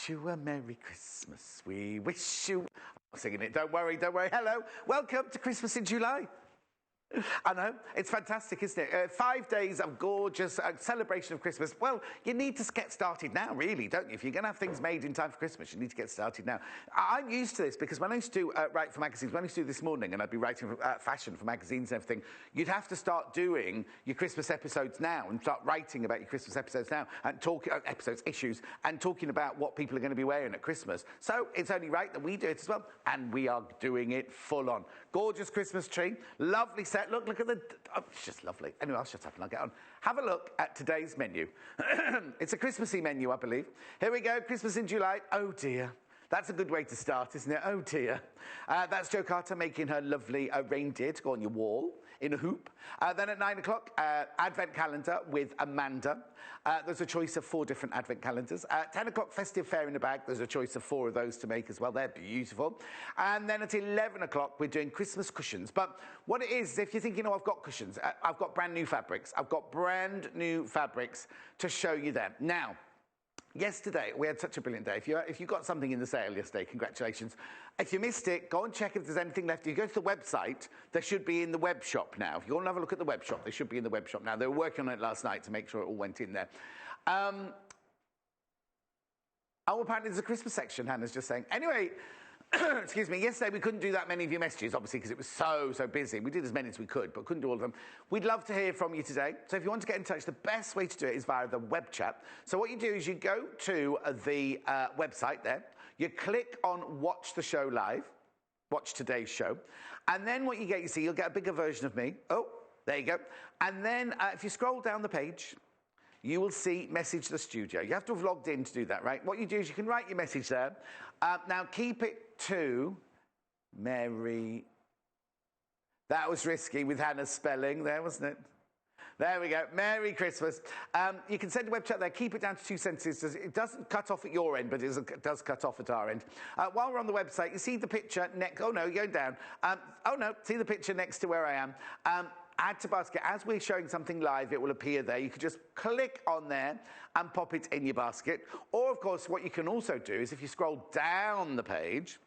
wish you a Merry Christmas. We wish you... I'm singing it. Don't worry, don't worry. Hello. Welcome to Christmas in July. I know, it's fantastic, isn't it? 5 days of gorgeous celebration of Christmas. Well, you need to get started now, really, don't you? If you're going to have things made in time for Christmas, you need to get started now. I'm used to this because when I used to write for magazines, when I used to do This Morning, and I'd be writing for fashion for magazines and everything, you'd have to start doing your Christmas episodes now and start writing about your Christmas episodes now and talking issues, and talking about what people are going to be wearing at Christmas. So it's only right that we do it as well, and we are doing it full on. Gorgeous Christmas tree, lovely set. Look at the... Oh, it's just lovely. Anyway, I'll shut up and I'll get on. Have a look at today's menu. It's a Christmassy menu, I believe. Here we go, Christmas in July. Oh, dear. That's a good way to start, isn't it? Oh, dear. That's Jo Carter making her lovely reindeer to go on your wall in a hoop. Then at 9 o'clock, Advent calendar with Amanda. There's a choice of 4 different Advent calendars. 10 o'clock, festive fair in a bag. There's a choice of 4 of those to make as well. They're beautiful. And then at 11 o'clock, we're doing Christmas cushions. But what it is, if you're thinking, oh, I've got cushions, I've got brand new fabrics. I've got brand new fabrics to show you them. Now, yesterday, we had such a brilliant day. If you got something in the sale yesterday, congratulations. If you missed it, go and check if there's anything left. If you go to the website, they should be in the web shop now. If you want to have a look at the web shop, they should be in the web shop now. They were working on it last night to make sure it all went in there. Oh, apparently there's a Christmas section, Hannah's just saying. Anyway, excuse me, yesterday we couldn't do that many of your messages, obviously, because it was so busy. We did as many as we could, but couldn't do all of them. We'd love to hear from you today. So if you want to get in touch, the best way to do it is via the web chat. So what you do is you go to the website there, you click on Watch the Show Live, watch today's show, and then what you get, you see, you'll get a bigger version of me. Oh, there you go. And then if you scroll down the page, you will see Message the Studio. You have to have logged in to do that, right? What you do is you can write your message there. Now, keep it to Merry... That was risky with Hannah's spelling there, wasn't it? There we go. Merry Christmas. You can send a web chat there. Keep it down to 2 sentences. It doesn't cut off at your end, but it does cut off at our end. While we're on the website, you see the picture next... Oh, no, you're going down. Oh, no, see the picture next to where I am. Add to basket. As we're showing something live, it will appear there. You can just click on there and pop it in your basket. Or, of course, what you can also do is if you scroll down the page...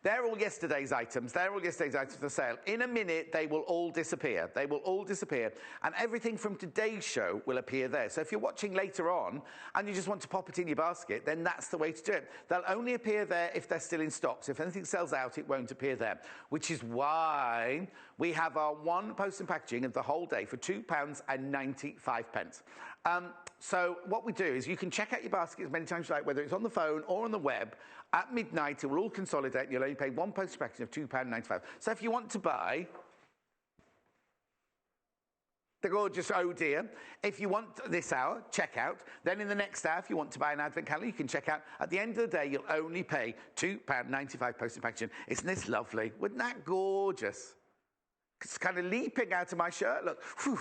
They're all yesterday's items. They're all yesterday's items for sale. In a minute, they will all disappear. They will all disappear. And everything from today's show will appear there. So if you're watching later on and you just want to pop it in your basket, then that's the way to do it. They'll only appear there if they're still in stock. So if anything sells out, it won't appear there, which is why we have our one post and packaging of the whole day for £2.95. So what we do is you can check out your basket as many times as you like, whether it's on the phone or on the web. At midnight, it will all consolidate, and you'll only pay one post packaging of £2.95. So if you want to buy the gorgeous Oh Dear, if you want this hour, check out. Then in the next hour, if you want to buy an Advent calendar, you can check out. At the end of the day, you'll only pay £2.95 post and packaging. Isn't this lovely? Wasn't that gorgeous? It's kind of leaping out of my shirt. Look. Whew.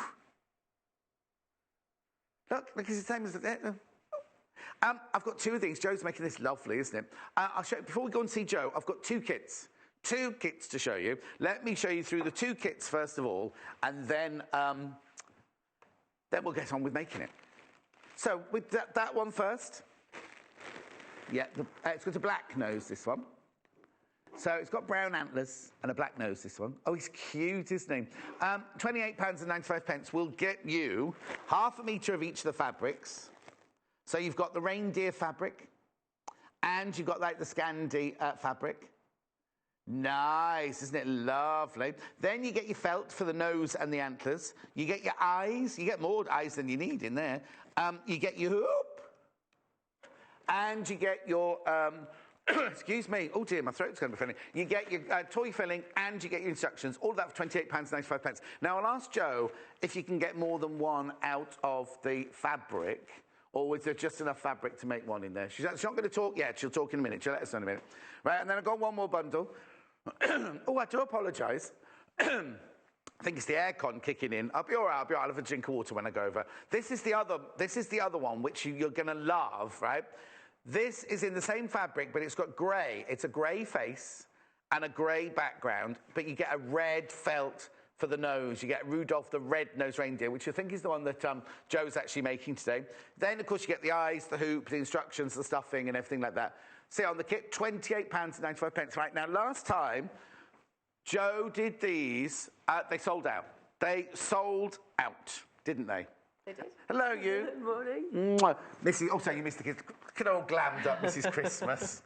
Look, it's the same as the... I've got 2 of these. Joe's making this lovely, isn't it? I'll show you, before we go and see Joe, I've got 2 kits. 2 kits to show you. Let me show you through the 2 kits first of all, and then we'll get on with making it. So with that one first. Yeah, it's got a black nose, this one. So it's got brown antlers and a black nose, this one. Oh, he's cute, isn't he? £28.95 will get you half a metre of each of the fabrics. So you've got the reindeer fabric, and you've got like the Scandi fabric. Nice, isn't it lovely? Then you get your felt for the nose and the antlers. You get your eyes. You get more eyes than you need in there. You get your hoop, and you get your... excuse me. Oh, dear, my throat's going to be filling. You get your toy filling, and you get your instructions. All of that for £28.95. Now, I'll ask Jo if you can get more than one out of the fabric. Or is there just enough fabric to make one in there? She's not going to talk yet. She'll talk in a minute. She'll let us know in a minute. Right, and then I've got one more bundle. Oh, I do apologise. I think it's the aircon kicking in. I'll be all right. I'll have a drink of water when I go over. This is the other one, which you're going to love, right? This is in the same fabric, but it's got grey. It's a grey face and a grey background, but you get a red felt for the nose. You get Rudolph the red-nosed reindeer, which I think is the one that Joe's actually making today. Then, of course, you get the eyes, the hoop, the instructions, the stuffing, and everything like that. See, on the kit, £28.95. Right, now, last time, Joe did these. They sold out. They sold out, didn't they? They did. Hello, you. Good morning. Mwah. Mrs. Also, you missed the kids. Look at all glammed up, Mrs. Christmas.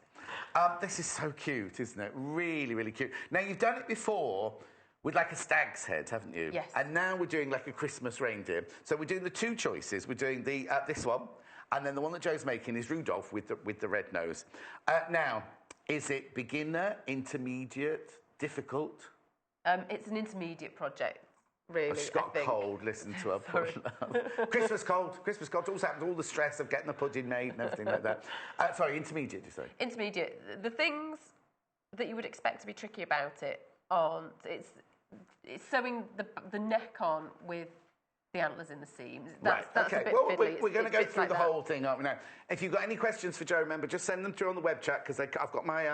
This is so cute, isn't it? Really, really cute. Now, you've done it before with like a stag's head, haven't you? Yes. And now we're doing like a Christmas reindeer. So we're doing the two choices. We're doing the this one, and then the one that Joe's making is Rudolph with the red nose. Now, is it beginner, intermediate, difficult? It's an intermediate project, really. Oh, she's got a cold, listen to her. Poor love. Christmas cold, all happens, all the stress of getting the pudding made and everything like that. Sorry, intermediate, you say? Intermediate. The things that you would expect to be tricky about it aren't. It's sewing the neck on with the antlers in the seams. That's okay. A bit Well, fiddly. we're going to go through like the whole thing, aren't we now? If you've got any questions for Joe, remember, just send them through on the web chat, because I've got my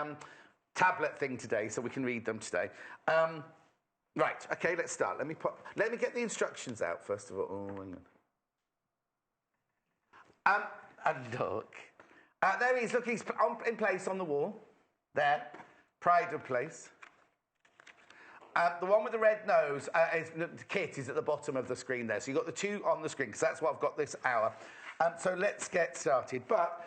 tablet thing today, so we can read them today. Right, okay, let's start. Let me get the instructions out first of all. Oh, hang on. And look. There he is. Look, he's in place on the wall. There. Pride of place. The one with the red nose, the kit is at the bottom of the screen there. So you've got the two on the screen, because that's what I've got this hour. So let's get started. But,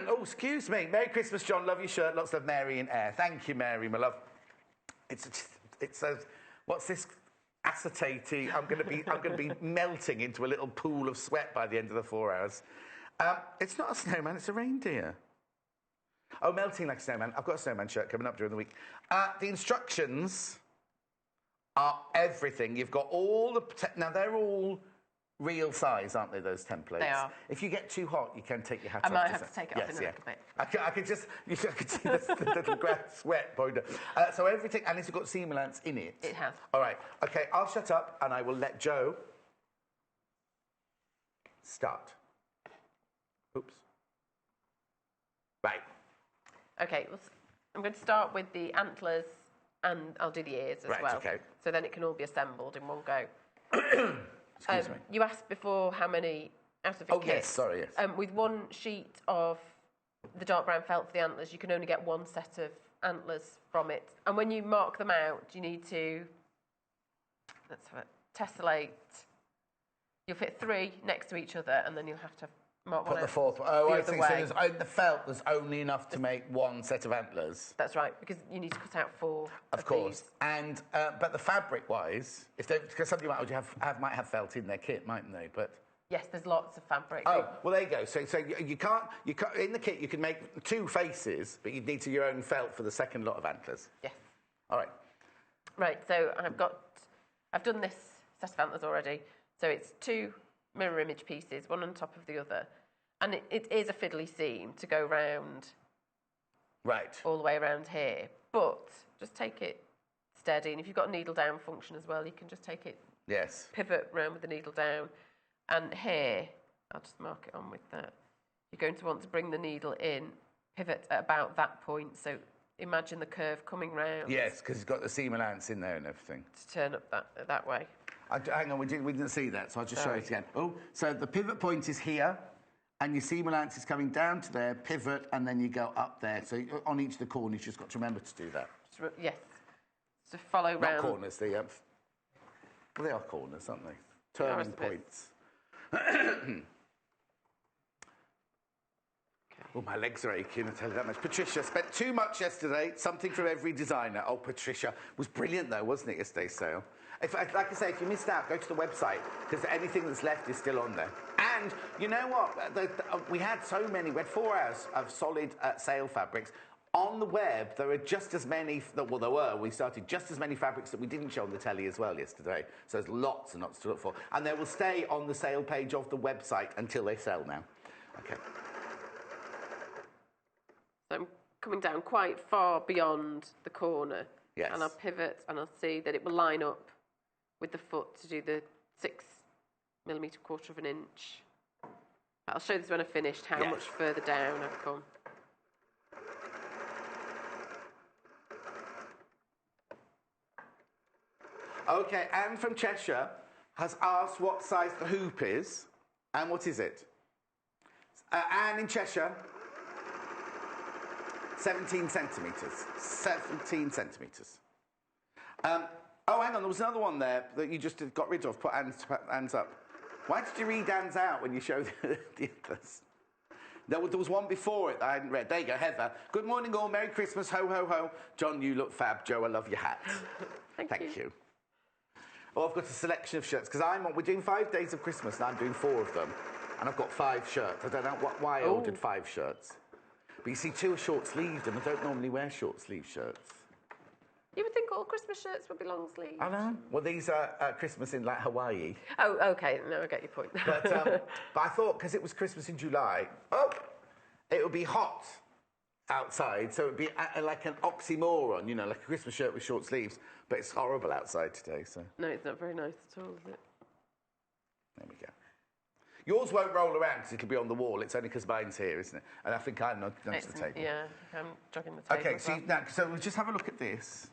oh, excuse me. Merry Christmas, John. Love your shirt. Lots of Mary in air. Thank you, Mary, my love. It's a... What's this acetate? I'm going to be melting into a little pool of sweat by the end of the 4 hours. It's not a snowman, it's a reindeer. Oh, melting like a snowman. I've got a snowman shirt coming up during the week. The instructions are everything. You've got all the... Now, they're all real size, aren't they, those templates? They are. If you get too hot, you can take your hat off. I might have to take it off in a little bit. I could see the little grass sweat pointer. So everything, and it's got seam allowance in it. It has. All right. Okay, I'll shut up, and I will let Joe start. Oops. Right. Okay, well, I'm going to start with the antlers, and I'll do the ears as well. Okay. So then it can all be assembled in one go. Excuse me. You asked before how many out of your kit. Yes, sorry, yes. With one sheet of the dark brown felt for the antlers, you can only get one set of antlers from it. And when you mark them out, you need to, let's have it, tessellate. You'll fit 3 next to each other, and then you'll have to mark one out. Put the fourth one. Oh, I see. Way. So the felt, there's only enough to make one set of antlers. That's right, because you need to cut out 4 of course. These. And but the fabric-wise, because somebody might have felt in their kit, mightn't they? But yes, there's lots of fabric. Oh, well, there you go. So you can't in the kit you can make 2 faces, but you'd need your own felt for the second lot of antlers. Yes. All right. Right. So I've done this set of antlers already. So it's 2 mirror image pieces, one on top of the other. And it is a fiddly seam to go round, right, all the way around here. But just take it steady. And if you've got a needle down function as well, you can just take it, yes, pivot round with the needle down. And here, I'll just mark it on with that. You're going to want to bring the needle in, pivot at about that point. So imagine the curve coming round. Yes, because it's got the seam allowance in there and everything. To turn up that way. Hang on, we didn't see that, so I'll just show it again. Oh, so the pivot point is here, and your seam allowance is coming down to there, pivot, and then you go up there. So on each of the corners, you've just got to remember to do that. Yes. So follow round. Not corners, well, they are corners, aren't they? Turning points. Oh, my legs are aching, I tell you that much. Patricia spent too much yesterday, something from every designer. Oh, Patricia was brilliant, though, wasn't it, yesterday's sale? Like I say, if you missed out, go to the website, because anything that's left is still on there. And you know what? We had 4 hours of solid sale fabrics. On the web, there are just as many, we started just as many fabrics that we didn't show on the telly as well yesterday. So there's lots and lots to look for. And they will stay on the sale page of the website until they sell now. Okay. So I'm coming down quite far beyond the corner. Yes. And I'll pivot and I'll see that it will line up with the foot to do the 6 millimetre, 1/4 of an inch. I'll show this when I've finished how much further down I've come. Okay, Anne from Cheshire has asked what size the hoop is. And what is it? Anne in Cheshire, 17 centimetres. 17 centimetres. Oh, hang on, there was another one there that you just got rid of. Put Anne's up. Why did you read Anne's out when you showed the others? There was one before it that I hadn't read. There you go, Heather. Good morning all, Merry Christmas, ho, ho, ho. John, you look fab. Joe, I love your hat. Thank you. Oh, I've got a selection of shirts, because we're doing 5 days of Christmas, and I'm doing 4 of them. And I've got 5 shirts. I don't know why I ordered 5 shirts. But you see, 2 are short-sleeved, and I don't normally wear short-sleeve shirts. You would think all Christmas shirts would be long-sleeved. I know. Well, these are Christmas in, like, Hawaii. Oh, OK. No, I get your point. But I thought, because it was Christmas in July, it would be hot outside, so it would be like an oxymoron, you know, like a Christmas shirt with short sleeves. But it's horrible outside today, so... No, it's not very nice at all, is it? There we go. Yours won't roll around because it'll be on the wall. It's only because mine's here, isn't it? And I think I'm next to the table. Yeah, I'm jogging the table. Okay, so we'll just have a look at this.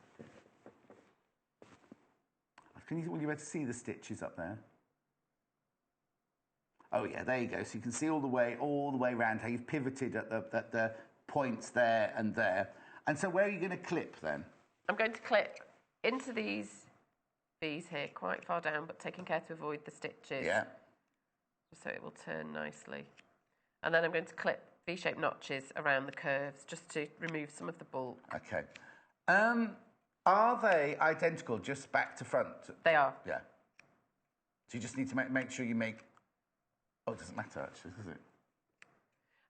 Will you be able to see the stitches up there? Oh yeah, there you go. So you can see all the way around how you've pivoted at the points there and there. And so where are you going to clip then? I'm going to clip into these here, quite far down, but taking care to avoid the stitches. Yeah. So it will turn nicely. And then I'm going to clip V-shaped notches around the curves just to remove some of the bulk. Okay. Are they identical, just back to front? They are. Yeah. So you just need to make sure you make... Oh, it doesn't matter, actually, does it?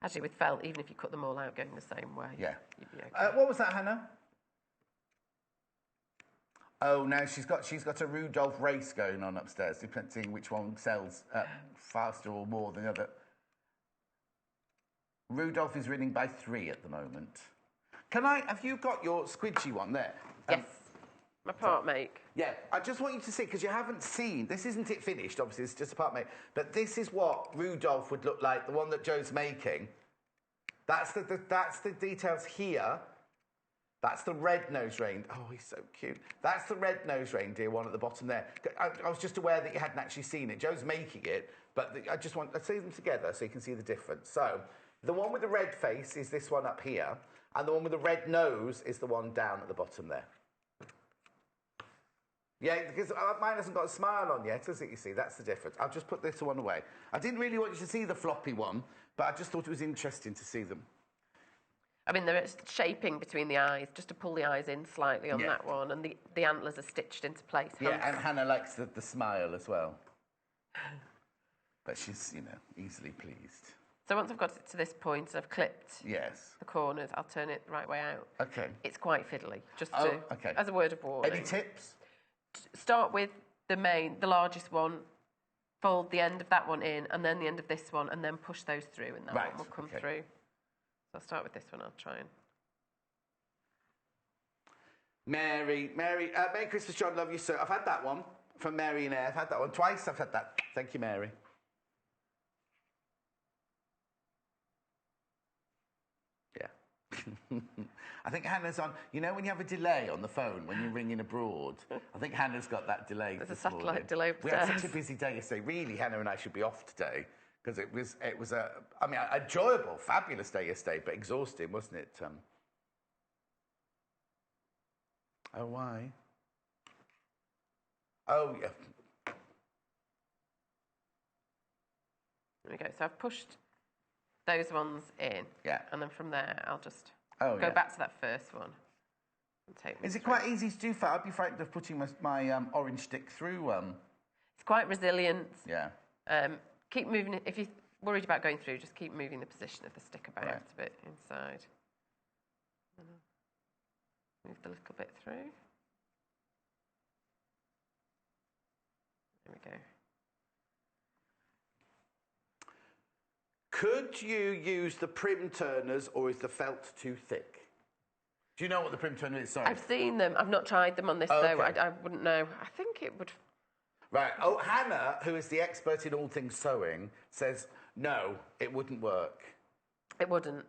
Actually, with felt, even if you cut them all out going the same way, yeah. you'd be okay. What was that, Hannah? Oh, no, she's got a Rudolph race going on upstairs, depending which one sells faster or more than the other. Rudolph is winning by 3 at the moment. Have you got your squidgy one there? Yes, my part make. Yeah, I just want you to see, because you haven't seen, this isn't it finished, obviously, it's just a part make, but this is what Rudolph would look like, the one that Joe's making. That's the details here. That's the red-nosed reindeer. Oh, he's so cute. That's the red-nosed reindeer one at the bottom there. I was just aware that you hadn't actually seen it. Joe's making it, but let's see them together so you can see the difference. So, the one with the red face is this one up here, and the one with the red nose is the one down at the bottom there. Yeah, because mine hasn't got a smile on yet, does it, you see? That's the difference. I'll just put this one away. I didn't really want you to see the floppy one, but I just thought it was interesting to see them. I mean, there is shaping between the eyes, just to pull the eyes in slightly on that one, and the antlers are stitched into place. Yeah, and Hannah likes the smile as well. But she's, easily pleased. So once I've got it to this point, I've clipped the corners, I'll turn it the right way out. Okay. It's quite fiddly, just as a word of warning. Any tips? Start with the largest one, fold the end of that one in, and then the end of this one, and then push those through, and that one will come through. So I'll start with this one, I'll try and... Merry Christmas, John, love you, sir. I've had that one from Mary and Air. I've had that one twice, I've had that. Thank you, Mary. Yeah. I think Hannah's on... You know when you have a delay on the phone when you're ringing abroad? I think Hannah's got that delay. There's a satellite delay upstairs. We had such a busy day yesterday. Really, Hannah and I should be off today because it was a enjoyable, fabulous day yesterday, but exhausting, wasn't it? Oh, why? Oh, yeah. There we go. So I've pushed those ones in. Yeah. And then from there, I'll just go back to that first one. And take Is it quite easy to do? I'd be frightened of putting my orange stick through. It's quite resilient. Yeah. Keep moving. If you're worried about going through, just keep moving the position of the stick about a bit inside. Move the little bit through. There we go. Could you use the prim turners, or is the felt too thick? Do you know what the prim turner is? Sorry. I've seen them. I've not tried them on this, though. I wouldn't know. I think it would... Right. Oh, Hannah, who is the expert in all things sewing, says, no, it wouldn't work. It wouldn't.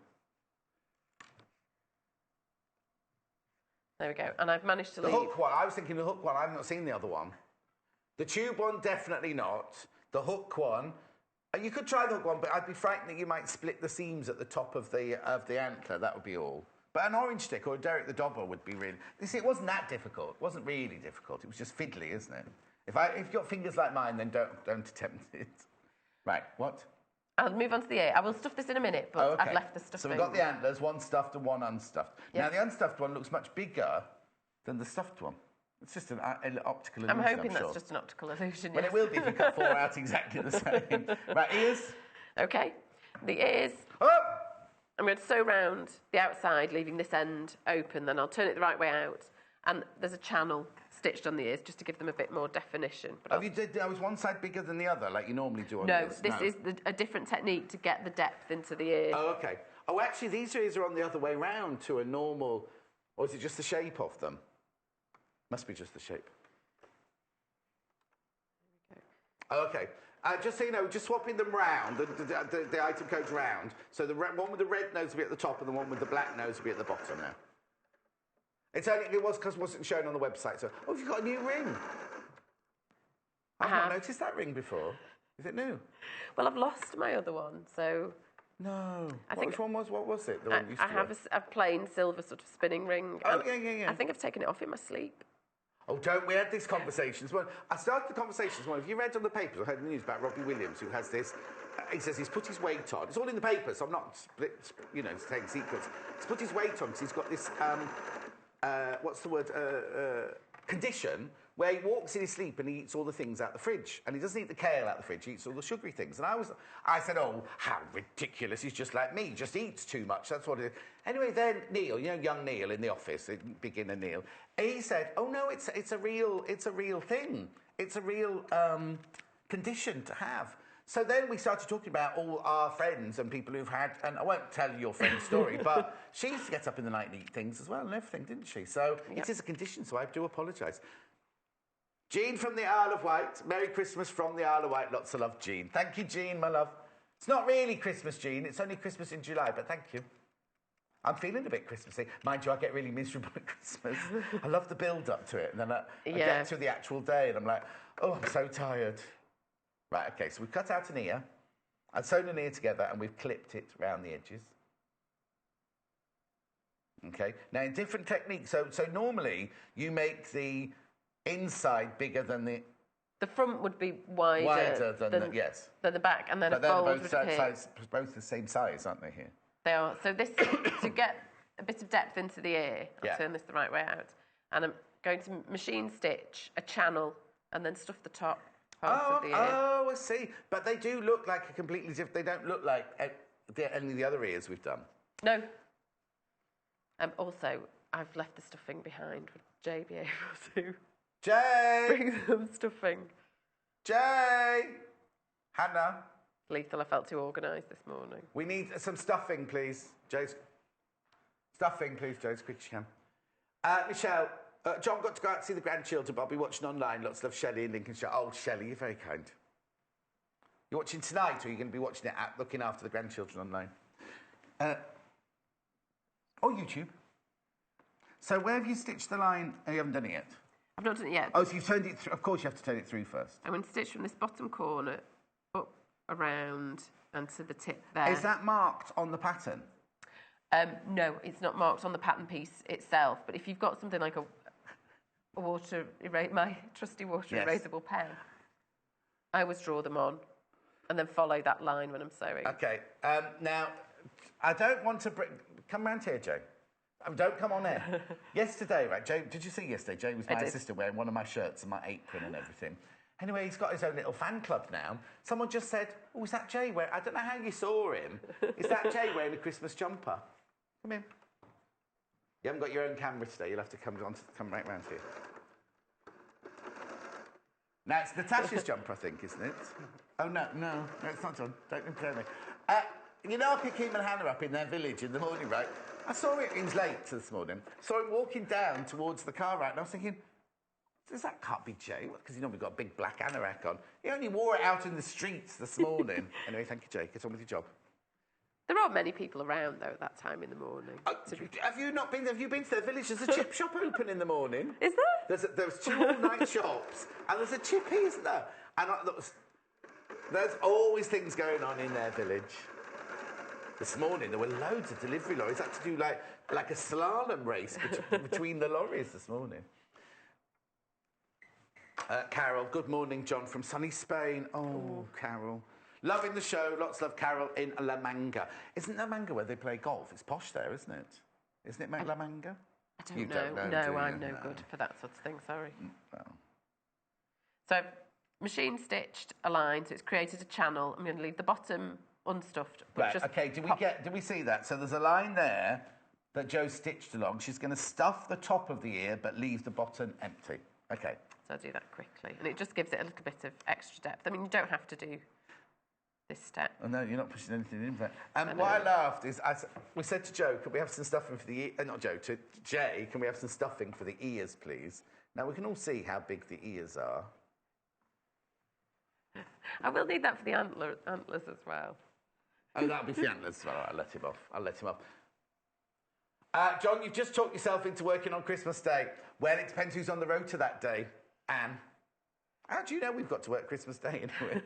There we go. And I've managed to The leave. hook one, I was thinking the hook one, I've not seen the other one. The tube one, definitely not. The hook one, you could try the hook one, but I'd be frightened that you might split the seams at the top of the antler, that would be all. But an orange stick or a Derek the Dobber would be really... You see, it wasn't that difficult. It wasn't really difficult. It was just fiddly, isn't it? If you've got fingers like mine, then don't attempt it. Right, what? I'll move on to the ear. I will stuff this in a minute, but Okay. I've left the stuffing. So we've got the antlers, one stuffed and one unstuffed. Yep. Now, the unstuffed one looks much bigger than the stuffed one. It's just an optical illusion, I'm hoping sure. that's just an optical illusion, Well, yes. it will be if you cut 4 out exactly the same. Right, ears? Okay. The ears, Oh! I'm going to sew round the outside, leaving this end open. Then I'll turn it the right way out. And there's a channel stitched on the ears just to give them a bit more definition. But Was one side bigger than the other, like you normally do on no, ears? this is a different technique to get the depth into the ear. Oh, okay. Oh, actually, these ears are on the other way round to a normal... Or is it just the shape of them? Must be just the shape. Okay. Just so you know, just swapping them round, the item codes round. So the one with the red nose will be at the top and the one with the black nose will be at the bottom now. It was because it wasn't shown on the website. So, oh, you've got a new ring. I've not noticed that ring before. Is it new? Well, I've lost my other one, so... No. Which one was? What was it? The one you used I to have wear? a plain silver sort of spinning ring. Oh, yeah. I think I've taken it off in my sleep. Oh, don't we had these conversations? Well, I started the conversations. Well, have you read on the papers or heard the news about Robbie Williams, who has this? He says he's put his weight on. It's all in the papers. So I'm not, saying secrets. He's put his weight on because he's got this. What's the word? Condition where he walks in his sleep and he eats all the things out the fridge, and he doesn't eat the kale out the fridge. He eats all the sugary things. And I said, oh, how ridiculous! He's just like me. Just eats too much. That's what it is. Anyway, then Neil, young Neil in the office, beginner Neil, he said, oh no, it's a real thing. It's a real condition to have. So then we started talking about all our friends and people who've had, and I won't tell you your friend's story, but she used to get up in the night and eat things as well and everything, didn't she? So It is a condition, so I do apologise. Jean from the Isle of Wight. Merry Christmas from the Isle of Wight. Lots of love, Jean. Thank you, Jean, my love. It's not really Christmas, Jean. It's only Christmas in July, but thank you. I'm feeling a bit Christmassy. Mind you, I get really miserable at Christmas. I love the build-up to it, and then I get to the actual day, and I'm like, oh, I'm so tired. Right, okay, so we've cut out an ear, and sewn an ear together, and we've clipped it round the edges. Okay, now in different techniques, so normally you make the inside bigger than the... The front would be wider than the back, and then but a fold would both appear. both the same size, aren't they, here? They are. So this, to get a bit of depth into the ear, I'll turn this the right way out, and I'm going to machine stitch a channel and then stuff the top part of the ear. Oh, I see. But they do look like a completely different... They don't look like any of the other ears we've done. No. Also, I've left the stuffing behind. Would Jay be able to... Jay! Bring some stuffing. Jay! Hannah? Lethal, I felt too organised this morning. We need some stuffing, please. Jay's... Stuffing, please, Joe, as quick as you can. Michelle, John got to go out to see the grandchildren, but I'll be watching online. Lots of love, Shelley in Lincolnshire. Oh, Shelley, you're very kind. You're watching tonight, or are you going to be watching it looking after the grandchildren online? Or YouTube. So where have you stitched the line? Oh, you haven't done it yet? I've not done it yet. Oh, so you've turned it through. Of course you have to turn it through first. I'm going to stitch from this bottom corner up, around, and to the tip there. Is that marked on the pattern? No, it's not marked on the pattern piece itself, but if you've got something like my trusty water erasable pen, I always draw them on and then follow that line when I'm sewing. Okay, now, I don't want to come round here, Joe. Don't come on air. Yesterday, right, Joe, did you see yesterday? Joe was my assistant wearing one of my shirts and my apron and everything. Anyway, he's got his own little fan club now. Someone just said, oh, is that Jay wearing... I don't know how you saw him. Is that Jay wearing a Christmas jumper? Come in. You haven't got your own camera today. You'll have to come right round here. Now, it's Natasha's jumper, I think, isn't it? Oh, no, it's not John. Don't imply me. You know, I pick him and Hannah up in their village in the morning, right? I saw it, he was late this morning. Saw him walking down towards the car, right? And I was thinking, that can't be Jay, because he's normally got a big black anorak on. He only wore it out in the streets this morning. Anyway, thank you, Jay. Get on with your job. There aren't many people around, though, at that time in the morning. Have you not been? Have you been to their village? There's a chip shop open in the morning. Is there? There's 2 all-night shops, and there's a chippy, isn't there? And there's always things going on in their village. This morning there were loads of delivery lorries. I had to do like a slalom race between the lorries this morning. Carol, good morning, John from sunny Spain. Oh, Carol. Loving the show. Lots of love, Carol, in La Manga. Isn't La Manga where they play golf? It's posh there, isn't it? Isn't it La Manga? I don't know. No, I'm no good for that sort of thing, sorry. Well. So I've machine stitched a line, so it's created a channel. I'm going to leave the bottom unstuffed. Right, okay, do we see that? So there's a line there that Jo stitched along. She's going to stuff the top of the ear but leave the bottom empty. Okay. So I'll do that quickly. And it just gives it a little bit of extra depth. I mean, you don't have to do this step. Oh, no, you're not pushing anything in there. And what I laughed is, we said to Jo, can we have some stuffing for the ear? Not Jo, to Jay, can we have some stuffing for the ears, please? Now, we can all see how big the ears are. I will need that for the antlers as well. Oh, that'll be for the antlers as well. I'll let him off. John, you've just talked yourself into working on Christmas Day. Well, it depends who's on the road to that day. Anne, how do you know we've got to work Christmas Day anyway?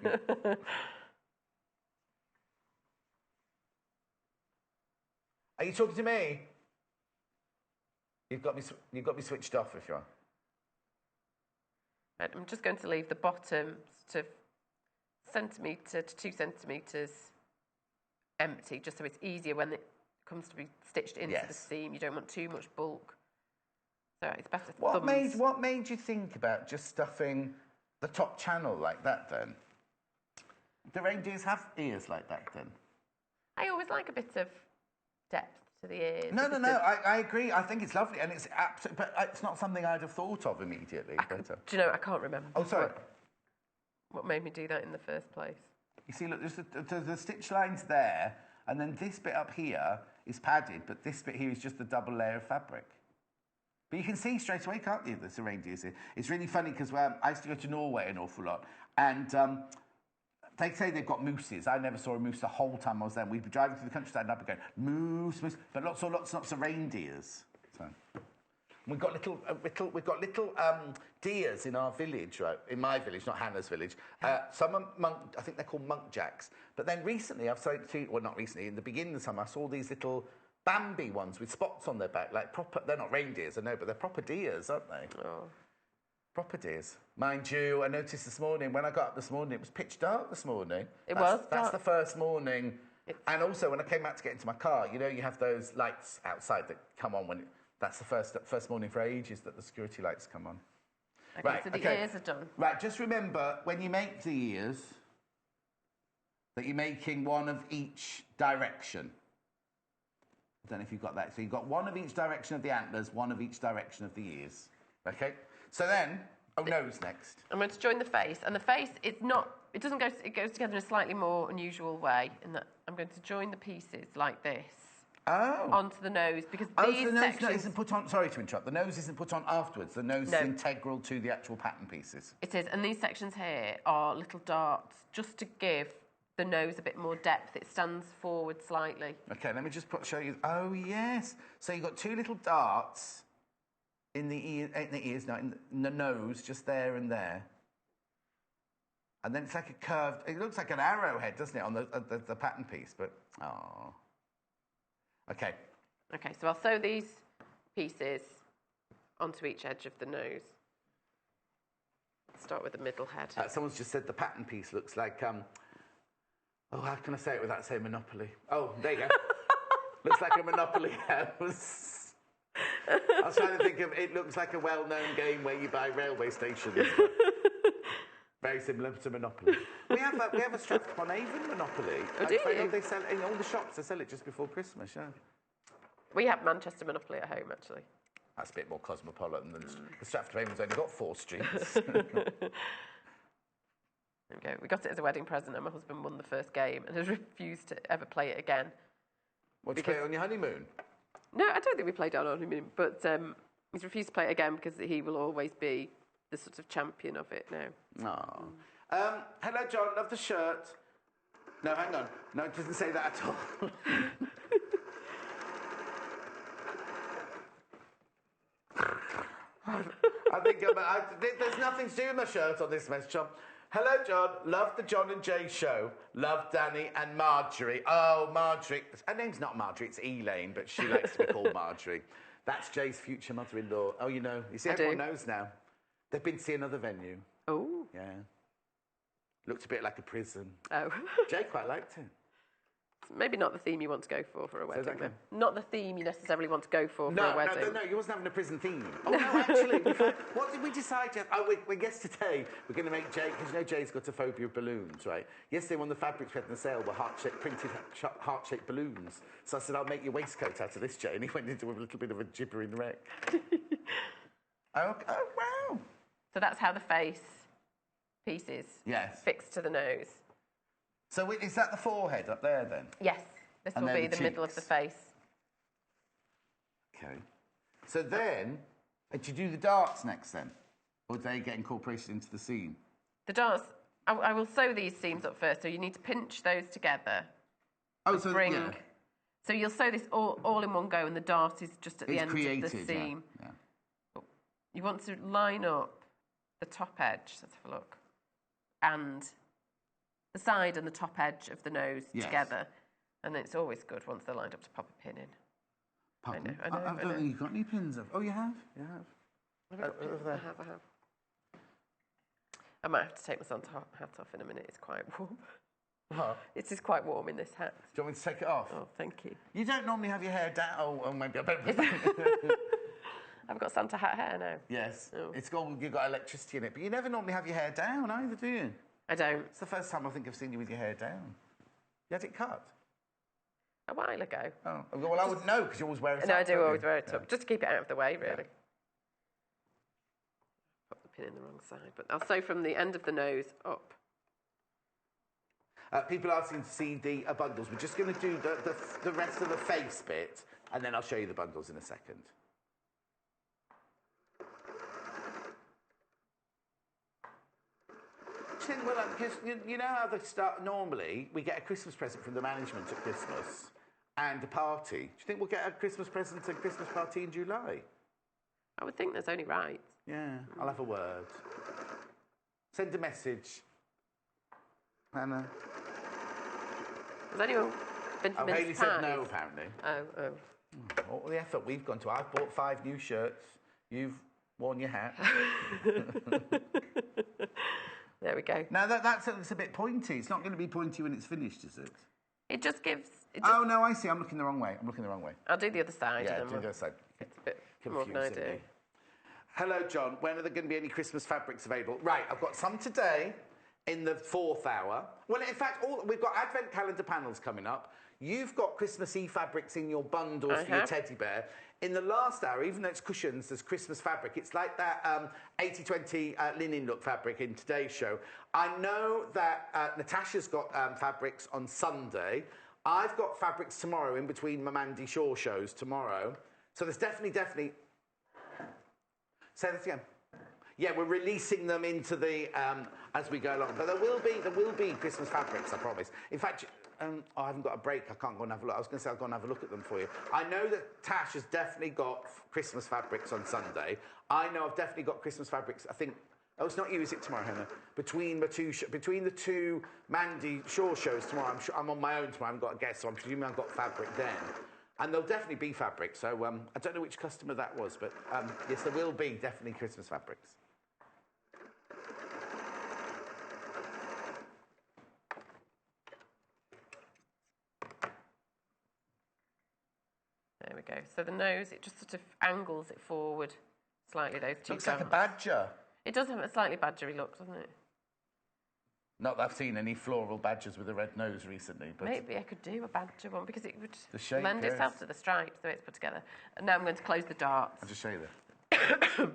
Are you talking to me? You've got me switched off if you are. Right, I'm just going to leave the bottom sort of centimetre to 2 centimetres empty, just so it's easier when it comes to be stitched into the seam. You don't want too much bulk. So it's better for What made you think about just stuffing the top channel like that then? Do reindeers have ears like that then? I always like a bit of depth to the ears. No, I agree. I think it's lovely, and it's absolutely, but it's not something I'd have thought of immediately. Do you know, I can't remember. Oh, sorry. What made me do that in the first place? You see, look, there's the stitch lines there, and then this bit up here is padded, but this bit here is just a double layer of fabric. But you can see straight away, can't you, there's a reindeers here. It's really funny because I used to go to Norway an awful lot, and they say they've got mooses. I never saw a moose the whole time I was there. We'd be driving through the countryside and I'd be going, moose, but lots of reindeers. So we've got little deers in our village, right? In my village, not Hannah's village. Some are I think they're called muntjacs. But then recently, not recently, in the beginning of the summer, I saw these little Bambi ones with spots on their back, like proper. They're not reindeers, I know, but they're proper deers, aren't they? Oh. Proper deers. Mind you, I noticed this morning, when I got up this morning, it was pitch dark this morning. That's the first morning. And also, when I came out to get into my car, you know, you have those lights outside that come on when that's the first morning for ages that the security lights come on. Okay, right, so the ears are done. Right, just remember, when you make the ears, that you're making one of each direction. I don't know if you've got that. So you've got one of each direction of the antlers, one of each direction of the ears. Okay? So then, nose next. I'm going to join the face. And the face, it goes together in a slightly more unusual way in that I'm going to join the pieces like this. Oh. Onto the nose, because these the nose sections... isn't put on... Sorry to interrupt. The nose isn't put on afterwards. The nose is integral to the actual pattern pieces. It is. And these sections here are little darts, just to give the nose a bit more depth. It stands forward slightly. Okay, let me just show you... Oh, yes. So you've got 2 little darts in the ears, no, in the nose, just there and there. And then it's like a curved... It looks like an arrowhead, doesn't it, on the pattern piece, but... Oh... Okay. Okay, so I'll sew these pieces onto each edge of the nose. Start with the middle head. Someone's just said the pattern piece looks like, how can I say it without saying Monopoly? Oh, there you go. Looks like a Monopoly house. I was trying to think of, it looks like a well-known game where you buy railway stations. Very similar to Monopoly. We have a Strathclyde Monopoly. Oh, do you? They sell it in all the shops. They sell it just before Christmas. Yeah. We have Manchester Monopoly at home, actually. That's a bit more cosmopolitan than the Strathclyde's only got 4 streets. There we go. We got it as a wedding present, and my husband won the first game and has refused to ever play it again. What, did you play it on your honeymoon? No, I don't think we played it on our honeymoon, but he's refused to play it again because he will always be the sort of champion of it now. Oh. Hello, John. Love the shirt. No, hang on. No, it doesn't say that at all. I think there's nothing to do with my shirt on this message, John. Hello, John. Love the John and Jay show. Love Danny and Marjorie. Oh, Marjorie. Her name's not Marjorie, it's Elaine, but she likes to be called Marjorie. That's Jay's future mother-in-law. Oh, you know. You see, everyone knows now. They've been to see another venue. Oh. Yeah. Looked a bit like a prison. Oh. Jay quite liked it. Maybe not the theme you want to go for a wedding. Not the theme you necessarily want to go for a wedding. No, you wasn't having a prison theme. Oh, no, actually, what did we decide? Oh, yesterday, we're going to make Jay, because you know Jay's got a phobia of balloons, right? Yesterday, one of the fabrics we had in the sale were printed heart-shaped balloons. So I said, I'll make your waistcoat out of this, Jay. And he went into a little bit of a gibbering wreck. Oh, wow. So that's how the face pieces fixed to the nose. So is that the forehead up there, then? Yes. This will be the middle of the face. Okay. So then, do you do the darts next, then? Or do they get incorporated into the seam? The darts, I will sew these seams up first, so you need to pinch those together. Oh, so So you'll sew this all in one go, and the dart is just at the end of the seam. Yeah. You want to line up the top edge, let's have a look, and the side and the top edge of the nose together. And then it's always good once they're lined up to pop a pin in. Pardon? I don't think you've got any pins. Oh, you have? You have. I have. I might have to take my son's hat off in a minute. It's quite warm. What? It is quite warm in this hat. Do you want me to take it off? Oh, thank you. You don't normally have your hair down. Oh, maybe I better. I've got Santa hat hair now. Yes. Oh. You've got electricity in it. But you never normally have your hair down either, do you? I don't. It's the first time I think I've seen you with your hair down. You had it cut? A while ago. Oh, well, I wouldn't know because you always wear it up. No, I do always wear it up, just to keep it out of the way, really. Put the pin in the wrong side, but I'll sew from the end of the nose up. People are asking to see the bundles. We're just going to do the rest of the face bit, and then I'll show you the bundles in a second. Well, because you know how they start. Normally, we get a Christmas present from the management at Christmas and a party. Do you think we'll get a Christmas present and Christmas party in July? I would think that's only right. Yeah, I'll have a word. Send a message. Hannah. Has anyone been to Hayley said no, apparently. Oh. All the effort we've gone to. I've bought 5 new shirts. You've worn your hat. There we go. Now, that looks a bit pointy. It's not going to be pointy when it's finished, is it? It just gives... Oh, no, I see. I'm looking the wrong way. I'll do the other side. Yeah, do the other side. It's a bit more than I do. Hello, John. When are there going to be any Christmas fabrics available? Right, I've got some today in the 4th hour. Well, in fact, we've got Advent calendar panels coming up. You've got Christmas Eve fabrics in your bundles for your teddy bear. In the last hour, even though it's cushions, there's Christmas fabric. It's like that 80-20 linen look fabric in today's show. I know that Natasha's got fabrics on Sunday. I've got fabrics tomorrow in between my Mandy Shaw shows tomorrow. So there's definitely... Say that again. Yeah, we're releasing them into the as we go along. But there will be Christmas fabrics, I promise. In fact, I haven't got a break. I can't go and have a look. I was going to say I'll go and have a look at them for you. I know that Tash has definitely got Christmas fabrics on Sunday. I know I've definitely got Christmas fabrics. I think. Oh, it's not you, is it tomorrow, Hannah? Between the two Mandy Shaw shows tomorrow, I'm on my own tomorrow. I haven't got a guest, so I'm presuming I've got fabric then. And there'll definitely be fabric. So I don't know which customer that was, but yes, there will be definitely Christmas fabrics. There we go. So the nose, it just sort of angles it forward slightly, those two Looks like a badger. It does have a slightly badgery look, doesn't it? Not that I've seen any floral badgers with a red nose recently, but... Maybe I could do a badger one, because it would lend itself to the stripes, the way it's put together. And now I'm going to close the darts. I'll just show you that.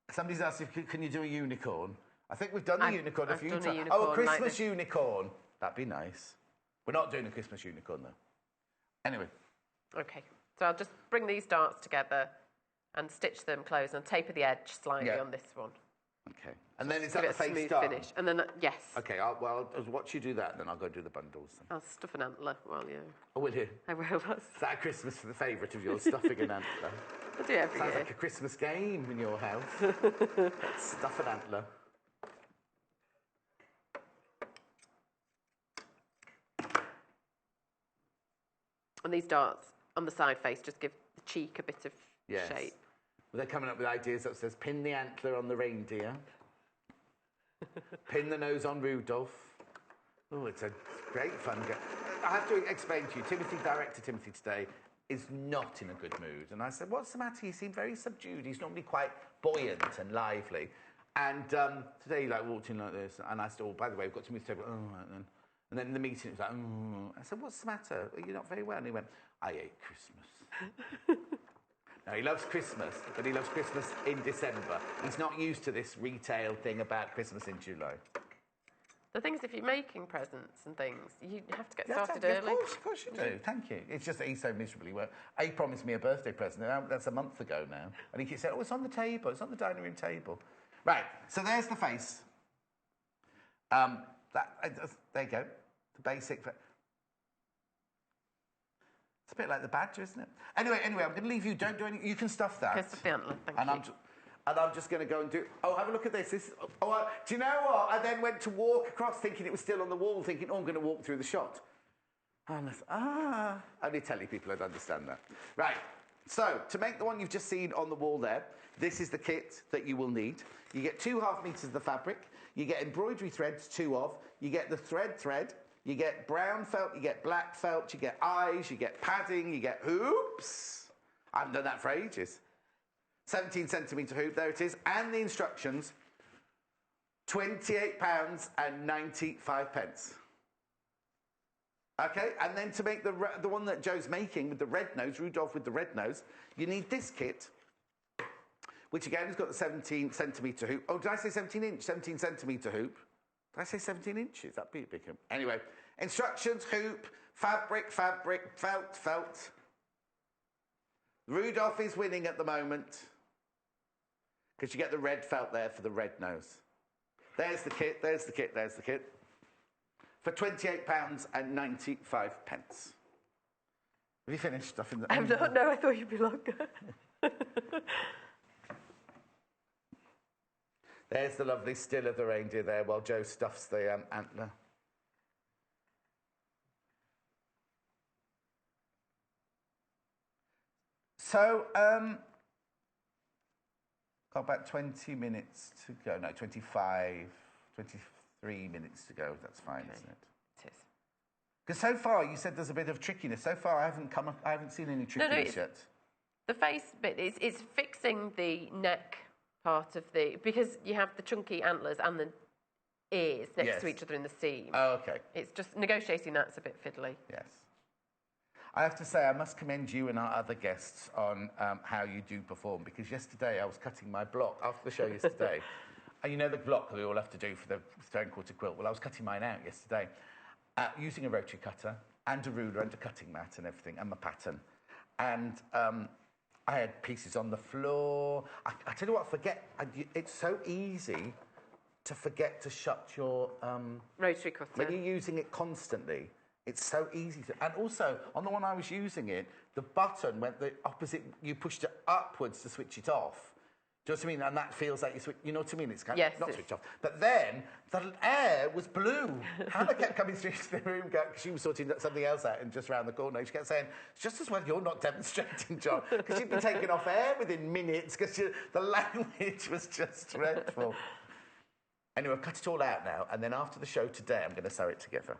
Somebody's asked if can you do a unicorn? I think we've done the unicorn a few times. Oh, a Christmas unicorn. That'd be nice. We're not doing a Christmas unicorn, though. Anyway. OK. So I'll just bring these darts together and stitch them close and taper the edge slightly on this one. Okay. And then is that Give the it a face smooth done? finish. And then, yes. Okay, I'll watch you do that, and then I'll go do the bundles. I'll stuff an antler while you... Oh, will you? I will. Is that a Christmas for the favourite of yours, stuffing an antler? I do it every Sounds year. like a Christmas game in your house. Let's stuff an antler. And these darts on the side face just give the cheek a bit of shape. Well, they're coming up with ideas that says pin the antler on the reindeer, pin the nose on Rudolph. Oh, it's a great fun game. I have to explain to you, Director Timothy today is not in a good mood. And I said, what's the matter? He seemed very subdued. He's normally quite buoyant and lively. And today he walked in like this. And I said, oh, by the way, we've got to move the table. Oh, and then in the meeting, it was like, I said, what's the matter? Are you not very well? And he went, I hate Christmas. No, he loves Christmas, but he loves Christmas in December. He's not used to this retail thing about Christmas in July. The thing is, if you're making presents and things, you have to get started early. Of course you do. Thank you. It's just that he's so miserably well. He promised me a birthday present. That's a month ago now. And he keeps saying, oh, it's on the table. It's on the dining room table. Right, so there's the face. There you go. The basic... It's a bit like the badger, isn't it? Anyway, I'm going to leave you. Don't do anything. You can stuff that. Okay, stuff the antler. Thank you. And I'm just going to go and do... Oh, have a look at this. Do you know what? I then went to walk across thinking it was still on the wall, thinking, oh, I'm going to walk through the shot. And I thought, only telling people I'd understand that. Right. So, to make the one you've just seen on the wall there, this is the kit that you will need. You get 2.5 meters of the fabric. You get embroidery threads, 2 of. You get the thread. You get brown felt, you get black felt, you get eyes, you get padding, you get hoops. I haven't done that for ages. 17 centimetre hoop, there it is. And the instructions, £28 and 95 pence. Okay, and then to make the one that Joe's making with the red nose, Rudolph with the red nose, you need this kit, which again has got the 17 centimetre hoop. Oh, did I say 17 inch? 17 centimetre hoop. Did I say 17 inches? That'd be a big hoop. Anyway, instructions, hoop, fabric, felt. Rudolph is winning at the moment because you get the red felt there for the red nose. There's the kit. For £28 and 95 pence. Have you finished stuff in the... No, I thought you'd be longer. There's the lovely still of the reindeer there while Joe stuffs the antler. So, got about 20 minutes to go. No, 23 minutes to go. That's fine, isn't it? It is. Because so far you said there's a bit of trickiness. So far I haven't seen any trickiness yet. The face bit is fixing the neck part of because you have the chunky antlers and the ears next to each other in the seam. Oh, okay. It's just negotiating that's a bit fiddly. Yes. I have to say, I must commend you and our other guests on how you do perform, because yesterday I was cutting my block after the show yesterday. And you know the block that we all have to do for the stone quarter quilt? Well, I was cutting mine out yesterday using a rotary cutter and a ruler and a cutting mat and everything and my pattern. And I had pieces on the floor. I tell you what, it's so easy to forget to shut your... rotary cutter. When you're using it constantly, it's so easy to... And also, on the one I was using it, the button went the opposite... You pushed it upwards to switch it off. Do you know what I mean? And that feels like you switch... You know what I mean? It's kind of not switched off. But then, the air was blue. Hannah kept coming through to the room because she was sorting something else out and just round the corner. She kept saying, it's just as well you're not demonstrating, John. Because you'd be taking off air within minutes because the language was just dreadful. Anyway, I've cut it all out now. And then after the show today, I'm going to sew it together.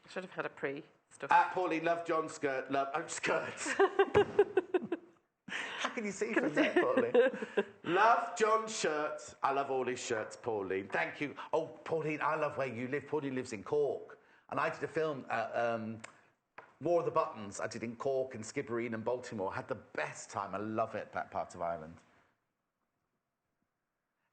I should have had a pre-stuff. Pauline, love John's skirt. Skirts. How can you see from there, Pauline? Love John's shirts. I love all his shirts, Pauline. Thank you. Oh, Pauline, I love where you live. Pauline lives in Cork. And I did a film, War of the Buttons. I did in Cork and Skibbereen and Baltimore. Had the best time. I love it, that part of Ireland.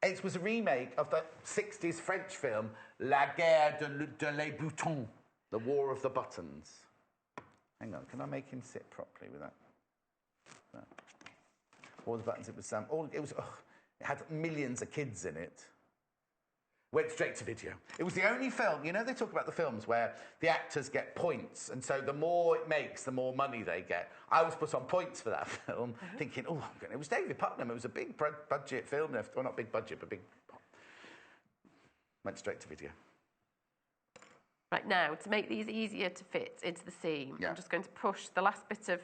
It was a remake of the 60s French film, La Guerre de les Boutons, The War of the Buttons. Hang on, can I make him sit properly with that? No. All the buttons, it was It had millions of kids in it. Went straight to video. It was the only film, you know, they talk about the films where the actors get points, and so the more it makes, the more money they get. I was put on points for that film, thinking, oh, it was David Putnam. It was a big budget film. Well, not big budget, but big. Went straight to video. Right, now, to make these easier to fit into the seam, I'm just going to push the last bit of...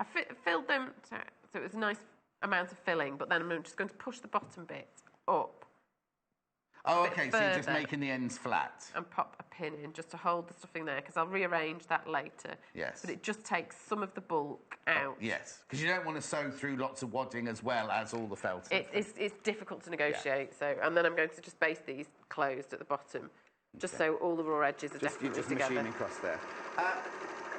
I filled them, so it was a nice amount of filling, but then I'm just going to push the bottom bit up. Oh, okay, so you're just making the ends flat. And pop a pin in just to hold the stuffing there, because I'll rearrange that later. Yes. But it just takes some of the bulk out. Yes, because you don't want to sew through lots of wadding as well as all the felt. It's difficult to negotiate, so... And then I'm going to just baste these closed at the bottom, just so all the raw edges are definitely just together. machining across there.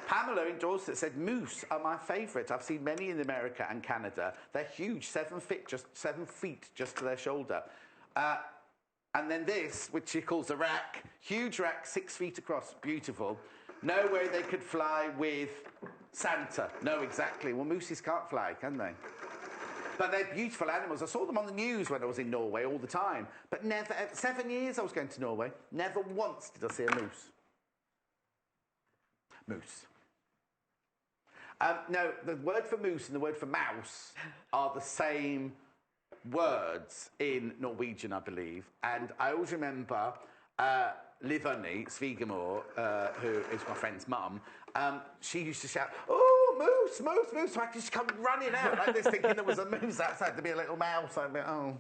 Pamela in Dorset said, moose are my favourite. I've seen many in America and Canada. They're huge, 7 feet just to their shoulder. And then this, which she calls a rack, huge rack, 6 feet across, beautiful. No way they could fly with Santa. No, exactly. Well, mooses can't fly, can they? But they're beautiful animals. I saw them on the news when I was in Norway all the time. But never, 7 years I was going to Norway, never once did I see a moose. Moose. No, the word for moose and the word for mouse are the same words in Norwegian, I believe. And I always remember Livunni Svigamore, who is my friend's mum, she used to shout, oh, moose, moose, moose. So I just come running out like this, thinking there was a moose outside to be a little mouse. I'd be, oh.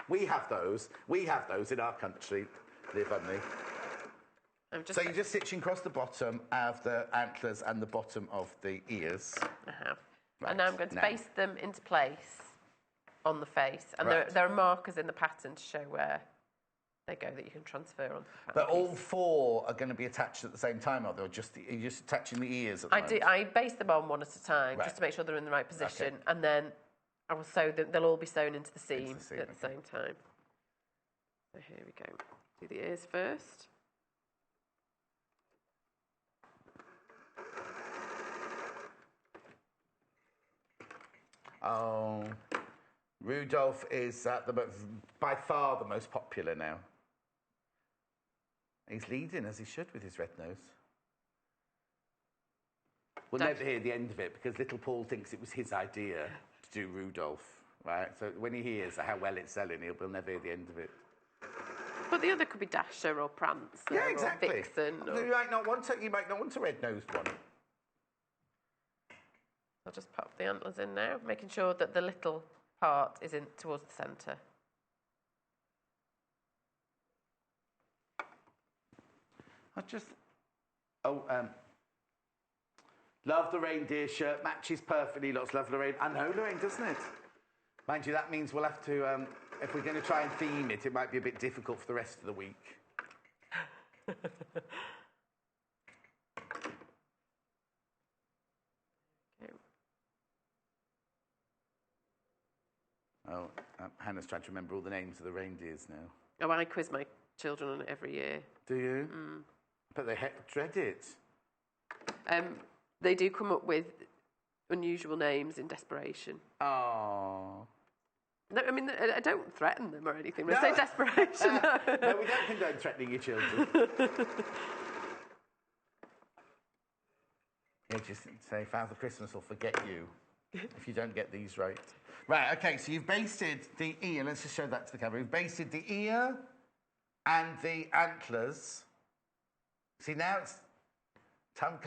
We have those. We have those in our country, Livunni. So you're just stitching across the bottom of the antlers and the bottom of the ears. I have. Right. And now I'm going to baste them into place on the face. And right. there are markers in the pattern to show where they go that you can transfer onto the pattern. But all 4 are going to be attached at the same time, are they? Or you're just attaching the ears at the moment? I baste them on one at a time, just to make sure they're in the right position. Okay. And then I will sew them, they'll all be sewn into the seam, at the same time. So here we go. Do the ears first. Oh, Rudolph is by far the most popular now. He's leading, as he should, with his red nose. We'll never hear the end of it, because little Paul thinks it was his idea to do Rudolph, right? So when he hears how well it's selling, he'll never hear the end of it. But the other could be Dasher or Prancer, yeah, exactly. Or Vixen. Or... You might not want a red-nosed one. I'll just pop the antlers in now, making sure that the little part is in towards the centre. Love the reindeer shirt, matches perfectly. Lots love Lorraine. I know Lorraine, doesn't it? Mind you, that means we'll have to, if we're going to try and theme it, it might be a bit difficult for the rest of the week. Oh, Hannah's trying to remember all the names of the reindeers now. Oh, I quiz my children on it every year. Do you? Mm. But they dread it. They do come up with unusual names in desperation. Oh. No, I mean, I don't threaten them or anything. When I say desperation. No, we don't condone threatening your children. Yeah, just say, Father Christmas will forget you if you don't get these right. Right, okay, so you've basted the ear. Let's just show that to the camera. You've basted the ear and the antlers. See, now it's starting to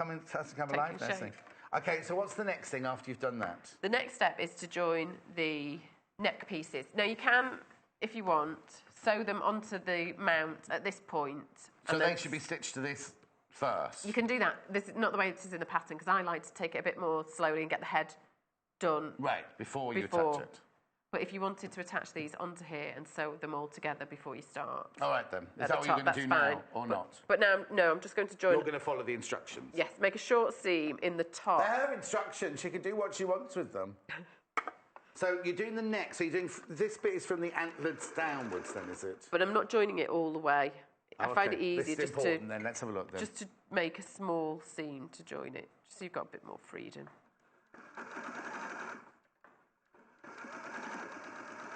come alive now. Okay, so what's the next thing after you've done that? The next step is to join the neck pieces. Now, you can, if you want, sew them onto the mount at this point. So they should be stitched to this first? You can do that. This is not the way it is in the pattern, because I like to take it a bit more slowly and get the head done. Right, before you attach it. But if you wanted to attach these onto here and sew them all together before you start. All right, then. Is that what you're going to do now, or not? But now, no, I'm just going to join... You're going to follow the instructions? Yes, make a short seam in the top. They're her instructions. She can do what she wants with them. So you're doing the neck. So you're doing... This bit is from the antlers downwards, then, is it? But I'm not joining it all the way. I find it easy just important, then. Let's have a look, then. Just to make a small seam to join it, just so you've got a bit more freedom.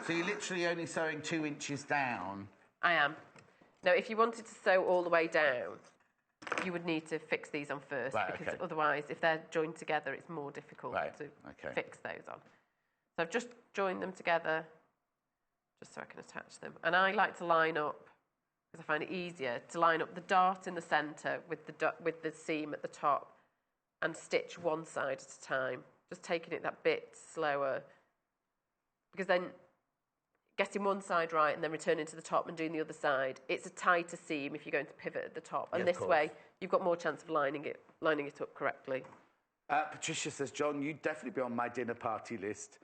So you're literally only sewing 2 inches down. I am. Now, if you wanted to sew all the way down, you would need to fix these on first, Right, because okay. otherwise, if they're joined together, it's more difficult to fix those on. So I've just joined them together, just so I can attach them. And I like to line up, because I find it easier, to line up the dart in the centre with the seam at the top and stitch one side at a time, just taking it that bit slower, because then getting one side right and then returning to the top and doing the other side, it's a tighter seam if you're going to pivot at the top. And this way, you've got more chance of lining it up correctly. Patricia says, John, you'd definitely be on my dinner party list.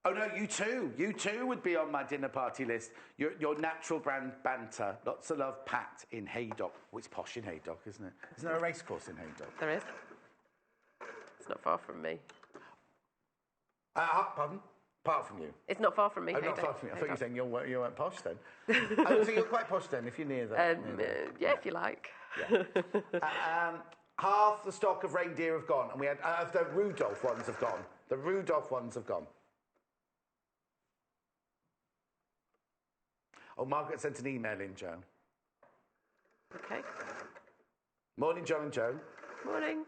Oh, no, you too. You too would be on my dinner party list. Your natural brand banter. Lots of love, Pat, in Haydock. Oh, it's posh in Haydock, isn't it? Isn't there a racecourse in Haydock? There is. It's not far from me. Pardon? Apart from you. It's not far from me. Oh, not far from you. I thought you were saying you weren't posh then. Oh, so you're quite posh then, if you're near there. Yeah, if you like. Yeah. Half the stock of reindeer have gone, and we had the Rudolph ones have gone. The Rudolph ones have gone. Oh, Margaret sent an email in, Joe. Okay. Morning, John and Joe. Morning.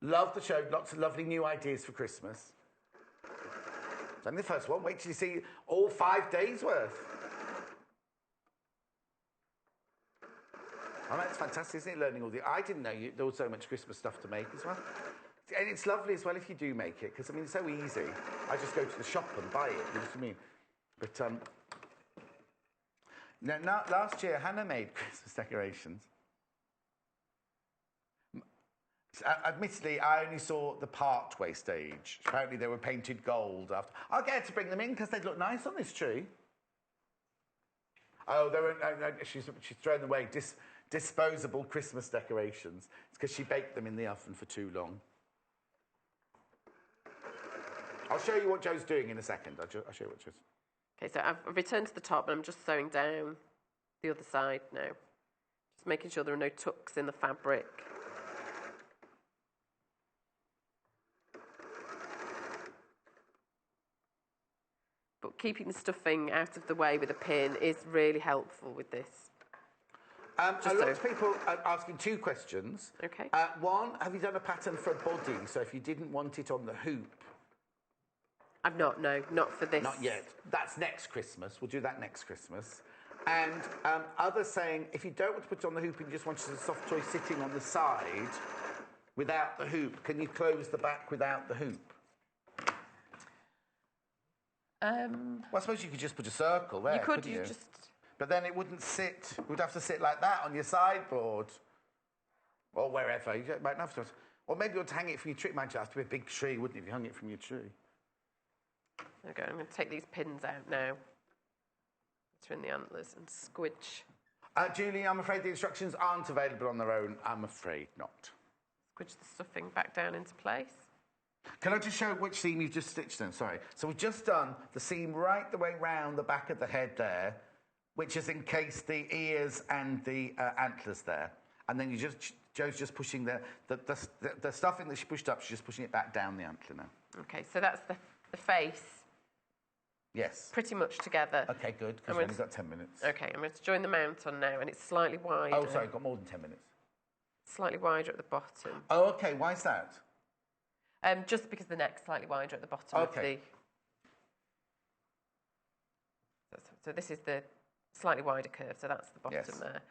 Love the show. Lots of lovely new ideas for Christmas. It's only the first one. Wait till you see all 5 days worth. Oh, that's fantastic, isn't it? Learning all I didn't know there was so much Christmas stuff to make as well. And it's lovely as well if you do make it, because, I mean, it's so easy. I just go to the shop and buy it, you know what I mean? But, last year, Hannah made Christmas decorations. Admittedly, I only saw the part-way stage. Apparently, they were painted gold after. I'll get her to bring them in because they'd look nice on this tree. Oh, she's thrown away disposable Christmas decorations. It's because she baked them in the oven for too long. I'll show you what Joe's doing in a second. I'll show you what Joe's. Okay, so I've returned to the top and I'm just sewing down the other side now. Just making sure there are no tucks in the fabric. But keeping the stuffing out of the way with a pin is really helpful with this. A lot of people are asking 2 questions. Okay. One, have you done a pattern for a body? So if you didn't want it on the hoop. I've not, no, not for this. Not yet. That's next Christmas. We'll do that next Christmas. And others saying, if you don't want to put it on the hoop and you just want a soft toy sitting on the side without the hoop, can you close the back without the hoop? Well, I suppose you could just put a circle there. You could, couldn't you? just. But then it wouldn't sit. It would have to sit like that on your sideboard, or wherever. You might have to. Or maybe you would hang it from your tree. It might have to be a big tree, wouldn't it? If you hung it from your tree. Okay, I'm going to take these pins out now. Between the antlers and squidge. Julie, I'm afraid the instructions aren't available on their own. I'm afraid not. Squidge the stuffing back down into place. Can I just show which seam you've just stitched then? Sorry. So we've just done the seam right the way round the back of the head there, which is encased the ears and the antlers there. And then Joe's just pushing the stuffing that she pushed up, she's just pushing it back down the antler now. Okay, so that's the face. Yes. Pretty much together. Okay, good, because we've only got 10 minutes. Okay, I'm going to join the mount on now, and it's slightly wider. Oh, sorry, got more than 10 minutes. Slightly wider at the bottom. Oh, okay, why is that? Just because the neck's slightly wider at the bottom of the... So this is the slightly wider curve, so that's the bottom there.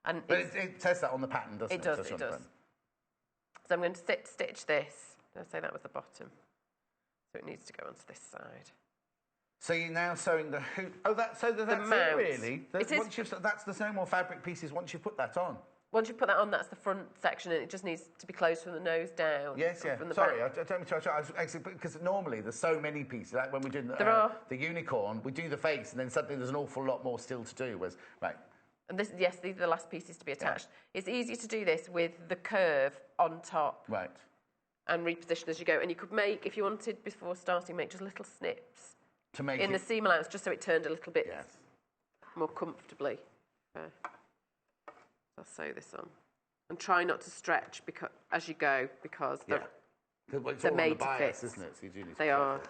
And but it says that on the pattern, doesn't it? It does. So I'm going to stitch this. I'll say that was the bottom. So it needs to go onto this side. So you're now sewing the hoop. Oh, that's it really. There's no more fabric pieces once you've put that on. Once you put that on, that's the front section, and it just needs to be closed from the nose down. Yes, yeah. Sorry, I don't mean to because normally there's so many pieces. Like when we did the unicorn, we do the face, and then suddenly there's an awful lot more still to do. And these are the last pieces to be attached. Yeah. It's easier to do this with the curve on top. Right. And reposition as you go. And you could make, if you wanted before starting, make just little snips to make in the seam allowance, just so it turned a little bit more comfortably. I'll sew this on. And try not to stretch as you go, because they're made to fit. Isn't it? So you do need they are.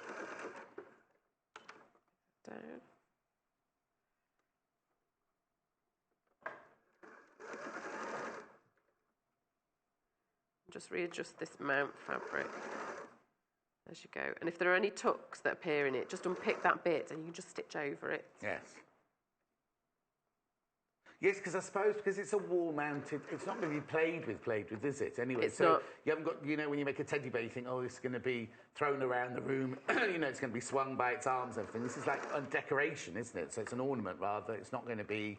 down. Just readjust this mount fabric as you go. And if there are any tucks that appear in it, just unpick that bit and you can just stitch over it. Yes. Yes, because I suppose because it's a wall-mounted, it's not going to be played with, is it? Anyway, It's so not. you haven't got, you know, when you make a teddy bear, you think, oh, this is going to be thrown around the room, you know, it's going to be swung by its arms and everything. This is like a decoration, isn't it? So it's an ornament rather. It's not going to be...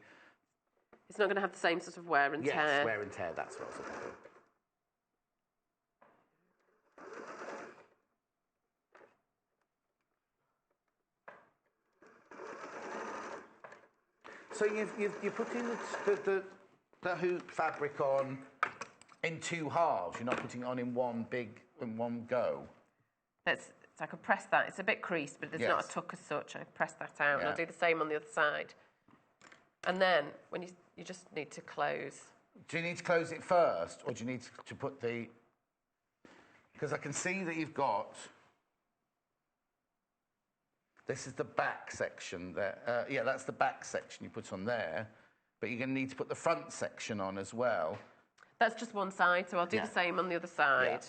It's not going to have the same sort of wear and tear. Yes, wear and tear, that's what I was looking for. So you're putting the hoop fabric on in two halves. You're not putting it on in one go. So I could press that. It's a bit creased, but there's not a tuck as such. I press that out, and I'll do the same on the other side. And then when you just need to close. Do you need to close it first, or do you need to put the? Because I can see that you've got. This is the back section there. Yeah, that's the back section you put on there. But you're going to need to put the front section on as well. That's just one side, so I'll do the same on the other side. Yeah. I'll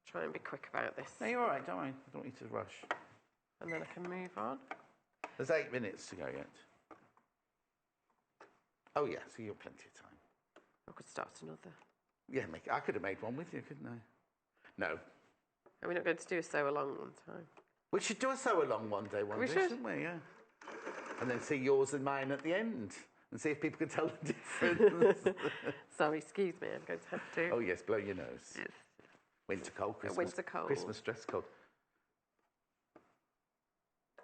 try and be quick about this. No, you're all right, don't worry. I don't want you to rush. And then I can move on. There's 8 minutes to go yet. Oh, yeah, so you've plenty of time. I could start another. Yeah, I could have made one with you, couldn't I? No. Are we not going to do a sew-along one time? We should do a sew-along one day, shouldn't we? Yeah. And then see yours and mine at the end and see if people can tell the difference. Sorry, excuse me, I'm going to have to. Oh, yes, blow your nose. Yes. Winter cold, Christmas. Winter cold. Christmas dress cold.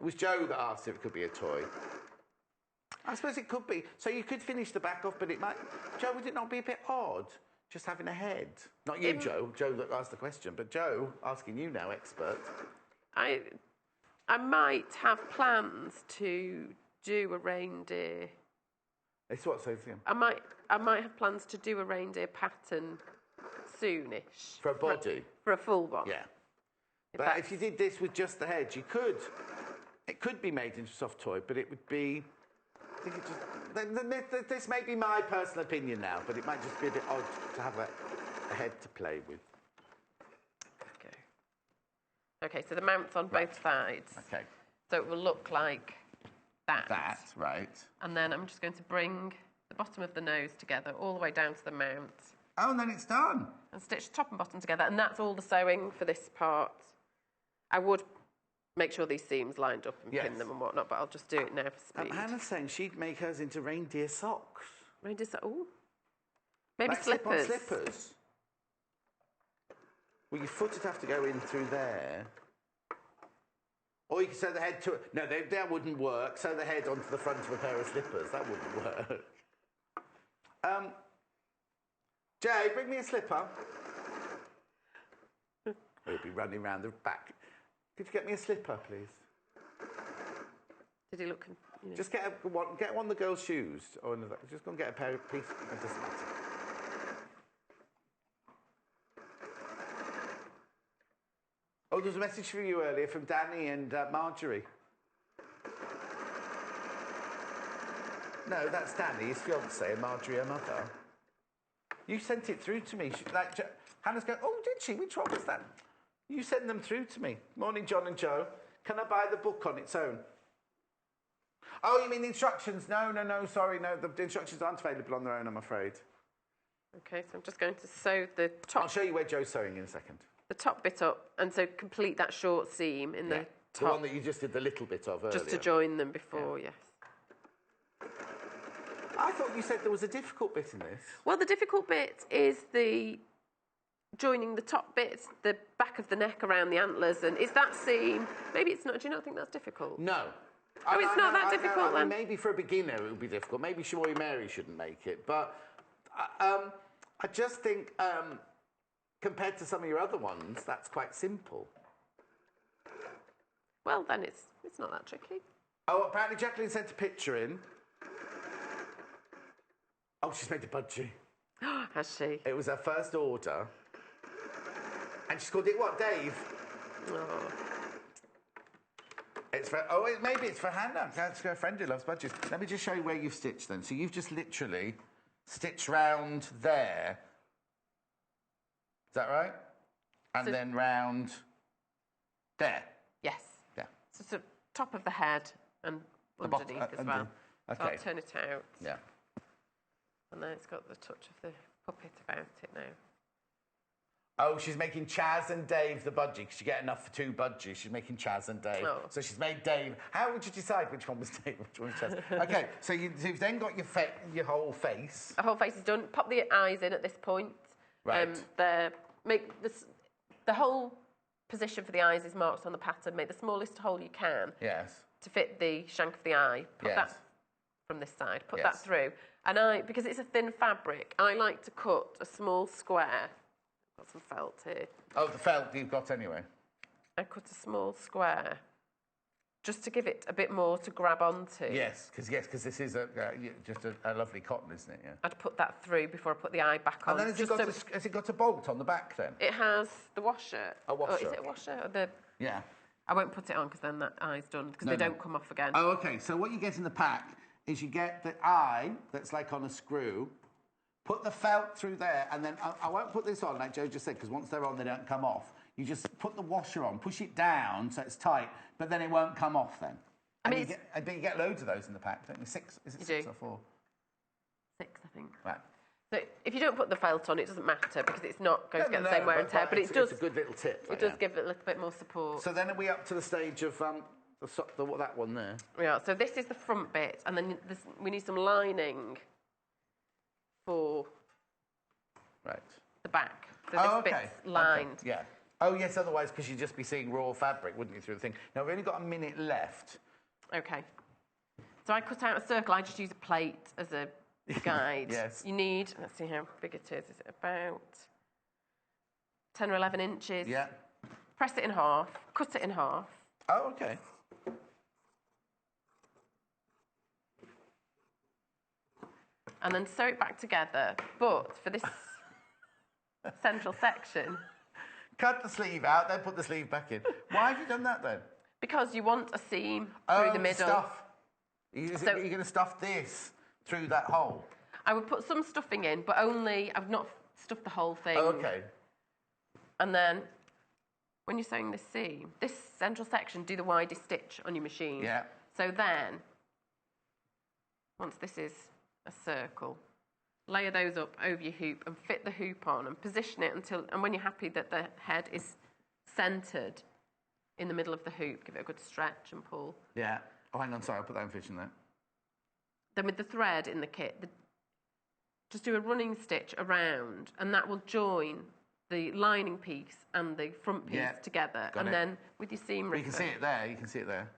It was Joe that asked if it could be a toy. I suppose it could be. So you could finish the back off, but it might... Joe, would it not be a bit odd just having a head? Not you, Joe. Joe that asked the question, but Joe, asking you now, expert. I might have plans to do a reindeer. It's what, Sophia? I might have plans to do a reindeer pattern soonish. For a body? For a full one. Yeah. But if you did this with just the head, you could. It could be made into a soft toy, but it would be. I think it just. This may be my personal opinion now, but it might just be a bit odd to have a head to play with. Okay, so the mount's on both sides. Okay. So it will look like that. That, right. And then I'm just going to bring the bottom of the nose together all the way down to the mount. Oh, and then it's done. And stitch top and bottom together. And that's all the sewing for this part. I would make sure these seams lined up and pin them and whatnot, but I'll just do it now for speed. Hannah's saying she'd make hers into reindeer socks. Reindeer socks? Ooh. Maybe like slippers. Slip-on slippers. Well, your foot would have to go in through there. Or you could sew the head to... No, that wouldn't work. Sew the head onto the front of a pair of slippers. That wouldn't work. Jay, bring me a slipper. He'll be running round the back. Could you get me a slipper, please? Did he look... You know. Just get one of the girls' shoes. Or another. Just go and get a pair of pieces. It doesn't matter. Oh, there was a message for you earlier from Danny and Marjorie. No, that's Danny, his fiancée, and Marjorie, her mother. You sent it through to me. Hannah's going, oh, did she? Which one was that? You sent them through to me. Morning, John and Joe. Can I buy the book on its own? Oh, you mean the instructions? No, sorry, no. The instructions aren't available on their own, I'm afraid. Okay, so I'm just going to sew the top... I'll show you where Joe's sewing in a second. The top bit up, and so complete that short seam in the top. The one that you just did the little bit of earlier. Just to join them before, yes. I thought you said there was a difficult bit in this. Well, the difficult bit is the joining the top bit, the back of the neck around the antlers, and is that seam... Maybe it's not... Do you not think that's difficult? No. Oh, it's not that difficult, then? Maybe for a beginner it would be difficult. Maybe Shamoy Mary shouldn't make it. But I just think... compared to some of your other ones, that's quite simple. Well, then it's not that tricky. Oh, apparently Jacqueline sent a picture in. Oh, she's made a budgie. Has she? It was her first order. And she's called it what, Dave? Oh. It's for, maybe it's for Hannah. That's her friend who loves budgies. Let me just show you where you've stitched then. So you've just literally stitched round there. Is that right? And So, then round there. yes. Yeah. So it's the top of the head and underneath as well. Okay. So I'll turn it out. Yeah. And then it's got the touch of the puppet about it now. Oh, she's making Chaz and Dave the budgie because you get enough for 2 budgies. She's making Chaz and Dave. Oh. So she's made Dave. How would you decide which one was Dave, which one was Chaz? Okay, so you've then got your whole face. The whole face is done. Pop the eyes in at this point. Right. The whole position for the eyes is marked on the pattern. Make the smallest hole you can Yes. to fit the shank of the eye. Put Yes. that from this side. Put Yes. that through. And because it's a thin fabric, I like to cut a small square. Got some felt here. Oh, the felt you've got anyway. I cut a small square just to give it a bit more to grab onto. Yes, because this is just a lovely cotton, isn't it? Yeah. I'd put that through before I put the eye back on. And then has it got a bolt on the back then? It has the washer. A washer. Oh, is it a washer? Or Yeah. I won't put it on because then that eye's done because they don't come off again. Oh, okay. So what you get in the pack is you get the eye that's like on a screw. Put the felt through there, and then I won't put this on like Joe just said because once they're on, they don't come off. You just put the washer on, push it down so it's tight, but then it won't come off then. I mean, you get loads of those in the pack, don't you? 6? Is it 6 or 4? 6, I think. Right. So if you don't put the felt on, it doesn't matter because it's not going to get the same wear and tear. But it does. It's a good little tip. It does give it a little bit more support. So then are we up to the stage of that one there? Yeah. So this is the front bit, and then we need some lining for the back. So this bit's lined. Okay. Yeah. Oh yes. Otherwise, because you'd just be seeing raw fabric, wouldn't you, through the thing? Now we've only got a minute left. Okay. So I cut out a circle. I just use a plate as a guide. Yes. You need, let's see how big it is. Is it about 10 or 11 inches? Yeah. Press it in half, cut it in half. Oh, okay. And then sew it back together. But for this central section... Cut the sleeve out, then put the sleeve back in. Why have you done that then? Because you want a seam through the middle. Stuff. You're going to stuff this through that hole? I would put some stuffing in, but only... I've not stuffed the whole thing. Oh, okay. And then, when you're sewing this seam, this central section, do the widest stitch on your machine. Yeah. So then, once this is a circle, layer those up over your hoop and fit the hoop on and position it until... And when you're happy that the head is centred in the middle of the hoop, give it a good stretch and pull. Yeah. Oh, hang on, sorry, I'll put that in fish in there. Then with the thread in the kit, just do a running stitch around, and that will join the lining piece and the front piece together. Got and it. then with your seam ripper... You can see it there, you can see it there.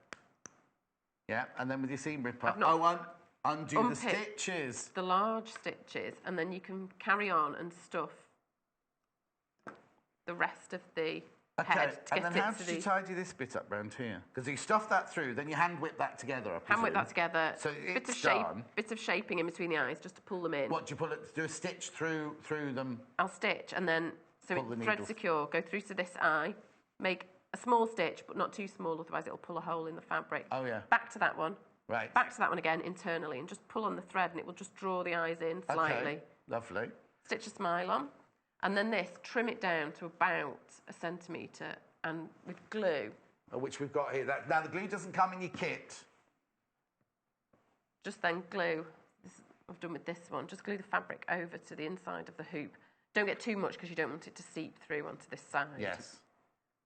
Yeah, and then with your seam ripper... undo the stitches. The large stitches, and then you can carry on and stuff the rest of the head to and get then it how to did you tidy this bit up round here? Because you stuff that through, then you hand whip that together. Hand whip that together. So bit it's done. Bits of shaping in between the eyes just to pull them in. What do you pull it? Do a stitch through them? I'll stitch and then so Pull the it's thread needle. secure. Go through to this eye, make a small stitch but not too small, otherwise it'll pull a hole in the fabric. Oh yeah. Back to that one. Right. Back to that one again internally, and just pull on the thread, and it will just draw the eyes in slightly. Okay. Lovely. Stitch a smile on, and then this, trim it down to about 1 centimetre, and with glue. Which we've got here. Now the glue doesn't come in your kit. Just then glue. I've done with this one. Just glue the fabric over to the inside of the hoop. Don't get too much because you don't want it to seep through onto this side. Yes.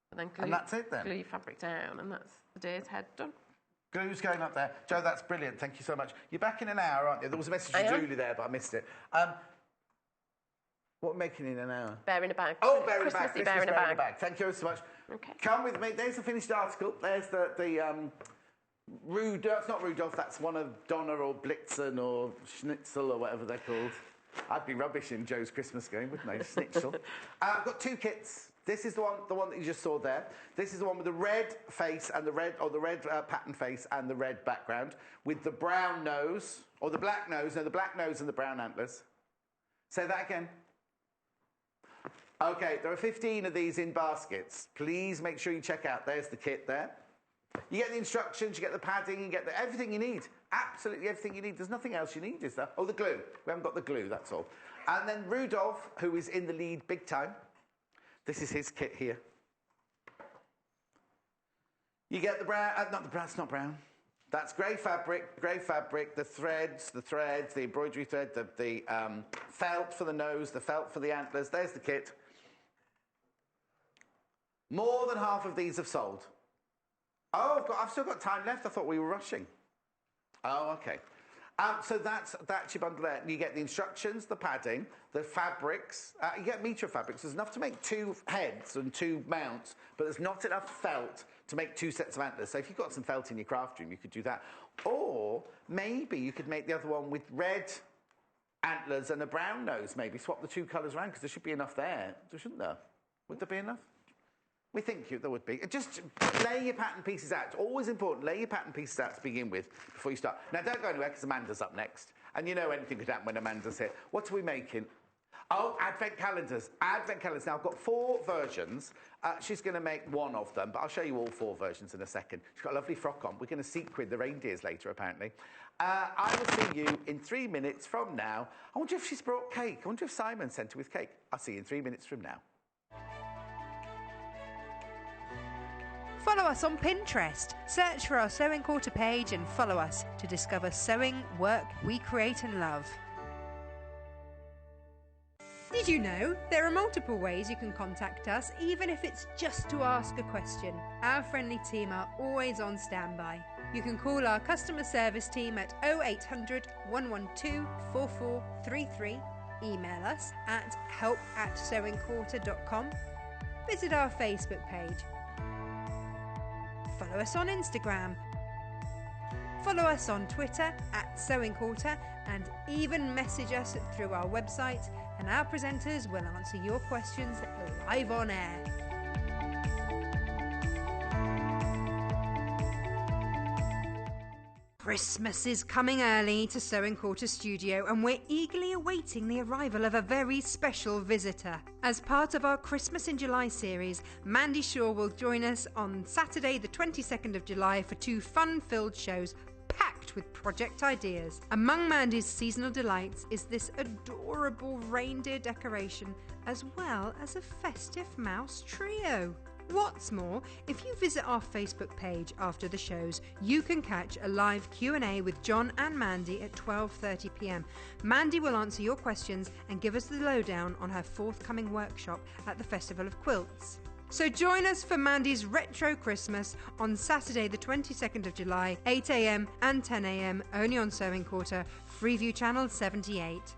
And then glue. And that's it then. Glue your fabric down, and that's the deer's head done. Glue's going up there. Joe, that's brilliant. Thank you so much. You're back in an hour, aren't you? There was a message I to am. Julie there, but I missed it. What are we making in an hour? Bear in a bag. Oh, bear in a bag. Christmassy Christmas bear in a bear bag. Thank you so much. Okay. Come with me. There's the finished article. There's the Rudolph. It's not Rudolph. That's one of Donna or Blitzen or Schnitzel or whatever they're called. I'd be rubbish in Joe's Christmas game, wouldn't I? Schnitzel. I've got 2 kits. This is the one that you just saw there. This is the one with the red face and the red pattern face and the red background with the brown nose or the black nose. No, the black nose and the brown antlers. Say that again. Okay, there are 15 of these in baskets. Please make sure you check out. There's the kit there. You get the instructions, you get the padding, you get everything you need. Absolutely everything you need. There's nothing else you need, is there? Oh, the glue. We haven't got the glue, that's all. And then Rudolph, who is in the lead big time. This is his kit here. You get the brown, it's not brown. That's grey fabric, the threads, the embroidery thread, the felt for the nose, the felt for the antlers. There's the kit. More than half of these have sold. Oh, I've still got time left. I thought we were rushing. Oh, okay. So that's your bundle there. You get the instructions, the padding, the fabrics. You get a metre of fabrics. There's enough to make 2 heads and 2 mounts, but there's not enough felt to make 2 sets of antlers. So if you've got some felt in your craft room, you could do that. Or maybe you could make the other one with red antlers and a brown nose, maybe. Swap the 2 colours around, because there should be enough there, shouldn't there? Would there be enough? We think there would be. Just lay your pattern pieces out. It's always important. Lay your pattern pieces out to begin with before you start. Now, don't go anywhere, because Amanda's up next. And you know anything could happen when Amanda's here. What are we making? Oh, advent calendars. Advent calendars. Now, I've got 4 versions. She's going to make one of them, but I'll show you all 4 versions in a second. She's got a lovely frock on. We're going to sequin the reindeers later, apparently. I will see you in 3 minutes from now. I wonder if she's brought cake. I wonder if Simon sent her with cake. I'll see you in 3 minutes from now. Follow us on Pinterest. Search for our Sewing Quarter page and follow us to discover sewing work we create and love. Did you know there are multiple ways you can contact us, even if it's just to ask a question? Our friendly team are always on standby. You can call our customer service team at 0800 112 4433, email us at help@sewingquarter.com, visit our Facebook page, follow us on Instagram, follow us on Twitter @SewingQuarter, and even message us through our website, and our presenters will answer your questions live on air. Christmas is coming early to Sewing Quarter Studio, and we're eagerly awaiting the arrival of a very special visitor. As part of our Christmas in July series, Mandy Shaw will join us on Saturday the 22nd of July for 2 fun-filled shows packed with project ideas. Among Mandy's seasonal delights is this adorable reindeer decoration, as well as a festive mouse trio. What's more, if you visit our Facebook page after the shows, you can catch a live Q&A with John and Mandy at 12:30 p.m. Mandy will answer your questions and give us the lowdown on her forthcoming workshop at the Festival of Quilts. So join us for Mandy's Retro Christmas on Saturday the 22nd of July, 8 a.m. and 10 a.m. only on Sewing Quarter, Freeview Channel 78.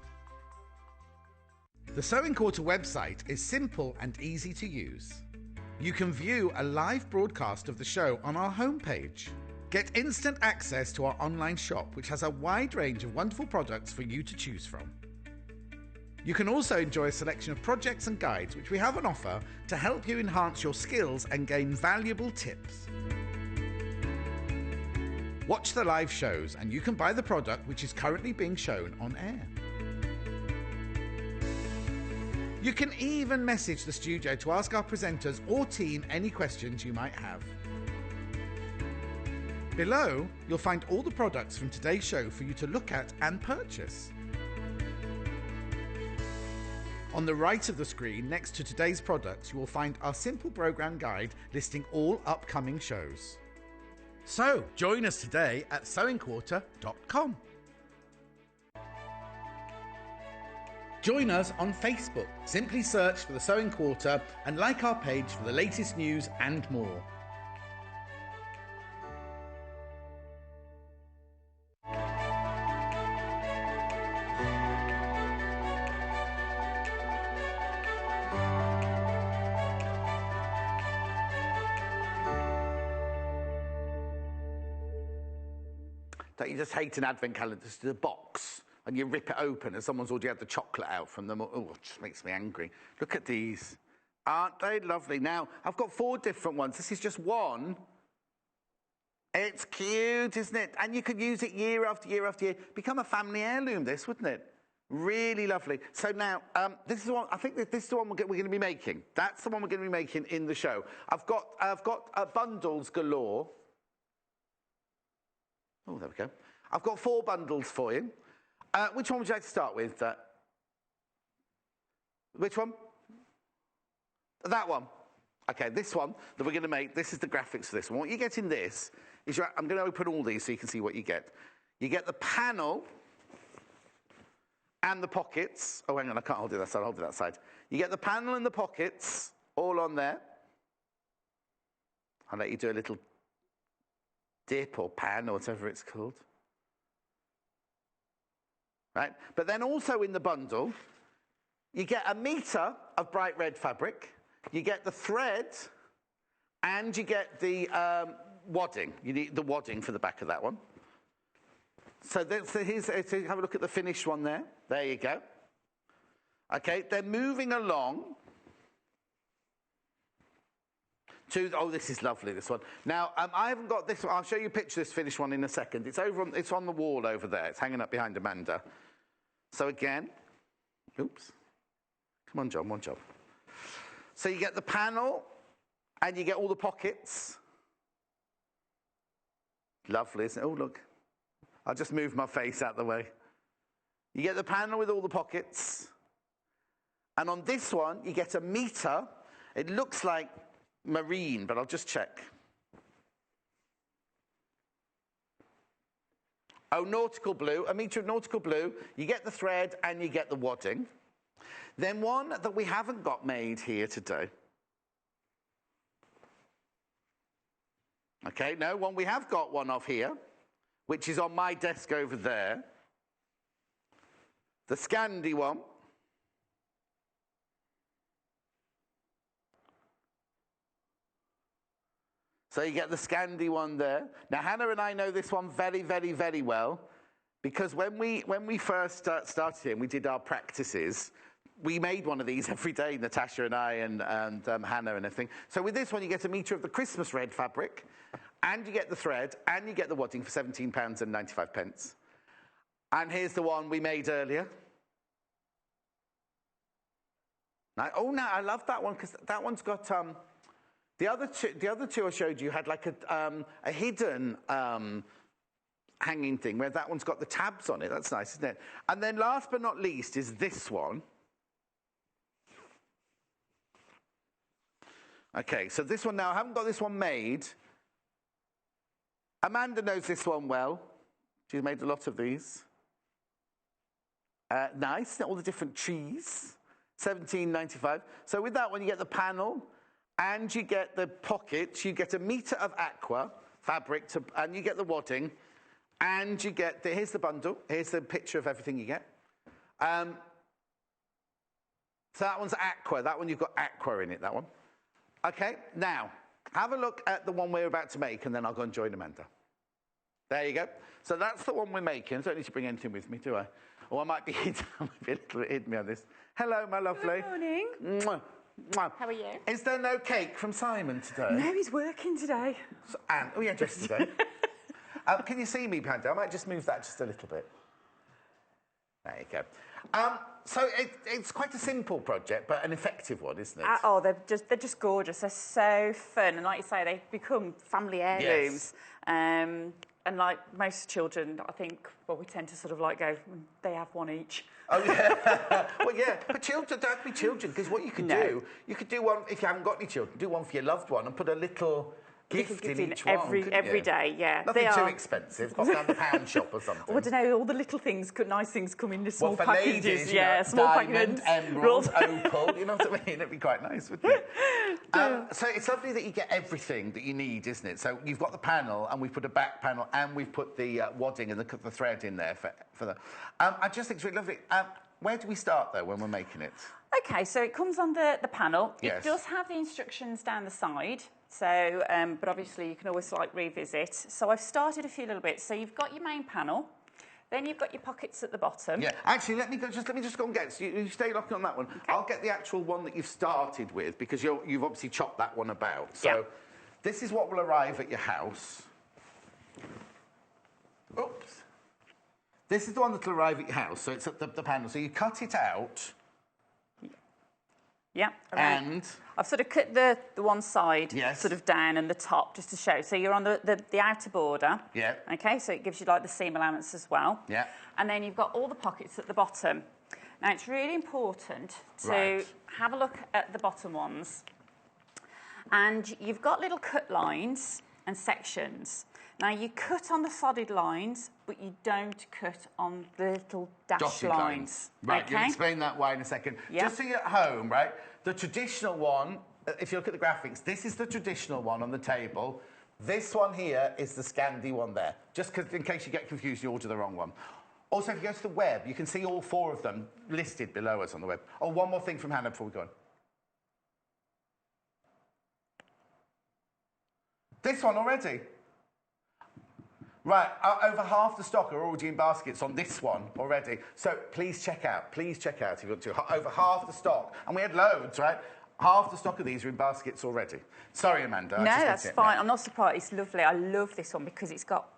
The Sewing Quarter website is simple and easy to use. You can view a live broadcast of the show on our homepage. Get instant access to our online shop, which has a wide range of wonderful products for you to choose from. You can also enjoy a selection of projects and guides which we have on offer to help you enhance your skills and gain valuable tips. Watch the live shows and you can buy the product which is currently being shown on air. You can even message the studio to ask our presenters or team any questions you might have. Below, you'll find all the products from today's show for you to look at and purchase. On the right of the screen, next to today's products, you will find our simple program guide listing all upcoming shows. So, join us today at sewingquarter.com. Join us on Facebook. Simply search for the Sewing Quarter and like our page for the latest news and more. Don't you just hate an advent calendar? It's the box. And you rip it open and someone's already had the chocolate out from them. Oh, it just makes me angry. Look at these. Aren't they lovely? Now, I've got 4 different ones. This is just one. It's cute, isn't it? And you could use it year after year after year. Become a family heirloom, this, wouldn't it? Really lovely. So now, this is the one, I think this is the one we're going to be making. That's the one we're going to be making in the show. I've got bundles galore. Oh, there we go. I've got 4 bundles for you. Which one would you like to start with? Which one? That one. Okay, this one that we're going to make, this is the graphics for this one. What you get in this is, I'm going to open all these so you can see what you get. You get the panel and the pockets. Oh, hang on, I can't hold it that side, I'll hold it that side. You get the panel and the pockets all on there. I'll let you do a little dip or pan or whatever it's called. Right? But then also in the bundle, you get a metre of bright red fabric, you get the thread, and you get the wadding. You need the wadding for the back of that one. So here's, have a look at the finished one there. There you go. Okay, they're moving along to, oh, this is lovely, this one. Now, I haven't got this one. I'll show you a picture of this finished one in a second. It's it's on the wall over there. It's hanging up behind Amanda. So again, oops. Come on, John, one job. So you get the panel, and you get all the pockets. Lovely, isn't it? Oh, look. I'll just move my face out the way. You get the panel with all the pockets. And on this one, you get a metre. It looks like marine, but I'll just check. Oh, nautical blue, a metre of nautical blue. You get the thread and you get the wadding. Then one that we haven't got made here today. Okay, no, one we have got one of here, which is on my desk over there. The Scandi one. So you get the Scandi one there. Now, Hannah and I know this one very, very, very well, because when we first started here and we did our practices, we made one of these every day, Natasha and I and Hannah and everything. So with this one, you get a metre of the Christmas red fabric, and you get the thread, and you get the wadding for £17.95. And here's the one we made earlier. Now, oh, no, I love that one, because that one's got... The other two I showed you had like a hidden hanging thing, where that one's got the tabs on it. That's nice, isn't it? And then last but not least is this one. Okay, so this one now, I haven't got this one made. Amanda knows this one well. She's made a lot of these. Nice, all the different trees. £17.95. So with that one, you get the panel, and you get the pockets. You get a metre of aqua fabric, and you get the wadding, and you get here's the bundle. Here's the picture of everything you get. So that one's aqua. That one, you've got aqua in it, that one. Okay, now, have a look at the one we're about to make, and then I'll go and join Amanda. There you go. So that's the one we're making. I don't need to bring anything with me, do I? Or I might be hidden. I might be a little bit hidden behind this. Hello, my lovely. Good morning. Mwah. Mwah. How are you? Is there no cake from Simon today? No, he's working today. So, Anne, oh yeah, just today. Can you see me, Panda? I might just move that just a little bit. There you go. So it's quite a simple project, but an effective one, isn't it? Oh, they're just gorgeous. They're so fun, and like you say, they've become family heirlooms. Yes. And like most children, I think, well, we tend to sort of like go, they have one each. Oh, yeah. Well, yeah. But children don't have to be children, because what you could do, you could do one, if you haven't got any children, do one for your loved one and put a little gift in each one. Every day, yeah. Nothing too expensive. Pop down the pound shop or something. Oh, I don't know, all the little things, nice things come in the small packages. Ladies, yeah, small diamond, packages. emerald, opal, you know what I mean? It'd be quite nice, wouldn't it? So it's lovely that you get everything that you need, isn't it? So you've got the panel, and we've put a back panel, and we've put the wadding and the thread in there for the... I just think it's really lovely. Where do we start, though, when we're making it? Okay, so it comes on the panel. Yes. It does have the instructions down the side. So, but obviously you can always like revisit. So I've started a few little bits. So you've got your main panel, then you've got your pockets at the bottom. Yeah, actually, let me just go and get. So you stay looking on that one. Okay. I'll get the actual one that you've started with, because you've obviously chopped that one about. So this is what will arrive at your house. Oops. This is the one that will arrive at your house. So it's at the panel. So you cut it out. Yeah. And I've sort of cut the one side Yes. sort of down and the top just to show. So you're on the outer border. Yeah. Okay, so it gives you like the seam allowance as well. Yeah. And then you've got all the pockets at the bottom. Now it's really important to Right. have a look at the bottom ones. And you've got little cut lines and sections. Now you cut on the solid lines, but you don't cut on the little dash dotted lines. Right, Okay? you'll explain that why in a second. Yeah. Just so you're at home, right, the traditional one, if you look at the graphics, this is the traditional one on the table. This one here is the Scandi one there. Just because, in case you get confused, you order the wrong one. Also, if you go to the web, you can see all 4 of them listed below us on the web. Oh, one more thing from Hannah before we go on. This one already. Right, over half the stock are already in baskets on this one already. So please check out if you want to. Over half the stock. And we had loads, right? Half the stock of these are in baskets already. Sorry, Amanda. No, that's fine. I'm not surprised. It's lovely. I love this one because it's got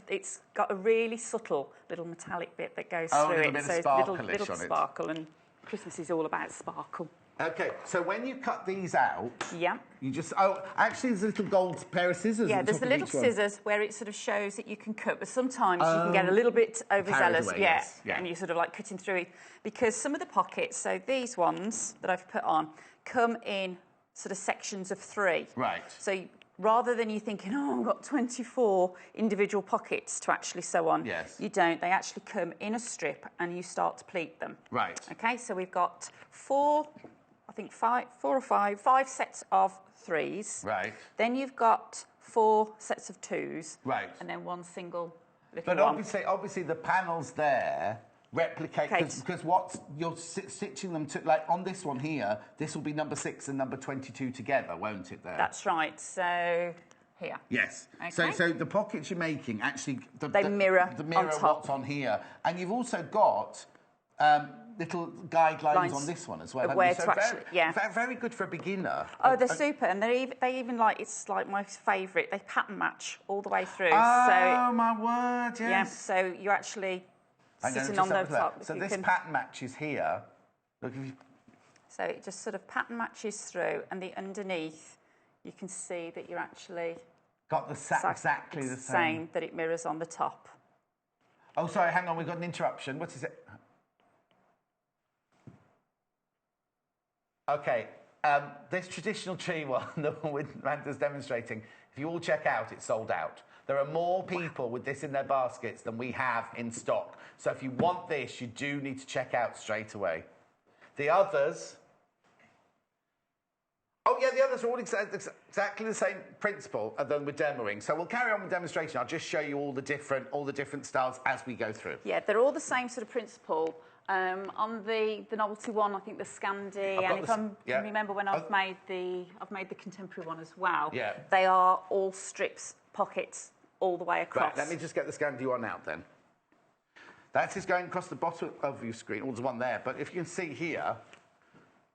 it's got a really subtle little metallic bit that goes through a little it. bit of So it's sparkle-ish little on it. sparkle, and Christmas is all about sparkle. Okay, so when you cut these out, Yeah. you just... Oh, actually, there's a little gold pair of scissors Yeah, at the there's top the of little each one. scissors where it sort of shows that you can cut, but sometimes you can get a little bit overzealous. away, Yeah, yes, yeah. and you're sort of like cutting through it. Because some of the pockets, so these ones that I've put on, come in sort of sections of 3. Right. So rather than you thinking, oh, I've got 24 individual pockets to actually sew on, Yes. you don't. They actually come in a strip and you start to pleat them. Right. Okay, so we've got 4 or 5 sets of 3s. Right. Then you've got 4 sets of 2s. Right. And then one single little But one. obviously the panels there replicate... Because what you're stitching them to... Like, on this one here, this will be number 6 and number 22 together, won't it, there? That's right. So here. Yes. Okay. So the pockets you're making actually... They mirror on top. what's on here. And you've also got... little guidelines Lines on this one as well. of haven't where you? So to actually- yeah. very good for a beginner. Oh, they're super, and they even like, it's like my favourite. They pattern match all the way through. Oh, my word! Yes. Yeah. So you're actually Hang on, sitting just on the have a look. top. So You this can- pattern matches here. Look, if you... So it just sort of pattern matches through, and the underneath, you can see that you're actually got the exactly the same. saying that it mirrors on the top. Oh, sorry, hang on, we've got an interruption. What is it? Okay, this traditional tree one, the one Amanda's demonstrating, if you all check out, it's sold out. There are more people with this in their baskets than we have in stock. So if you want this, you do need to check out straight away. The others... Oh, yeah, the others are all exactly the same principle than we're demoing. So we'll carry on with demonstration. I'll just show you all the different styles as we go through. Yeah, they're all the same sort of principle. On the novelty one, I think the Scandi, and if I can remember when I've made the contemporary one as well. Yeah. They are all strips, pockets, all the way across. Right, let me just get the Scandi one out then. That is going across the bottom of your screen. Oh, there's one there, but if you can see here,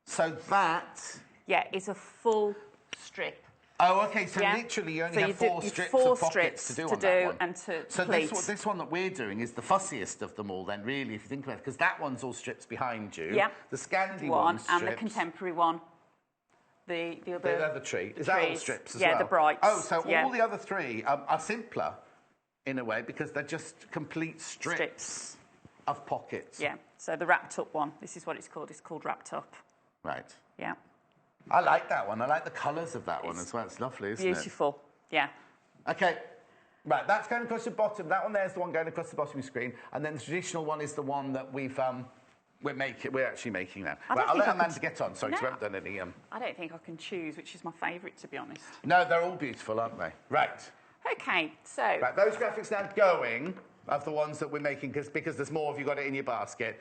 so that... Yeah, it's a full strip. Oh, okay, so literally you only have 4 strips of pockets to do on that one. And to so pleat. this one that we're doing is the fussiest of them all then, really, if you think about it, because that one's all strips behind you. Yeah. The Scandi one one's and strips. the contemporary one. The other tree. Is that all trees. strips as well? Yeah, the brights. Oh, so all the other 3 are simpler, in a way, because they're just complete strips of pockets. Yeah, so the wrapped up one, this is what it's called. It's called wrapped up. Right. Yeah. I like that one. I like the colours of that one as well. It's lovely, isn't it? Beautiful. Yeah. Okay. Right, that's going across the bottom. That one there's the one going across the bottom of your screen. And then the traditional one is the one that we're actually making now. Right, I'll let Amanda get on. Sorry, 'cause we haven't done any... I don't think I can choose which is my favourite, to be honest. No, they're all beautiful, aren't they? Right. Okay, so... Right, those graphics now going of the ones that we're making because there's more of you got it in your basket.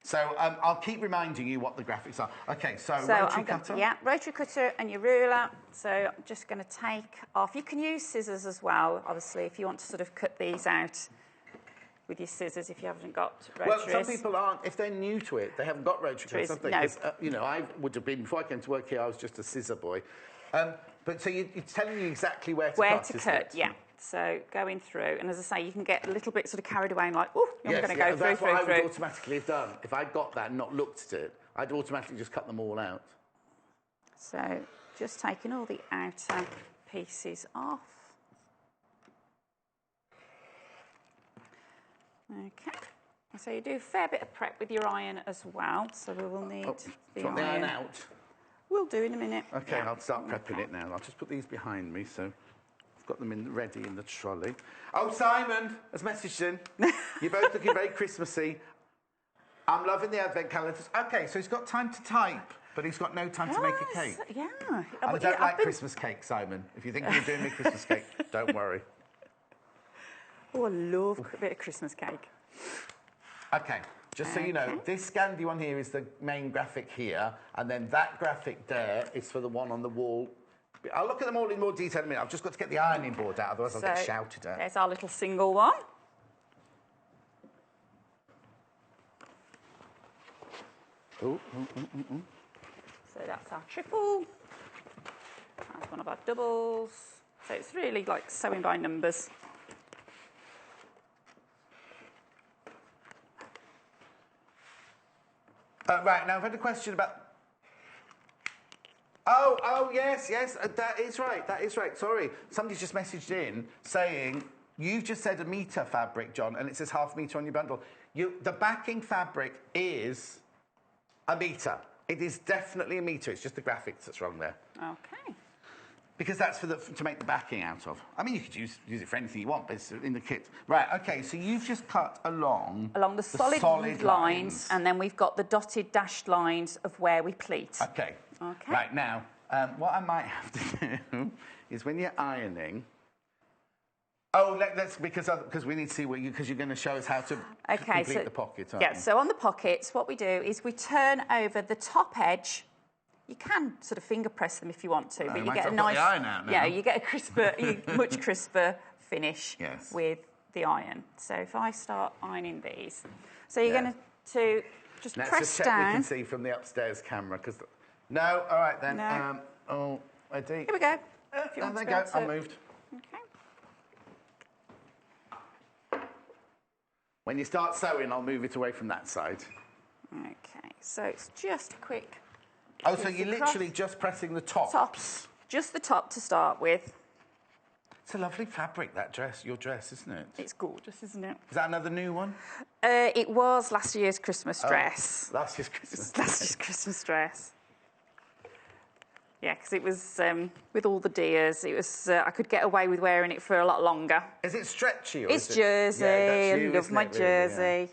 So I'll keep reminding you what the graphics are. Okay, so rotary cutter. Yeah, rotary cutter and your ruler. So I'm just going to take off. You can use scissors as well, obviously, if you want to sort of cut these out with your scissors if you haven't got rotaries. Well, some people aren't. If they're new to it, they haven't got rotary cutters, have they? No. 'Cause, you know, I would have been, before I came to work here, I was just a scissor boy. But so it's telling you exactly where to cut, yeah. So going through, and as I say, you can get a little bit sort of carried away and like, oh, I'm going to go through. That's what I would automatically have done. If I'd got that and not looked at it, I'd automatically just cut them all out. So just taking all the outer pieces off. Okay. So you do a fair bit of prep with your iron as well. So we will need the iron. The iron out? We'll do in a minute. Okay, yeah. I'll start prepping it now. I'll just put these behind me, so I've got them ready in the trolley. Oh, Simon has messaged in. You're both looking very Christmassy. I'm loving the advent calendars. Okay, so he's got time to type, but he's got no time to make a cake. Yeah. And I don't like Christmas cake, Simon. If you think you're doing me Christmas cake, don't worry. Oh, I love a bit of Christmas cake. Okay, just so you know, this Scandi one here is the main graphic here, and then that graphic there is for the one on the wall. I'll look at them all in more detail in a minute. I've just got to get the ironing board out, otherwise I'll get shouted at. There's our little single one. So that's our triple. That's one of our doubles. So it's really like sewing by numbers. Right, now I've had a question about... Oh, yes, that is right, sorry. Somebody's just messaged in saying, you've just said a metre fabric, John, and it says half metre on your bundle. The backing fabric is a metre. It is definitely a metre, it's just the graphics that's wrong there. Okay. Because that's to make the backing out of. I mean, you could use it for anything you want, but it's in the kit. Right, okay, so you've just cut along the solid lines, and then we've got the dotted dashed lines of where we pleat. Okay. Right, now, what I might have to do is when you're ironing... Oh, because we need to see because you're going to show us how to complete the pocket, aren't you? So on the pockets, what we do is we turn over the top edge. You can sort of finger press them if you want to, but you get a nice... the iron out now. Yeah, you get a crisper, much crisper finish with the iron. So if I start ironing these, so you're going to just Let's press just check down. We can see from the upstairs camera because no, all right then. No. Ready? Here we go. If you there want they to go. to... I moved. Okay. When you start sewing, I'll move it away from that side. Okay, so it's just a quick. Oh, so you're literally just pressing the tops? Just the top to start with. It's a lovely fabric, that dress, your dress, isn't it? It's gorgeous, isn't it? Is that another new one? It was last year's Christmas dress. Last year's Christmas dress. Last year's Christmas dress. Yeah, because it was, with all the deers, it was, I could get away with wearing it for a lot longer. Is it stretchy? Or it's is jersey. Yeah, I love my jersey.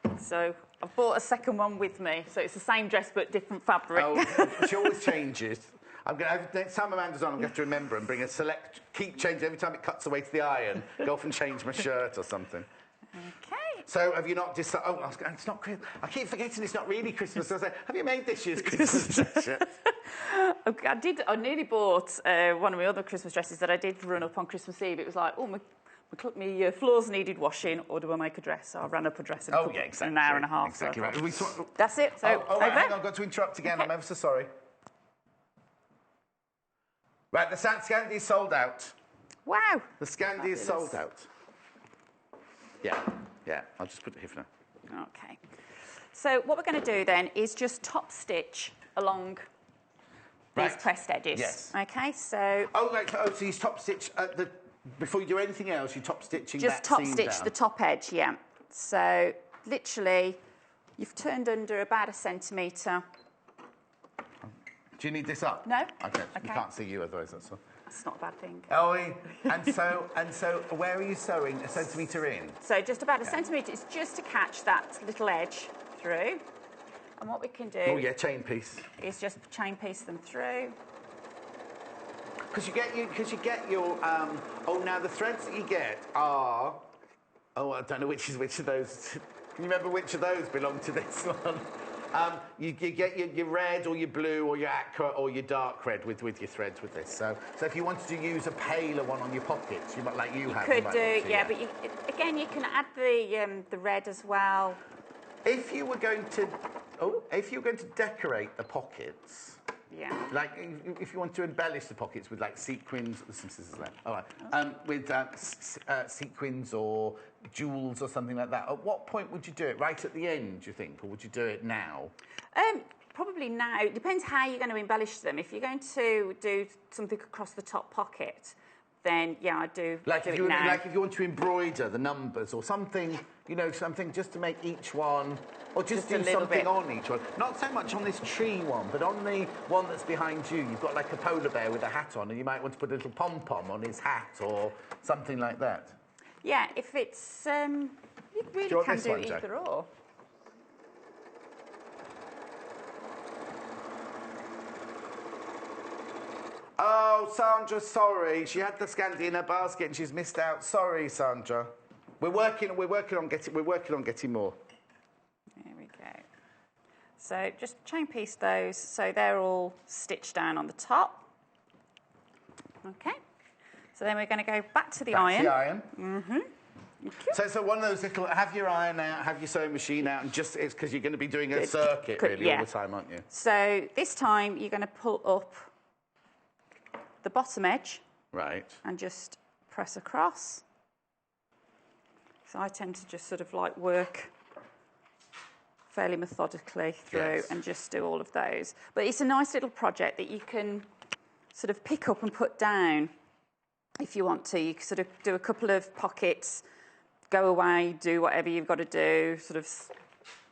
Yeah. So I've bought a second one with me. So it's the same dress but different fabric. Oh, she always changes. I'm going to, next time Amanda's on, I'm going to have to remember and bring a keep changing every time it cuts away to the iron. Go off and change my shirt or something. Okay. So have you not decided? Oh, it's not Christmas. I keep forgetting it's not really Christmas. So I say, have you made this year's Christmas dress? I nearly bought one of my other Christmas dresses that I did run up on Christmas Eve. It was like, oh, my floors needed washing, or do I make a dress? So I ran up a dress in an hour and a half. Exactly right. That's it. So right, hang on, I've got to interrupt again. I'm ever so sorry. Right, the Scandi is sold out. Wow. The Scandi is sold out. Yeah, I'll just put it here for now. Okay. So what we're going to do then is just top stitch along these pressed edges. Yes. Okay, so... So you top stitch at the... Before you do anything else, you're top stitching just that seam top stitch down. the top edge, yeah. So literally, you've turned under about 1 centimetre. Do you need this up? No. Okay. You can't see you otherwise, that's all. That's not a bad thing. Oh, and so where are you sewing? 1 centimetre in? So just about 1 centimetre. It's just to catch that little edge through. And what we can do... Oh, yeah, chain piece. ...is just chain piece them through. Because you get your... now the threads that you get are... Oh, I don't know which is which of those. Can you remember which of those belong to this one? You get your red or your blue or your aqua or your dark red with your threads with this. So if you wanted to use a paler one on your pockets, you might you could do, yeah. But again, you can add the red as well. If you were going to, decorate the pockets. Yeah. Like if you want to embellish the pockets with like sequins, there's some scissors there. All right. With sequins or jewels or something like that, at what point would you do it? Right at the end, do you think? Or would you do it now? Probably now. It depends how you're going to embellish them. If you're going to do something across the top pocket, then yeah, I do Like do if it you now. like if you want to embroider the numbers or something, you know, something just to make each one, or just a do little something bit. on each one. Not so much on this tree one, but on the one that's behind you. You've got like a polar bear with a hat on, and you might want to put a little pom pom on his hat or something like that. Yeah, if it's you really want can this do one, Jo? either or. Oh, Sandra, sorry. She had the scandi in her basket and she's missed out. Sorry, Sandra. We're working on getting more. There we go. So just chain piece those so they're all stitched down on the top. Okay. So then we're going to go back to the iron. The iron. Mm-hmm. So one of those little, have your iron out, have your sewing machine out, and just, it's because you're going to be doing a circuit really all the time, aren't you? So this time you're going to pull up the bottom edge. Right. And just press across. So I tend to just sort of like work fairly methodically through and just do all of those. But it's a nice little project that you can sort of pick up and put down if you want to. You can sort of do a couple of pockets, go away, do whatever you've got to do, sort of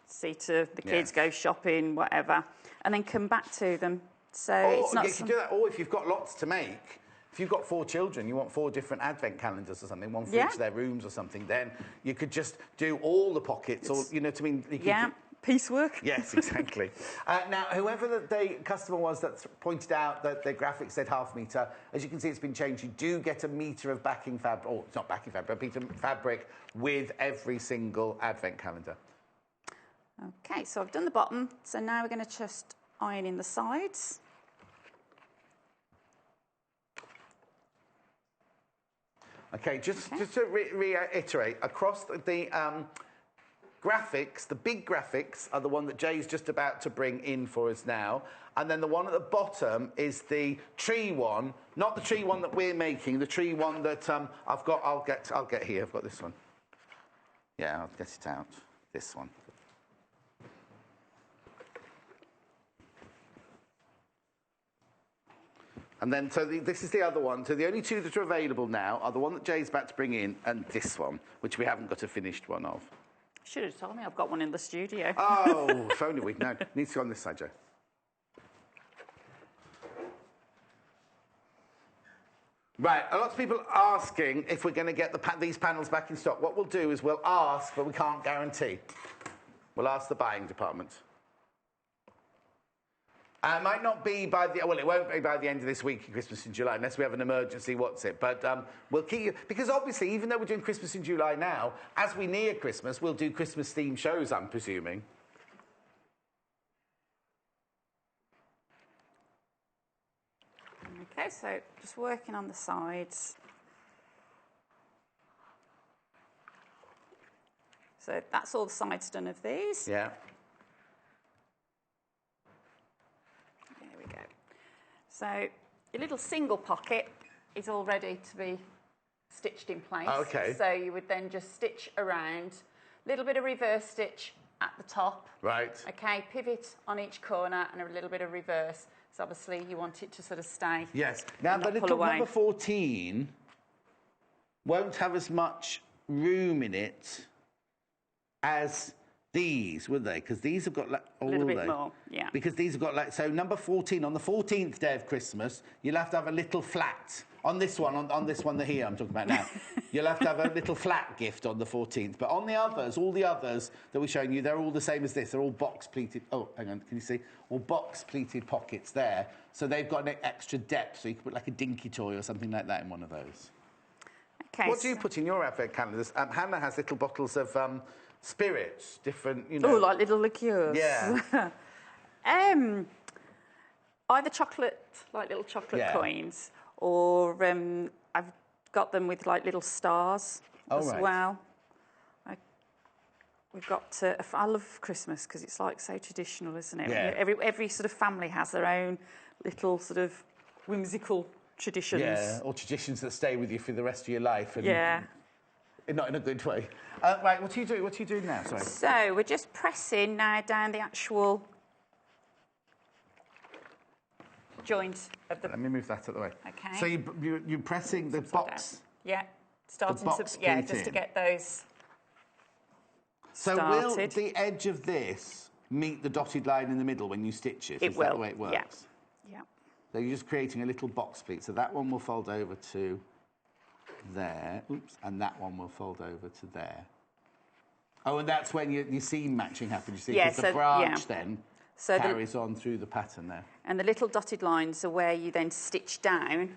see to the kids, go shopping, whatever, and then come back to them. So it's not. You can do that. Or if you've got lots to make, if you've got 4 children, you want 4 different advent calendars or something, one for each of their rooms or something, then you could just do all the pockets, or you know what I mean? You could, piecework. Yes, exactly. Now, whoever the customer was that pointed out that the graphics said ½ metre, as you can see, it's been changed. You do get a metre of backing fabric, or it's not backing fabric, but a metre of fabric with every single advent calendar. Okay, so I've done the bottom. So now we're going to just iron in the sides. Okay, just to reiterate, across the graphics, the big graphics are the one that Jay's just about to bring in for us now. And then the one at the bottom is the tree one, not the tree one that we're making, the tree one that I've got, I'll get here, I've got this one. Yeah, I'll get it out, this one. And then, so this is the other one. So the only 2 that are available now are the one that Jay's about to bring in and this one, which we haven't got a finished one of. Should have told me I've got one in the studio. Oh, if only we'd known. Needs to go on this side, Joe. Right, a lot of people are asking if we're going to get these panels back in stock. What we'll do is we'll ask, but we can't guarantee. We'll ask the buying department. It might not be by the... Well, it won't be by the end of this week, Christmas in July, unless we have an emergency, But we'll keep you... Because obviously, even though we're doing Christmas in July now, as we near Christmas, we'll do Christmas-themed shows, I'm presuming. Okay, so just working on the sides. So that's all the sides done of these. Yeah. There we go. So your little single pocket is all ready to be stitched in place. Okay. So you would then just stitch around, a little bit of reverse stitch at the top. Right. Okay, pivot on each corner and a little bit of reverse. So obviously you want it to sort of stay. Yes. Now the little number 14 won't have as much room in it as these, would they? Because these have got like a little bit more, yeah. Because these have got like, so number 14 on the 14th day of Christmas, you'll have to have a little flat on this one, on this one here I'm talking about now. You'll have to have a little flat gift on the 14th. But on the others, all the others that we're showing you, they're all the same as this. They're all box pleated. Oh, hang on, can you see? All box pleated pockets there. So they've got an extra depth. So you can put like a dinky toy or something like that in one of those. Okay. What do you put in your advent calendars? Hannah has little bottles of spirits, different, you know. Oh, like little liqueurs. Yeah. Either chocolate, like little chocolate coins, or I've got them with like little stars as well. We've got. I love Christmas because it's like so traditional, isn't it? Yeah. Every sort of family has their own little sort of whimsical traditions. Yeah, or traditions that stay with you for the rest of your life. And yeah. Not in a good way. Right, what are you doing? What are you doing now? Sorry. So we're just pressing now down the actual joint of the... Let me move that out of the way. Okay. So you're pressing the box. Yeah, starting box to... Yeah, pleat just to in. get those So started. will the edge of this meet the dotted line in the middle when you stitch it? It Is will. that the way it works? Yeah. So you're just creating a little box pleat. So that one will fold over to there. Oops. And that one will fold over to there. Oh, and that's when your seam matching happens, you see, Yeah, because the branch then So carries on through the pattern there. And the little dotted lines are where you then stitch down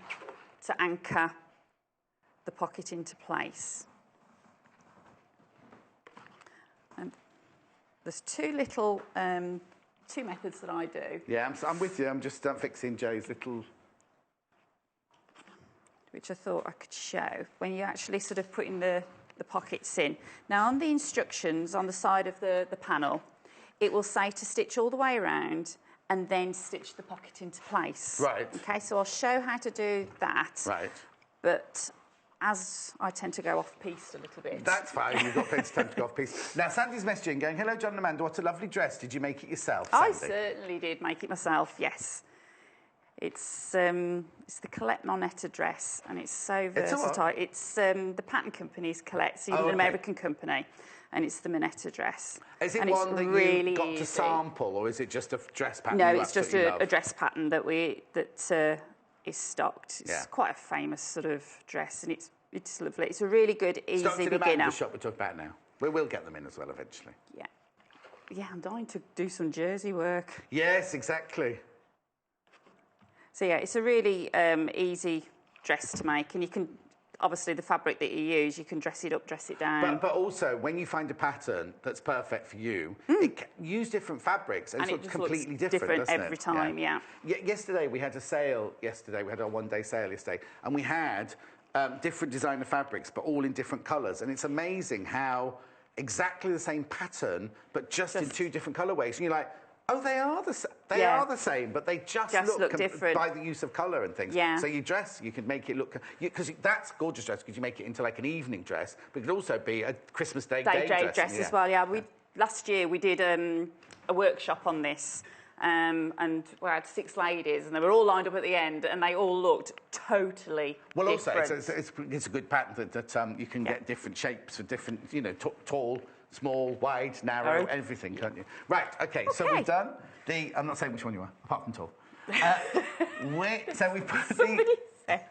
to anchor the pocket into place. And there's two little, two methods that I do. Yeah, I'm with you. I'm just fixing Joe's little... Which I thought I could show when you're actually sort of putting the pockets in. Now, on the instructions on the side of the panel, it will say to stitch all the way around and then stitch the pocket into place. Right. Okay, so I'll show how to do that. Right. But as I tend to go off-piste a little bit. That's fine. You've got plenty of time to go off-piste. Now, Sandy's messaging going, hello, John and Amanda. What a lovely dress. Did you make it yourself, Sandy? I certainly did make it myself, yes. It's the Colette Moneta dress, and it's so versatile. It's the pattern company's Colette, so an American company, and it's the Moneta dress. Is it and one that really you got easy. to sample, or is it just a dress pattern? No, you it's just absolutely a love? dress pattern that is stocked. It's quite a famous sort of dress, and it's lovely. It's a really good, easy Stocked in beginner. the shop we're talking about now. We will get them in as well eventually. Yeah. Yeah, I'm dying to do some jersey work. Yes, exactly. So yeah, it's a really easy dress to make, and you can, obviously the fabric that you use, you can dress it up, dress it down. But also, when you find a pattern that's perfect for you, use different fabrics and, And it it looks just looks completely different, doesn't every it? time, yeah. Yesterday, we had a sale yesterday. We had our one-day sale yesterday, and we had different designer fabrics, but all in different colours. And it's amazing how exactly the same pattern, but just in two different colourways. And you're like, oh, they are the same, but they just look different by the use of colour and things. Yeah. So you dress, you can make it look... Because that's gorgeous dress, because you make it into like an evening dress, but it could also be a Christmas Day dress. As well, yeah. Last year we did a workshop on this, and we had 6 ladies, and they were all lined up at the end, and they all looked totally different. Also, it's a good pattern that you can get different shapes for different, tall, small, wide, narrow, everything, can't you? Right, okay, so we've done the... I'm not saying which one you are, apart from tall. So we put Somebody said...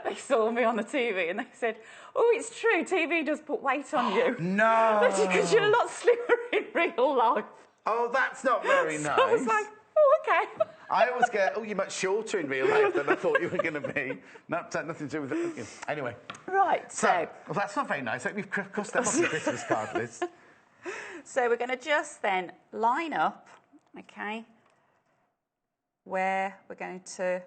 They saw me on the TV and they said, oh, it's true, TV does put weight on you. No! That's because you're a lot slimmer in real life. Oh, that's not very nice. So I was like, oh, okay. I always get, you're much shorter in real life than I thought you were going to be. That's nothing to do with it. Anyway. Right, so... Well, that's not very nice. We've crossed that off the Christmas card list. So we're going to just then line up, okay, where we're going to...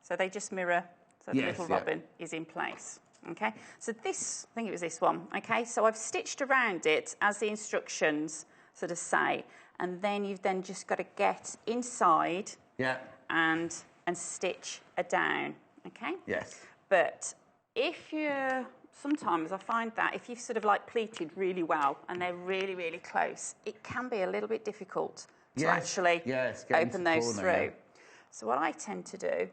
So they just mirror, so the little robin is in place, okay? So this, I think it was this one, okay? So I've stitched around it as the instructions sort of say, and then you've then just got to get inside and stitch a down, okay? Yes. But if you're, sometimes I find that if you've sort of like pleated really well and they're really, really close, it can be a little bit difficult to actually open those through. Yeah. So what I tend to do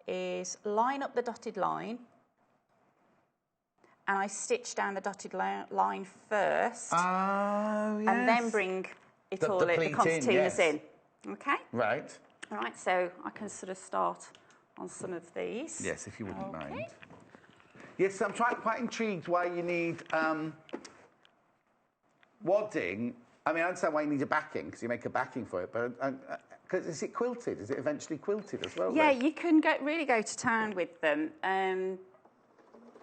is line up the dotted line, and I stitch down the dotted line first, and then bring it all in, the concertinas in. Okay? Right. All right, so I can sort of start on some of these. Yes, if you wouldn't mind. Yes, I'm quite intrigued why you need wadding. I mean, I understand why you need a backing, because you make a backing for it, but because is it quilted? Is it eventually quilted as well? Yeah, then? you can really go to town with them.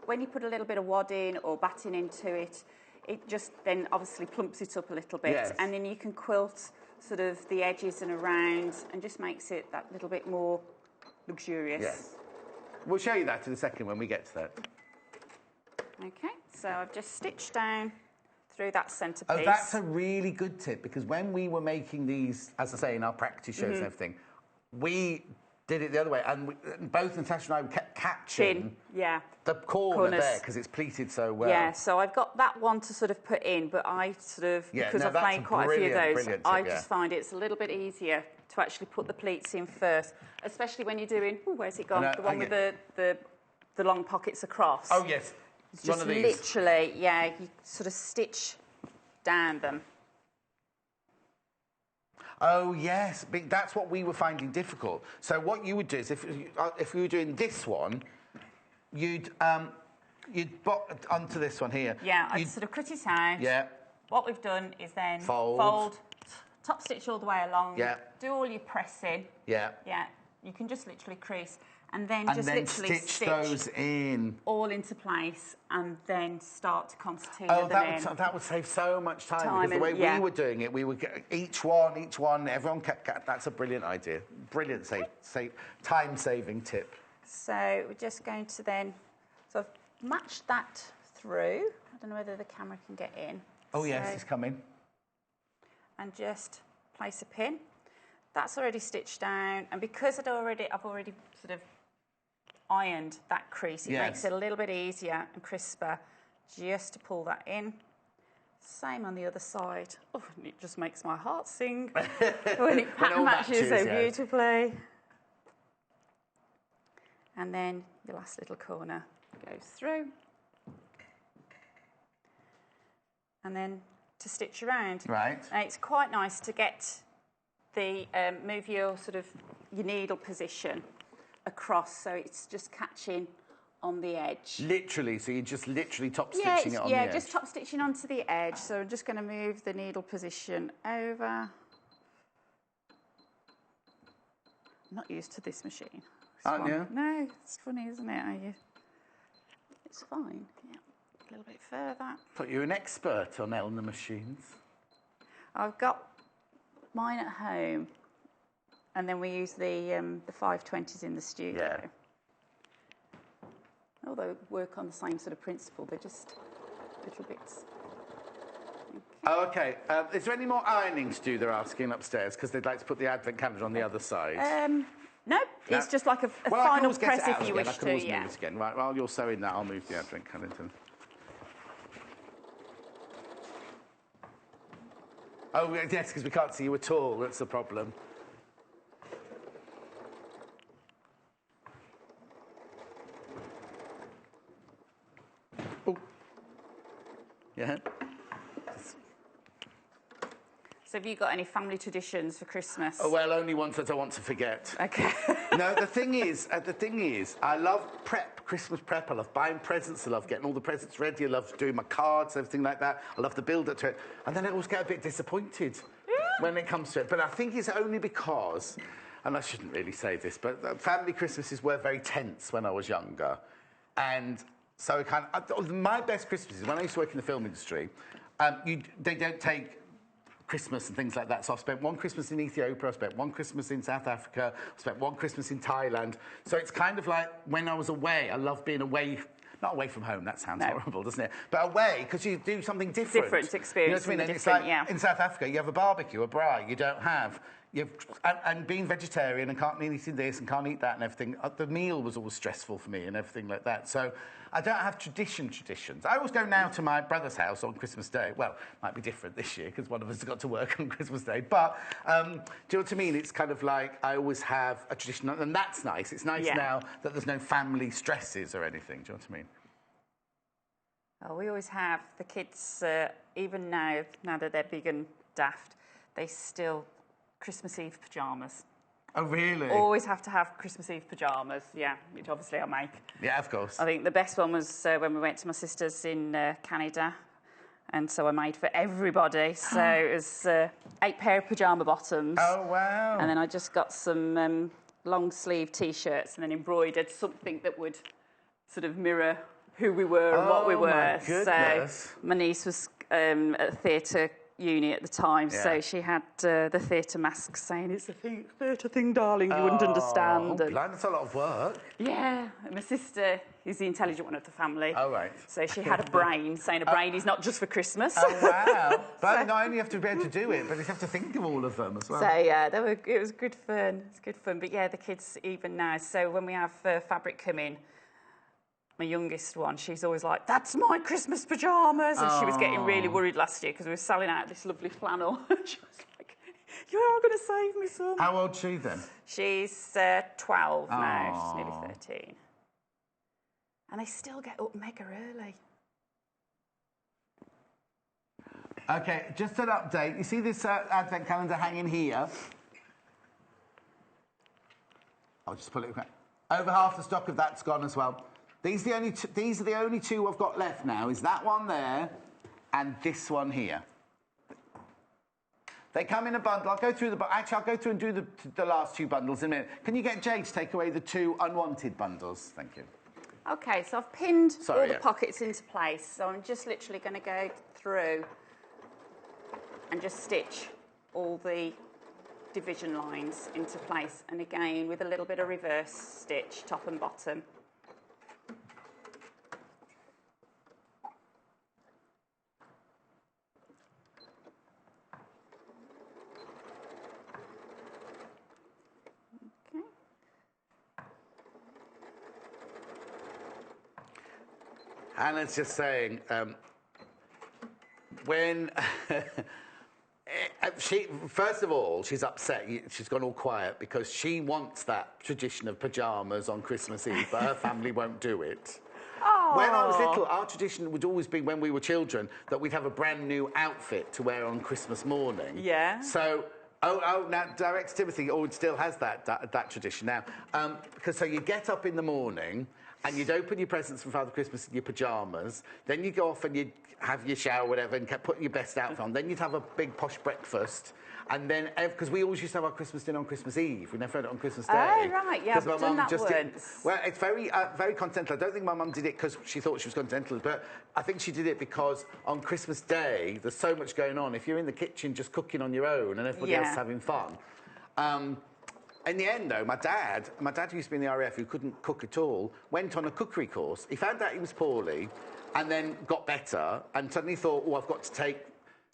When you put a little bit of wadding or batting into it, it just then obviously plumps it up a little bit, and then you can quilt sort of the edges and around, and just makes it that little bit more luxurious. Yes. We'll show you that in a second when we get to that. Okay, so I've just stitched down through that centre piece. Oh, that's a really good tip, because when we were making these, as I say, in our practice shows and everything, we did it the other way, and both Natasha and I kept catching the corner there because it's pleated so well. Yeah, so I've got that one to sort of put in, but I sort of, because I've made quite a few of those, I just find it's a little bit easier to actually put the pleats in first, especially when you're doing, where's it gone? The one with the long pockets across. Oh, yes. It's just literally, you sort of stitch down them. Oh, yes. That's what we were finding difficult. So what you would do is, if we were doing this one, you'd onto this one here. Yeah, I'd sort of cut it out. Yeah. What we've done is then fold, top stitch all the way along. Yeah. Do all your pressing. Yeah. Yeah. You can just literally crease. And then just literally stitch those in. All into place and then start to concertina them in. That would save so much time because the way we were doing it, we would get each one, everyone kept, that's a brilliant idea. Brilliant time-saving tip. So we're just going to then sort of match that through. I don't know whether the camera can get in. Oh, yes, it's coming. And just place a pin. That's already stitched down. And because I've already sort of ironed that crease, it makes it a little bit easier and crisper just to pull that in. Same on the other side. Oh, and it just makes my heart sing when it pattern matches so beautifully. And then your last little corner goes through. And then to stitch around. Right. And it's quite nice to get the move your sort of your needle position across, so it's just catching on the edge. Literally, so you're just literally top stitching it on the edge. Yeah, just top stitching onto the edge. So I'm just going to move the needle position over. I'm not used to this machine. Aren't you? No, it's funny, isn't it? Are you? It's fine. Yeah, a little bit further. Thought you were an expert on Elna machines. I've got mine at home. And then we use the 520s in the studio. Yeah. Although they work on the same sort of principle, they're just little bits. Oh, okay. Is there any more ironing to do, they're asking upstairs, because they'd like to put the advent calendar on the other side? No, it's just like a final press if you wish to. I can always move it again. Right, while you're sewing that, I'll move the advent calendar. Oh, yes, because we can't see you at all. That's the problem. Oh. Yeah. So have you got any family traditions for Christmas? Oh, well, only ones that I want to forget. Okay. No, the thing is, I love Christmas prep. I love buying presents. I love getting all the presents ready. I love doing my cards, everything like that. I love the build-up to it. And then I always get a bit disappointed when it comes to it. But I think it's only because, and I shouldn't really say this, but family Christmases were very tense when I was younger. And so my best Christmases, when I used to work in the film industry, they don't take Christmas and things like that. So I've spent one Christmas in Ethiopia, I've spent one Christmas in South Africa, I've spent one Christmas in Thailand. So it's kind of like when I was away, I love being away, not away from home, that sounds horrible, doesn't it? But away, because you do something different. Different experience. You know what I mean? And it's like, in South Africa, you have a barbecue, a braai, you don't have... And being vegetarian and can't eat this and can't eat that and everything, the meal was always stressful for me and everything like that. So I don't have traditions. I always go now to my brother's house on Christmas Day. Well, might be different this year because one of us has got to work on Christmas Day. But do you know what I mean? It's kind of like I always have a tradition, and that's nice. It's nice now that there's no family stresses or anything. Do you know what I mean? Oh, we always have. The kids, even now that they're big and daft, they still... Christmas Eve pyjamas. Oh, really? Always have to have Christmas Eve pyjamas, which obviously I make. Yeah, of course. I think the best one was when we went to my sister's in Canada, and so I made for everybody. So it was 8 pair of pyjama bottoms. Oh, wow. And then I just got some long sleeve T-shirts and then embroidered something that would sort of mirror who we were and what we were. My goodness. So my niece was at theatre, uni at the time, so she had the theatre mask saying, "It's a theatre thing, darling, you wouldn't understand." Oh, that's a lot of work. Yeah, and my sister is the intelligent one of the family. Oh, right. So she had a brain, saying a brain is not just for Christmas. Oh, wow. But not only you have to be able to do it, but you have to think of all of them as well. So, yeah, it was good fun. It's good fun. But, yeah, the kids, even now, so when we have fabric come in, my youngest one, she's always like, "That's my Christmas pyjamas." And she was getting really worried last year because we were selling out this lovely flannel. She was like, "You are going to save me some." How old's she then? She's 12 now. She's nearly 13. And they still get up mega early. Okay, just an update. You see this advent calendar hanging here? I'll just pull it back. Over half the stock of that's gone as well. These are the only two I've got left now. Is that one there and this one here. They come in a bundle. I'll go through Actually, I'll go through and do the last two bundles in a minute. Can you get Jade to take away the two unwanted bundles? Thank you. Okay, so I've pinned all the pockets into place. So I'm just literally going to go through and just stitch all the division lines into place. And again, with a little bit of reverse stitch, top and bottom. Hannah's just saying, when first of all, she's upset. She's gone all quiet because she wants that tradition of pyjamas on Christmas Eve, but her family won't do it. Aww. When I was little, our tradition would always be, when we were children, that we'd have a brand new outfit to wear on Christmas morning. Yeah. So, now Director Timothy still has that tradition now. Because so you get up in the morning and you'd open your presents from Father Christmas in your pyjamas, then you go off and you'd have your shower, whatever, and put your best outfit on. Then you'd have a big posh breakfast. And then, because we always used to have our Christmas dinner on Christmas Eve. We never had it on Christmas Day. Oh, right, yeah, I've done that once. Well, it's very, very continental. I don't think my mum did it because she thought she was continental, but I think she did it because on Christmas Day, there's so much going on. If you're in the kitchen just cooking on your own and everybody else is having fun. In the end, though, my dad who used to be in the RAF, who couldn't cook at all, went on a cookery course. He found out he was poorly and then got better and suddenly thought, I've got to take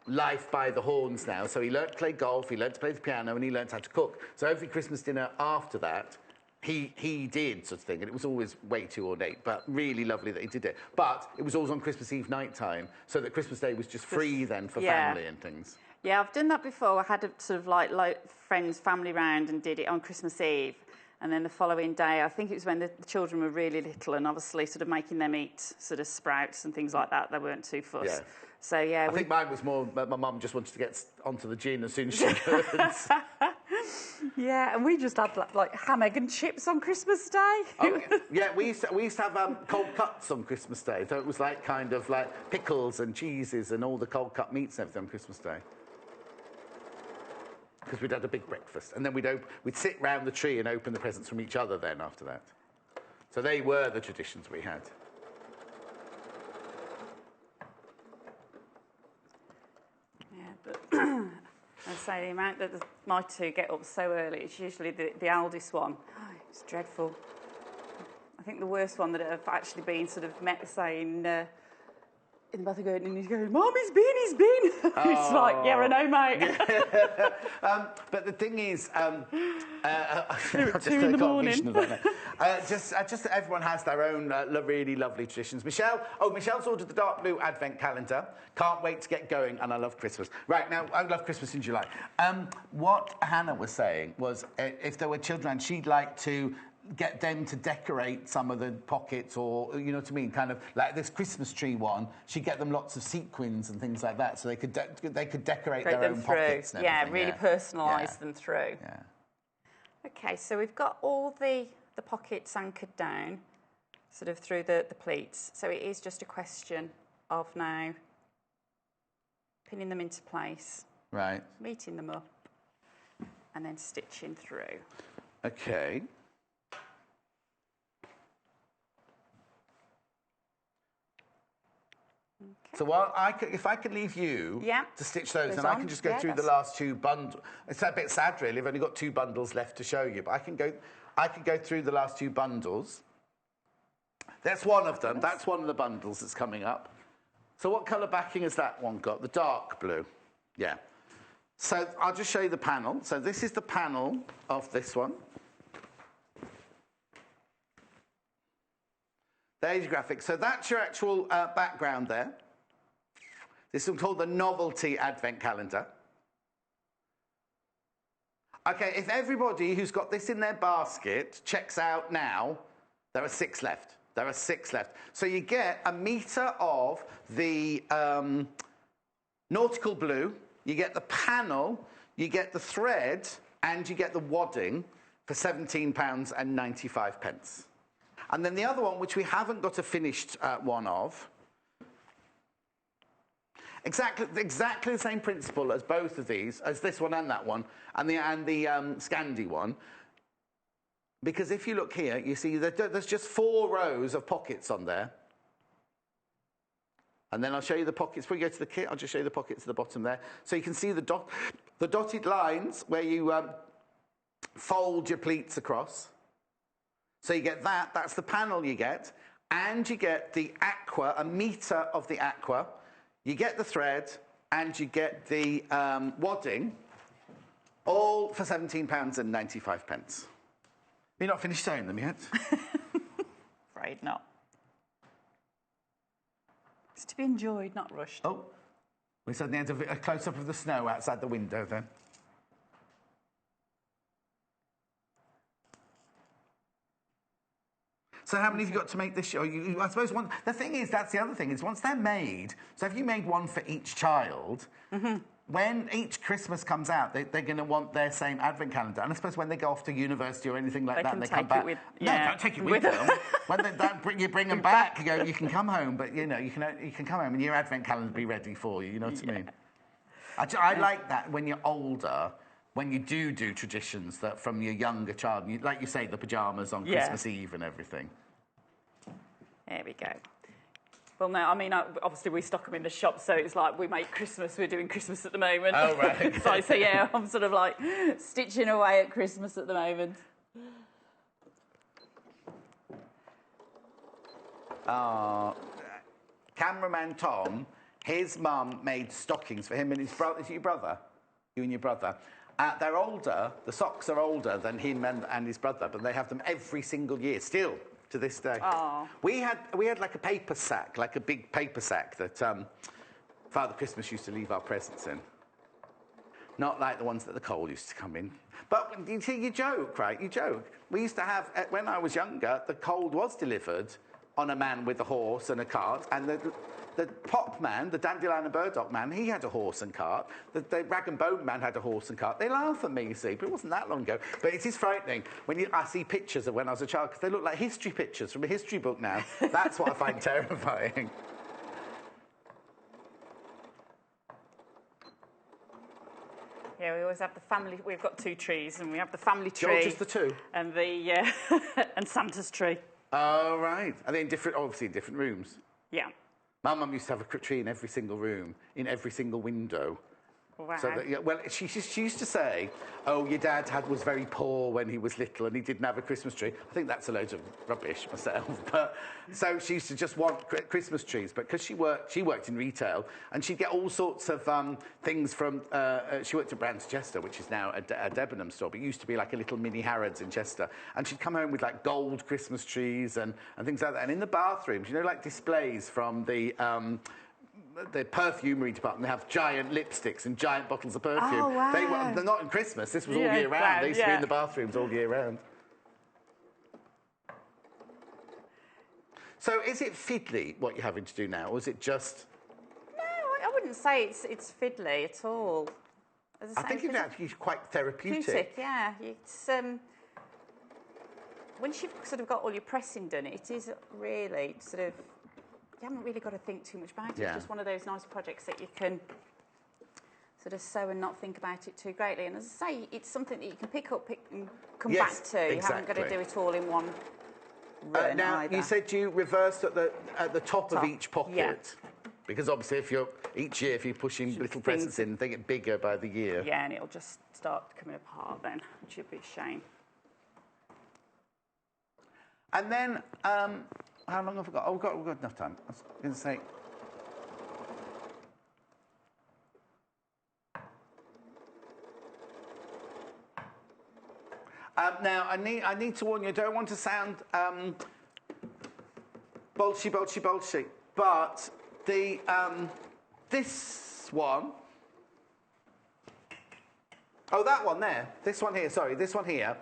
life by the horns now. So he learnt to play golf, he learnt to play the piano, and he learnt how to cook. So every Christmas dinner after that, he did sort of thing, and it was always way too ornate, but really lovely that he did it. But it was always on Christmas Eve night time, so that Christmas Day was just free then for family and things. Yeah, I've done that before. I had a sort of like friends, family round and did it on Christmas Eve. And then the following day, I think it was when the children were really little and obviously sort of making them eat sort of sprouts and things like that. They weren't too fussed. Yeah. So, yeah. I think mine was more, my mum just wanted to get onto the gin as soon as she could. Yeah, and we just had like ham, egg and chips on Christmas Day. Oh, yeah, we used to have cold cuts on Christmas Day. So it was like kind of like pickles and cheeses and all the cold cut meats and everything on Christmas Day. Because we'd had a big breakfast. And then we'd sit round the tree and open the presents from each other then after that. So they were the traditions we had. Yeah, but I'd say the amount that my two get up so early, it's usually the eldest one. Oh, it's dreadful. I think the worst one that I've actually been sort of met saying... in the bathroom going, and he's going, Mum, he's been. It's like, yeah, I know, mate. But the thing is, Two in the morning. just everyone has their own really lovely traditions. Michelle's ordered the dark blue advent calendar. Can't wait to get going, and I love Christmas. Right, now, I love Christmas in July. What Hannah was saying was if there were children, she'd like to get them to decorate some of the pockets, or you know what I mean, kind of like this Christmas tree one. She'd get them lots of sequins and things like that, so they could decorate their own pockets. And really personalise them through. Yeah. Okay, so we've got all the pockets anchored down, sort of through the pleats. So it is just a question of now pinning them into place, right, meeting them up, and then stitching through. Okay. So if I could leave you to stitch those, then I can just go through the last 2 bundles. It's a bit sad, really. I've only got 2 bundles left to show you, but I can go through the last 2 bundles. That's one of them. That's one of the bundles that's coming up. So what colour backing has that one got? The dark blue. Yeah. So I'll just show you the panel. So this is the panel of this one. There's your graphic. So that's your actual background there. This is called the Novelty Advent Calendar. Okay, if everybody who's got this in their basket checks out now, there are 6 left. There are 6 left. So you get a metre of the nautical blue, you get the panel, you get the thread, and you get the wadding for £17.95. And then the other one, which we haven't got a finished one of, exactly the same principle as both of these, as this one and that one, and the Scandi one. Because if you look here, you see there's just 4 rows of pockets on there. And then I'll show you the pockets. Before you go to the kit, I'll just show you the pockets at the bottom there. So you can see the dotted lines where you fold your pleats across. So you get that. That's the panel you get. And you get the aqua, a metre of the aqua. You get the thread, and you get the wadding, all for £17.95. You're not finished sewing them yet? Afraid not. It's to be enjoyed, not rushed. Oh, we suddenly had a close-up of the snow outside the window then. So how many have you got to make this show? I suppose the thing is, that's the other thing, is once they're made, so if you made one for each child, when each Christmas comes out, they're going to want their same advent calendar. And I suppose when they go off to university or anything like that, and they come back... No, don't take it with them. When you bring them back, you can come home, but, you can come home and your advent calendar will be ready for you, you know what I mean? I like that when you're older... When you do traditions that from your younger child, like you say, the pyjamas on Christmas Eve and everything. There we go. Well, no, I mean, obviously we stock them in the shop, so it's like we make Christmas, we're doing Christmas at the moment. Oh, right. Okay. so yeah, I'm sort of like stitching away at Christmas at the moment. Cameraman Tom, his mum made stockings for him and his brother. Is it your brother? You and your brother. They're older, the socks are older than him and his brother, but they have them every single year, still, to this day. Oh. We had like a paper sack, like a big paper sack that Father Christmas used to leave our presents in. Not like the ones that the coal used to come in. But you see, you joke, right? You joke. We used to have, when I was younger, the coal was delivered on a man with a horse and a cart, and the pop man, the dandelion and burdock man, he had a horse and cart. The rag and bone man had a horse and cart. They laugh at me, you see, but it wasn't that long ago. But it is frightening when I see pictures of when I was a child, because they look like history pictures from a history book now. That's what I find terrifying. Yeah, we always have the family. We've got 2 trees, and we have the family tree. Oh, just the 2? And the and Santa's tree. Oh, right. Are they obviously in different rooms? Yeah. My mum used to have a tree in every single room, in every single window. Wow. So she used to say, oh, your dad was very poor when he was little and he didn't have a Christmas tree. I think that's a load of rubbish myself. But so she used to just want Christmas trees. But because she worked in retail, and she'd get all sorts of things from... she worked at Brands Chester, which is now a Debenham store, but it used to be like a little mini Harrods in Chester. And she'd come home with like gold Christmas trees and things like that. And in the bathrooms, like displays from the perfumery department, they have giant lipsticks and giant bottles of perfume. Oh, wow. They're not in Christmas. This was all year round. They used to be in the bathrooms all year round. So is it fiddly, what you're having to do now, or is it just... No, I wouldn't say it's fiddly at all. I think it's actually quite therapeutic. Yeah. It's, once you've sort of got all your pressing done, it is really sort of... You haven't really got to think too much about it. Yeah. It's just one of those nice projects that you can sort of sew and not think about it too greatly. And as I say, it's something that you can pick up and come back to. You haven't got to do it all in one run now, either. you said you reversed at the top of each pocket. Yeah. Because obviously, each year, if you're pushing little presents in, they get bigger by the year. Yeah, and it'll just start coming apart then, which would be a shame. And then, how long have we got? Oh, we've got enough time. I was going to say. Now, I need to warn you. I don't want to sound bolshy, but the this one. Oh, that one there. This one here. Sorry, this one here.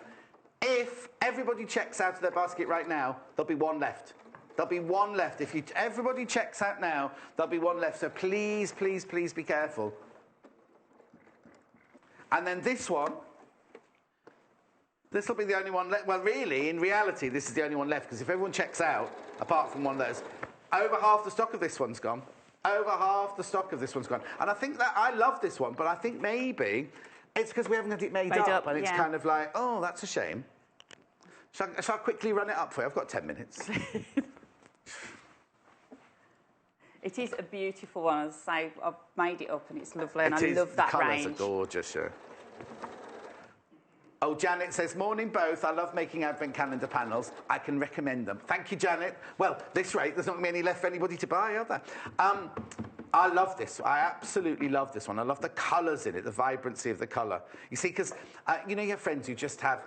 If everybody checks out of their basket right now, there'll be one left. There'll be one left. If everybody checks out now, there'll be one left. So please, please, please be careful. And then this one. This will be the only one left. Well, really, in reality, this is the only one left, because if everyone checks out, apart from one of those, over half the stock of this one's gone. Over half the stock of this one's gone. And I think that I love this one, but I think maybe it's because we haven't had it made up, and it's kind of like, oh, that's a shame. Shall I quickly run it up for you? I've got 10 minutes. It is a beautiful one. As I say, I've made it up, and it's lovely, and I love that range. The colours are gorgeous, yeah. Oh, Janet says, morning both. I love making advent calendar panels. I can recommend them. Thank you, Janet. Well, at this rate, there's not going to be any left for anybody to buy, are there? I love this. I absolutely love this one. I love the colours in it, the vibrancy of the colour. You see, because, you know, you have friends who just have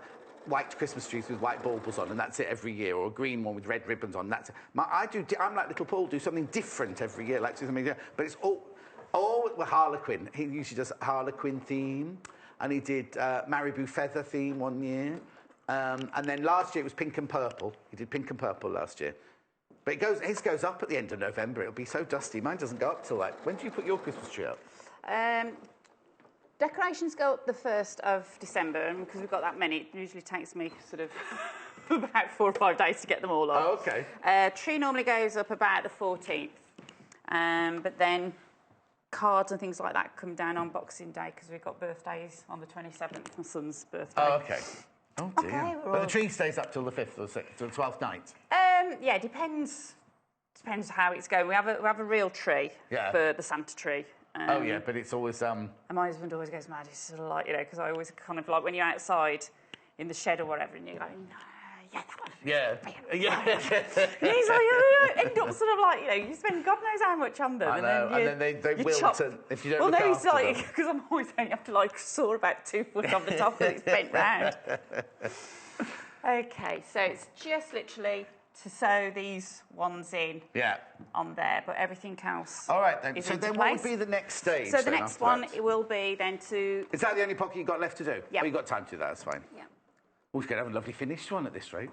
white Christmas trees with white baubles on, and that's it every year, or a green one with red ribbons on. That's it. I'm like little Paul, do something different every year, like something different. But it's all with Harlequin. He usually does Harlequin theme. And he did Marabou feather theme one year. And then last year it was pink and purple. He did pink and purple last year. But his goes up at the end of November. It'll be so dusty. Mine doesn't go up till like... When do you put your Christmas tree up? Decorations go up the 1st of December. And because we've got that many, it usually takes me sort of about 4 or 5 days to get them all up. Oh, OK. Tree normally goes up about the 14th. But then... cards and things like that come down on Boxing Day because we've got birthdays on the 27th, my son's birthday. Oh, OK. Oh, dear. Okay, but the tree stays up till the 5th or 6th, till the 12th night? Yeah, depends how it's going. We have a real tree for the Santa tree. Oh, yeah, but it's always... And my husband always goes mad. He's sort of like, you know, because I always kind of like when you're outside in the shed or whatever and you're like, no. Yeah, that one. Yeah. And he's like, you end up sort of like, you know, you spend God knows how much on them. I know, and then they wilt if you don't look after them. Well, no, he's like, because I'm always saying you have to like saw about 2 foot on the top and it's bent round. OK, so it's just literally to sew these ones in on there, but everything else. All right, then. So then what would be the next stage? So the next one, it will be then to... Is that the only pocket you've got left to do? Yeah. Oh, you've got time to do that, that's fine. Yeah. We're going to have a lovely finished one at this rate.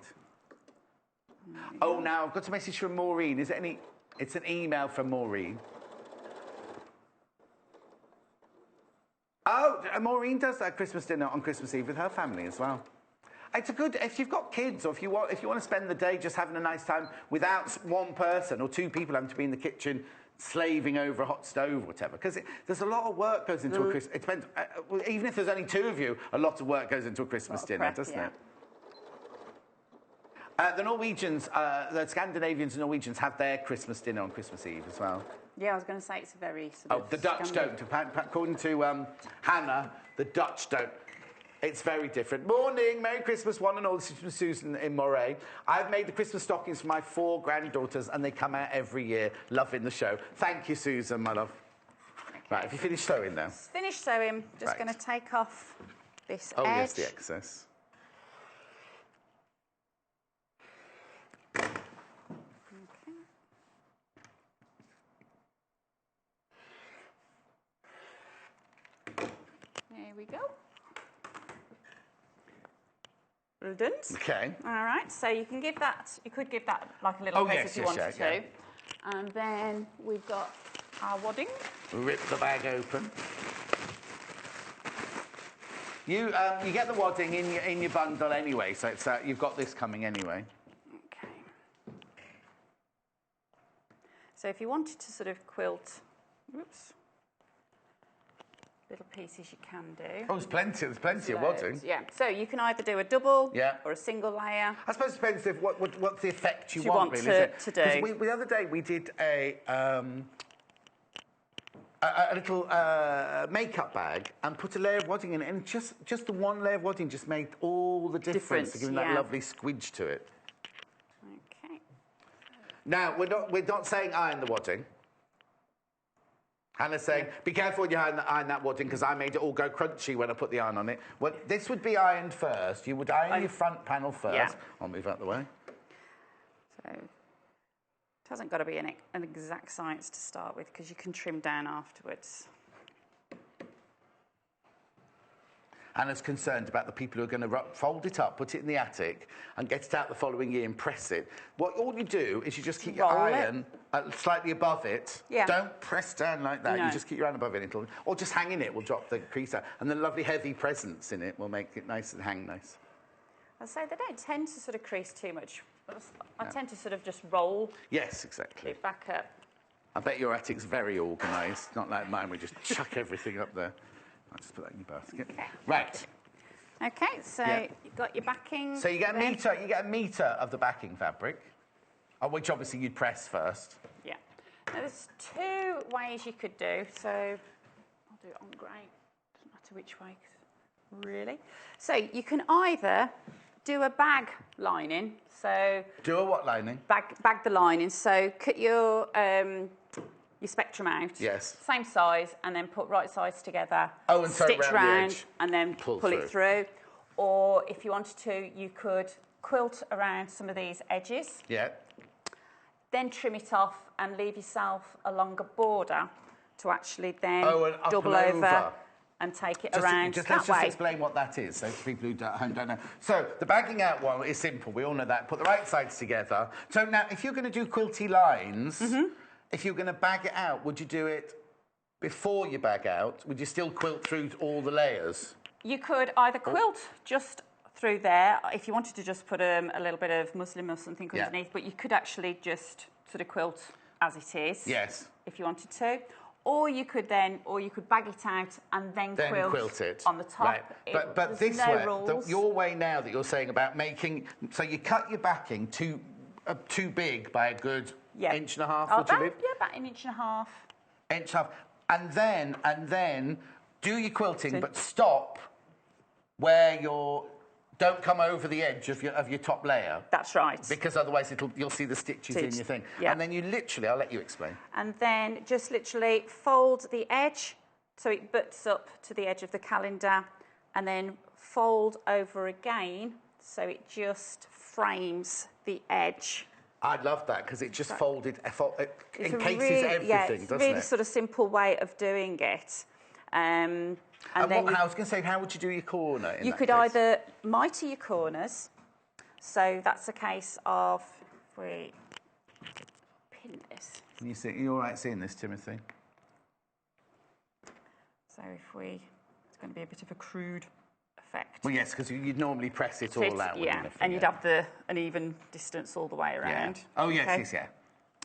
Oh, now I've got a message from Maureen. Is it any... It's an email from Maureen. Oh, Maureen does that Christmas dinner on Christmas Eve with her family as well. It's a good... If you've got kids or if you want to spend the day just having a nice time without one person or 2 people having to be in the kitchen slaving over a hot stove or whatever, because there's a lot of work goes into a Christmas... It depends, even if there's only 2 of you, a lot of work goes into a Christmas dinner, doesn't it? The Norwegians, the Scandinavians and Norwegians have their Christmas dinner on Christmas Eve as well. Yeah, I was going to say it's a very sort of... the Dutch don't. According to Hannah, the Dutch don't. It's very different. Morning, Merry Christmas, one and all. This is from Susan in Moray. I've made the Christmas stockings for my 4 granddaughters, and they come out every year. Loving the show. Thank you, Susan, my love. Okay. Right, have you finished sewing now? Finished sewing. Just going to take off this edge. Oh, yes, the excess. Okay. There we go. Well done. Okay. All right, so you can give that, you could give that like a little press if you wanted to. Yeah. And then we've got our wadding. Rip the bag open. You get the wadding in your bundle anyway, so it's you've got this coming anyway. Okay. So if you wanted to sort of quilt, little pieces you can do. Oh, there's plenty of wadding. Yeah, so you can either do a double or a single layer. I suppose it depends what's the effect you want really. To do. The other day we did a a little makeup bag and put a layer of wadding in it, and just the one layer of wadding just made all the difference to giving that lovely squidge to it. Okay. Now, we're not saying iron the wadding. Hannah's saying, be careful when you iron that wadding because I made it all go crunchy when I put the iron on it. Well, this would be ironed first. You would iron your front panel first. Yeah. I'll move out the way. So it hasn't got to be an exact science to start with because you can trim down afterwards. Hannah's concerned about the people who are going to fold it up, put it in the attic, and get it out the following year and press it. All you do is you just keep your iron slightly above it. Yeah. Don't press down like that. No. You just keep your iron above it, or just hang in it. Will drop the crease out, and the lovely heavy presents in it will make it nice and hang nice. I'd say they don't tend to sort of crease too much. I tend to sort of just roll. Yes, exactly. It back up. I bet your attic's very organised, not like mine. We just chuck everything up there. I'll just put that in your basket. Okay. Right. Okay, so you've got your backing. So you get a metre. You get a metre of the backing fabric, which obviously you'd press first. Yeah. Now there's two ways you could do. So I'll do it on grey. Doesn't matter which way, really. So you can either do a bag lining. So do a what lining? Bag the lining. So cut your spectrum out. Yes. Same size, and then put right sides together. Oh, and stitch round the edge. and then pull it through. Or if you wanted to, you could quilt around some of these edges. Yeah. Then trim it off and leave yourself a longer border to actually then double over and take it around that way. Let's just explain what that is, so for people who at home don't know. So the bagging out one is simple. We all know that. Put the right sides together. So now, if you're going to do quilty lines, if you're going to bag it out, would you do it before you bag out? Would you still quilt through all the layers? You could either quilt just through there, if you wanted to just put a little bit of muslin or something underneath, but you could actually just sort of quilt as it is. Yes. If you wanted to. Or you could bag it out and then quilt it on the top. Right. But this way, your way now that you're saying about making, so you cut your backing too big by a good inch and a half, would you live? Yeah, about an inch and a half. Inch and a half. And then do your quilting, but stop where don't come over the edge of your top layer. That's right. Because otherwise you'll see the stitches in your thing. Yeah. And then you literally, I'll let you explain. And then just literally fold the edge so it butts up to the edge of the calendar, and then fold over again so it just frames the edge. I love that because it just encasses everything, it's doesn't a really it? sort of simple way of doing it. I was going to say, how would you do your corner in You could either mitre your corners. So that's a case of, if we pin this. Can you see? Are you all right seeing this, Timothy? So it's going to be a bit of a crude effect. Well, yes, because you'd normally press it all out. And you'd have an even distance all the way around. Yeah. Oh, yes, Okay.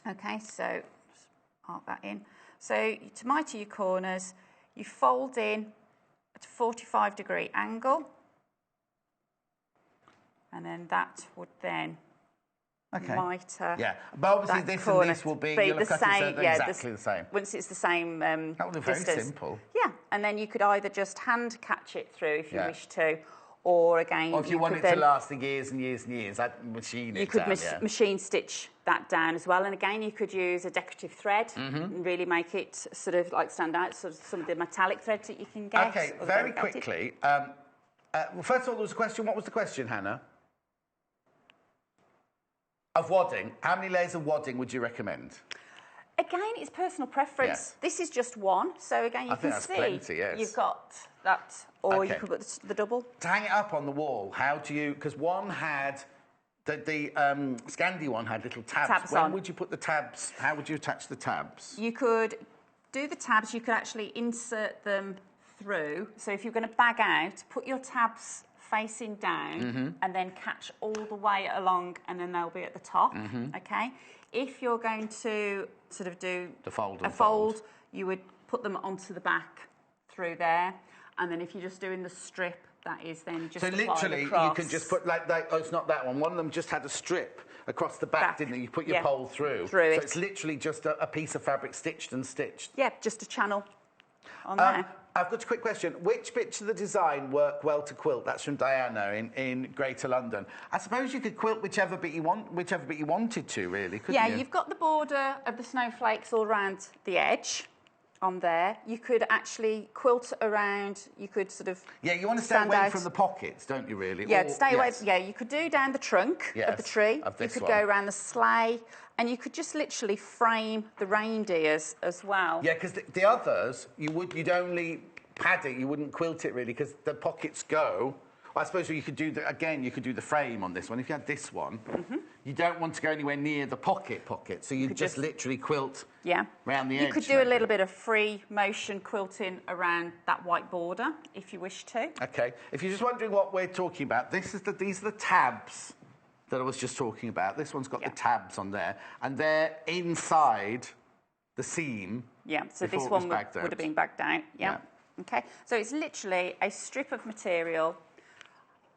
Okay, so just mark that in. So to mitre your corners, you fold in at a 45-degree angle, and then that would then mitre. Yeah, but obviously this and this will be the same. Exactly the same. Once it's the same that will be very distance. simple. Yeah, and then you could either just hand catch it through if you wish to, or again, or if you want it to last for years and years and years, I'd machine it. You could machine stitch that down as well, and again, you could use a decorative thread and really make it sort of like stand out. Sort of some of the metallic threads that you can get. Okay, very quickly. Well, first of all, there was a question. What was the question, Hannah? Of wadding. How many layers of wadding would you recommend? Again, it's personal preference. Yes. This is just one, so again, you can see plenty, yes. you've got that, or you could put the double. To hang it up on the wall, how do you? Because one had the Scandi one had little tabs. When would you put the tabs? How would you attach the tabs? You could do the tabs. You could actually insert them through. So if you're going to bag out, put your tabs facing down and then catch all the way along, and then they'll be at the top. Okay. If you're going to sort of do the fold, you would put them onto the back through there, and then if you're just doing the strip, that is then just so literally you can just put like oh, it's not that one. One of them just had a strip across the back, didn't you? You put your pole through. So it's literally just a piece of fabric stitched and stitched. Yeah, just a channel on there. I've got a quick question. Which bits of the design work well to quilt? That's from Diana in Greater London. I suppose you could quilt whichever bit you wanted to, really, couldn't you? Yeah, you've got the border of the snowflakes all around the edge on there. You could actually quilt around, you could sort of Yeah, you want to stay away from the pockets, don't you, really? Yeah, stay away. Yeah, you could do down the trunk of the tree. You could go around the sleigh, and you could just literally frame the reindeers as well. Yeah, because the others, you'd only pad it, you wouldn't quilt it, really, because the pockets go. I suppose you could do you could do the frame on this one. If you had this one, you don't want to go anywhere near the pocket, so you just literally quilt around the edge. You could do a little bit of free motion quilting around that white border if you wish to. Okay. If you're just wondering what we're talking about, these are the tabs that I was just talking about. This one's got the tabs on there, and they're inside the seam. Yeah, so this one would have been bagged out. Yeah. Okay. So it's literally a strip of material.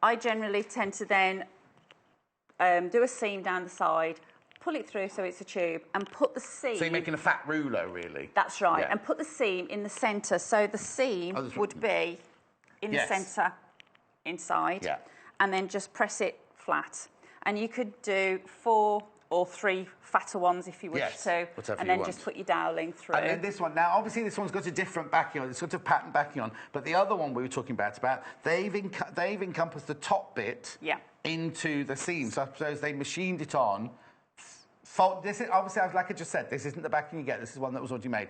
I generally tend to then do a seam down the side, pull it through so it's a tube, and put the seam... So you're making a fat ruler, really? That's right, and put the seam in the centre. So the seam would be in the centre inside, and then just press it flat. And you could do 4 or 3 fatter ones if you wish to, and then just put your doweling through. And then this one, now obviously this one's got a different backing on, it's got a pattern backing on, but the other one we were talking about they've encompassed the top bit into the seam. So I suppose they machined it on. This is obviously, like I just said, this isn't the backing you get. This is one that was already made.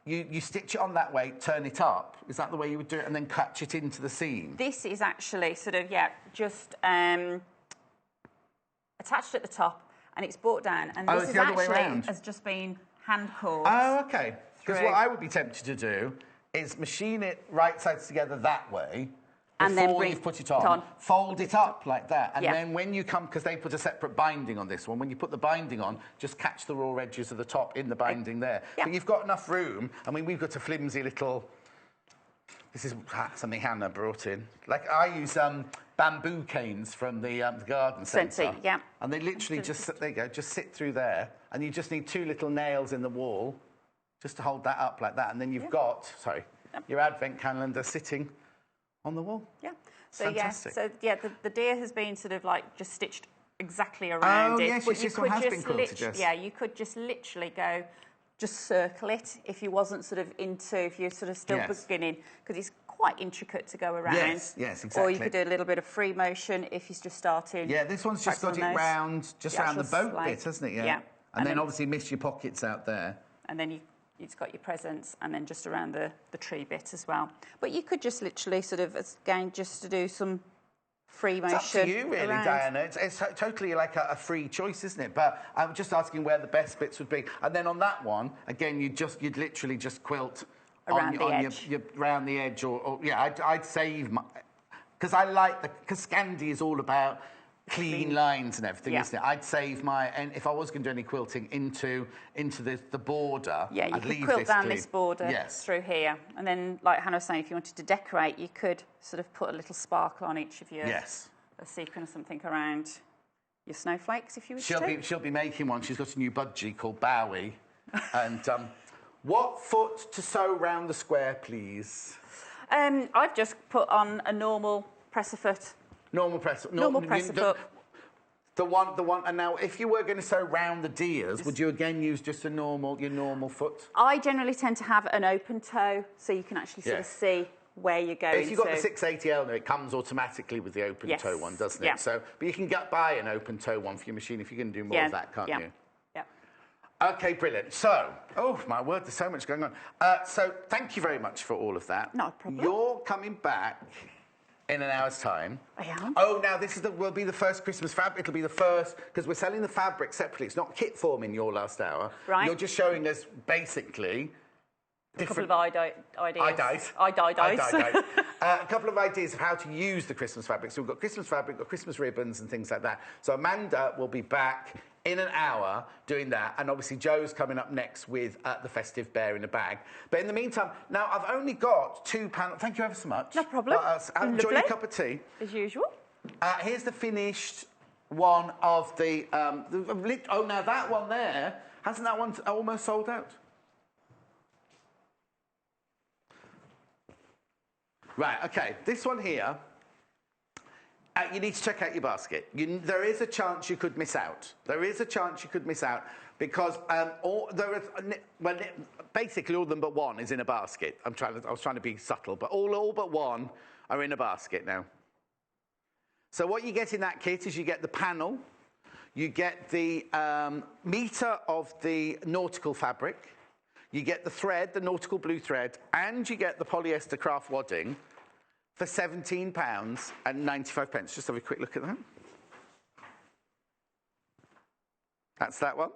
You stitch it on that way, turn it up. Is that the way you would do it, and then catch it into the seam? This is actually sort of just attached at the top, and it's brought down. And this is actually has just been hand cored. Oh, okay. Because what I would be tempted to do is machine it right sides together that way, and then you've put it on, fold it up like that, and then when you come, because they put a separate binding on this one, when you put the binding on, just catch the raw edges of the top in the binding there. But you've got enough room. I mean, we've got a flimsy little... This is something Hannah brought in. Like, I use bamboo canes from the garden centre. And they literally just sit through there, and you just need 2 little nails in the wall just to hold that up like that, and then you've got, your advent calendar sitting on the wall. Yeah. So, fantastic. The deer has been sort of like just stitched exactly around it. Yes, this one has been quilted, yes. Yeah, you could just literally go... Just circle it if you wasn't sort of if you're sort of still beginning, because it's quite intricate to go around. Yes, exactly. Or you could do a little bit of free motion if you're just starting. Yeah, this one's just got it round, around the boat bit, hasn't it? Yeah. And then obviously miss your pockets out there. And then it's got your presents, and then just around the tree bit as well. But you could just literally sort of, again, just to do some free motion. It's up to you, really, Diana. It's totally like a free choice, isn't it? But I'm just asking where the best bits would be. And then on that one, again, you'd literally just quilt around the edge, or I'd save my... Because because Scandi is all about clean lines and everything, isn't it? I'd save and if I was going to do any quilting into the border, I'd leave quilt down this border through here. And then, like Hannah was saying, if you wanted to decorate, you could sort of put a little sparkle on each of your... A sequin or something around your snowflakes, if you wish to. She'll be making one. She's got a new budgie called Bowie. And what foot to sew round the square, please? I've just put on a normal presser foot. Normal presser foot. The one, and now if you were going to sew round the deers, would you again use just your normal foot? I generally tend to have an open toe, so you can actually sort of see where you're going. If you've got the 680L, it comes automatically with the open toe one, doesn't it? So, but you can buy an open toe one for your machine if you're going to do more of that, can't you? Yeah. Okay, brilliant. So, oh my word, there's so much going on. So, thank you very much for all of that. Not a problem. You're coming back in an hour's time. I am. Oh, now this will be the first Christmas fabric. It'll be the first, because we're selling the fabric separately. It's not kit form in your last hour. Right. You're just showing us basically a couple of ideas. A couple of ideas of how to use the Christmas fabric. So we've got Christmas fabric, we've got Christmas ribbons and things like that. So Amanda will be back in an hour doing that. And obviously Joe's coming up next with the festive bear in a bag. But in the meantime, now I've only got 2 panels. Thank you ever so much. No problem. Enjoy your cup of tea. As usual. Here's the finished one of the oh, now that one there, hasn't that one almost sold out? Right, okay, this one here, you need to check out your basket. There is a chance you could miss out. There is a chance you could miss out because basically all of them but one is in a basket. I was trying to be subtle, but all but one are in a basket now. So what you get in that kit is you get the panel, you get the metre of the nautical fabric, you get the thread, the nautical blue thread, and you get the polyester craft wadding for £17.95. Just have a quick look at that. That's that one.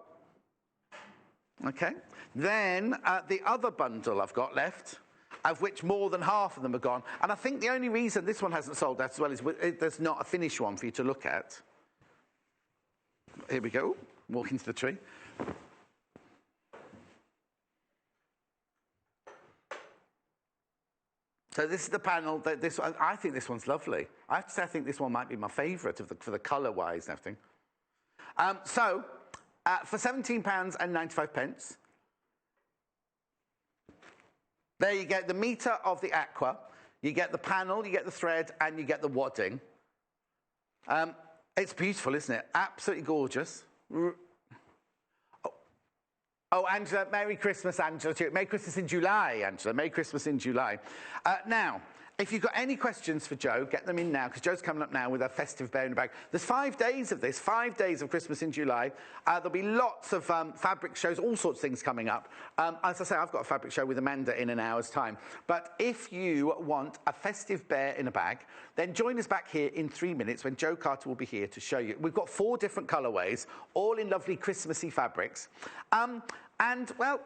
Okay. Then the other bundle I've got left, of which more than half of them are gone. And I think the only reason this one hasn't sold out as well is there's not a finished one for you to look at. Here we go. Walk into the tree. So this is the panel. I think this one's lovely. I have to say I think this one might be my favourite for the colour-wise and everything. For £17.95, there you get the metre of the aqua, you get the panel, you get the thread, and you get the wadding. It's beautiful, isn't it? Absolutely gorgeous. Oh, Angela, Merry Christmas, Angela, too. Merry Christmas in July, Angela. Merry Christmas in July. Now, if you've got any questions for Jo, get them in now, because Jo's coming up now with a festive bear in the bag. There's 5 days of this, 5 days of Christmas in July. There'll be lots of fabric shows, all sorts of things coming up. As I say, I've got a fabric show with Amanda in an hour's time. But if you want a festive bear in a bag, then join us back here in 3 minutes when Jo Carter will be here to show you. We've got 4 different colourways, all in lovely Christmassy fabrics. And, well,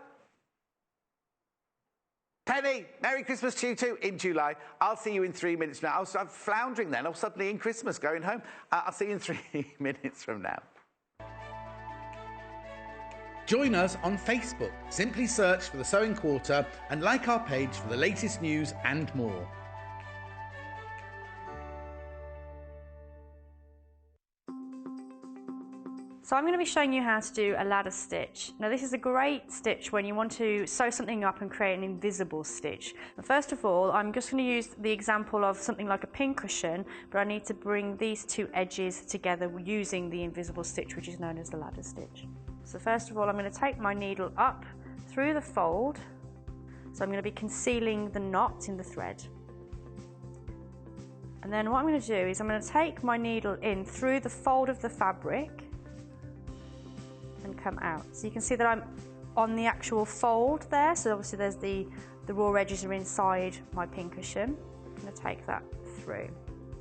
Penny, Merry Christmas to you too in July. I'll see you in 3 minutes now. I'm floundering then. I'm suddenly in Christmas going home. I'll see you in 3 minutes from now. Join us on Facebook. Simply search for The Sewing Quarter and like our page for the latest news and more. So I'm going to be showing you how to do a ladder stitch. Now this is a great stitch when you want to sew something up and create an invisible stitch. But first of all, I'm just going to use the example of something like a pincushion, but I need to bring these 2 edges together using the invisible stitch, which is known as the ladder stitch. So first of all, I'm going to take my needle up through the fold. So I'm going to be concealing the knot in the thread. And then what I'm going to do is I'm going to take my needle in through the fold of the fabric and come out. So you can see that I'm on the actual fold there, so obviously there's the raw edges are inside my pincushion. I'm going to take that through.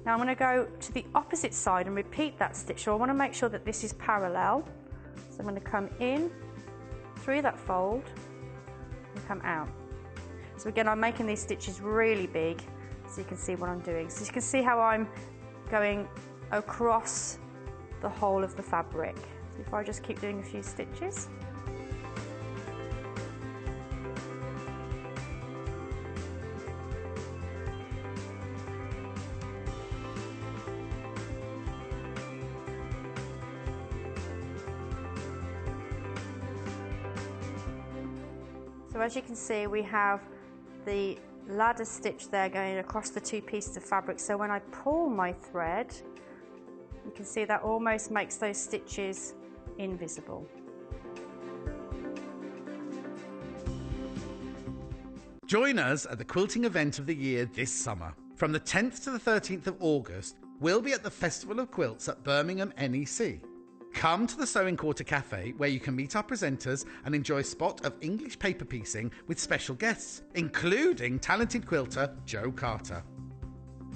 Now I'm going to go to the opposite side and repeat that stitch, so I want to make sure that this is parallel. So I'm going to come in through that fold and come out. So again, I'm making these stitches really big so you can see what I'm doing. So you can see how I'm going across the whole of the fabric. If I just keep doing a few stitches. So as you can see, we have the ladder stitch there going across the 2 pieces of fabric. So when I pull my thread, you can see that almost makes those stitches invisible. Join us at the quilting event of the year this summer. From the 10th to the 13th of August, we'll be at the Festival of Quilts at Birmingham NEC. Come to the Sewing Quarter Cafe, where you can meet our presenters and enjoy a spot of English paper piecing with special guests, including talented quilter Jo Carter.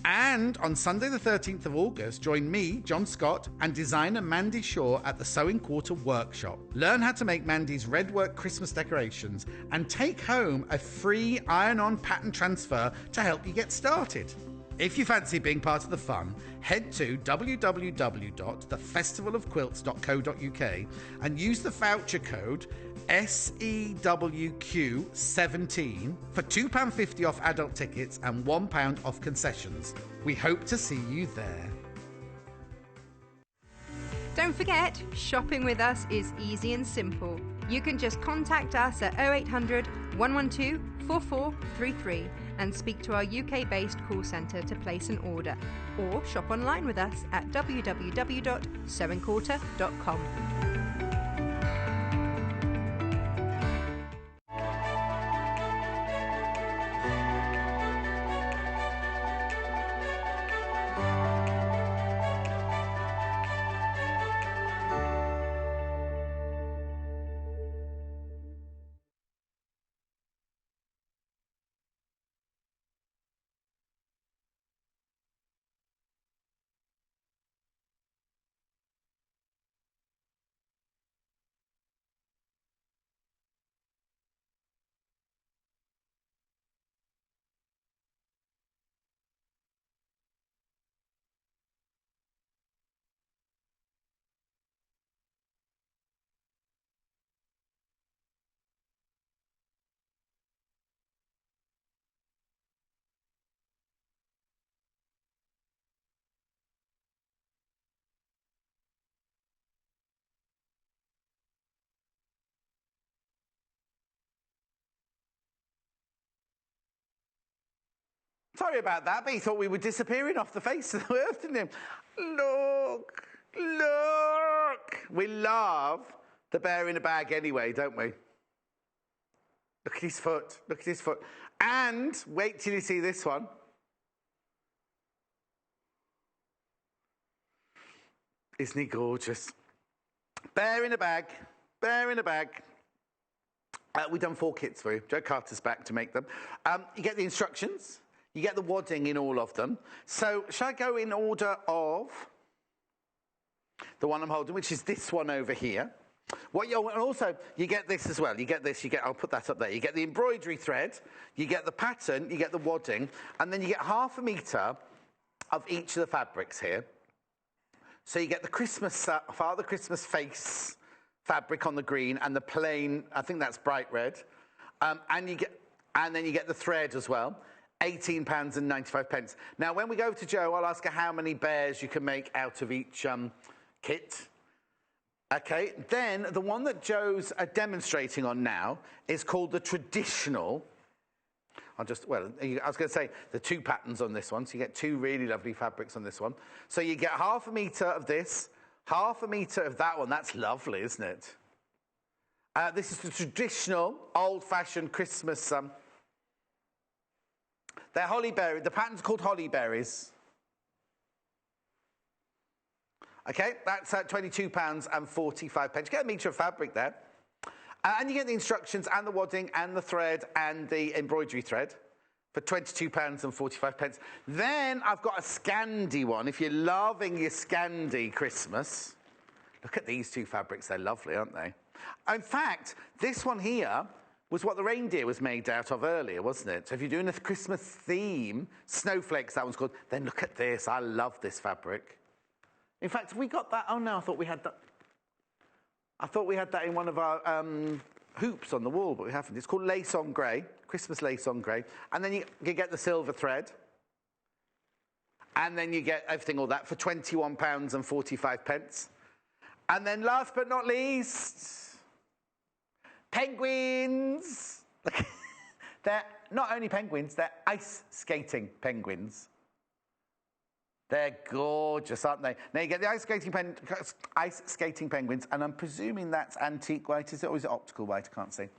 And on Sunday the 13th of August, join me, John Scott, and designer Mandy Shaw at the Sewing Quarter Workshop. Learn how to make Mandy's redwork Christmas decorations and take home a free iron-on pattern transfer to help you get started. If you fancy being part of the fun, head to www.thefestivalofquilts.co.uk and use the voucher code SEWQ17 for £2.50 off adult tickets and £1 off concessions. We hope to see you there. Don't forget, shopping with us is easy and simple. You can just contact us at 0800 112 4433 and speak to our UK-based call centre to place an order, or shop online with us at www.sewingquarter.com. Sorry about that, but he thought we were disappearing off the face of the earth, didn't he? Look, look. We love the bear in a bag anyway, don't we? Look at his foot. Look at his foot. And wait till you see this one. Isn't he gorgeous? Bear in a bag. Bear in a bag. We've done 4 kits for you. Joe Carter's back to make them. You get the instructions. You get the wadding in all of them. So shall I go in order of the one I'm holding, which is this one over here? And also, you get this as well. You get this, I'll put that up there. You get the embroidery thread, you get the pattern, you get the wadding, and then you get 1/2 metre of each of the fabrics here. So you get the Christmas, Father Christmas face fabric on the green and the plain, I think that's bright red. And then you get the thread as well. £18.95. Now, when we go to Jo, I'll ask her how many bears you can make out of each kit. Okay, then the one that Jo's demonstrating on now is called the traditional. I was going to say the 2 patterns on this one, so you get 2 really lovely fabrics on this one. So you get 1/2 metre of this, 1/2 metre of that one. That's lovely, isn't it? This is the traditional, old-fashioned Christmas. They're holly berry. The pattern's called holly berries. Okay, that's at £22.45. You get a metre of fabric there. And you get the instructions and the wadding and the thread and the embroidery thread for £22.45. Then I've got a Scandi one. If you're loving your Scandi Christmas, look at these 2 fabrics. They're lovely, aren't they? In fact, this one here was what the reindeer was made out of earlier, wasn't it? So if you're doing a Christmas theme, snowflakes, that one's called, then look at this. I love this fabric. In fact, have we got that? Oh, no, I thought we had that. I thought we had that in one of our hoops on the wall, but we haven't. It's called Lace on Grey, Christmas Lace on Grey. And then you get the silver thread. And then you get everything, all that, for £21.45. And then last but not least, penguins. They're not only penguins, they're ice skating penguins. They're gorgeous, aren't they? Now you get the ice skating penguins, and I'm presuming that's antique white, is it? Or is it optical white? I can't see.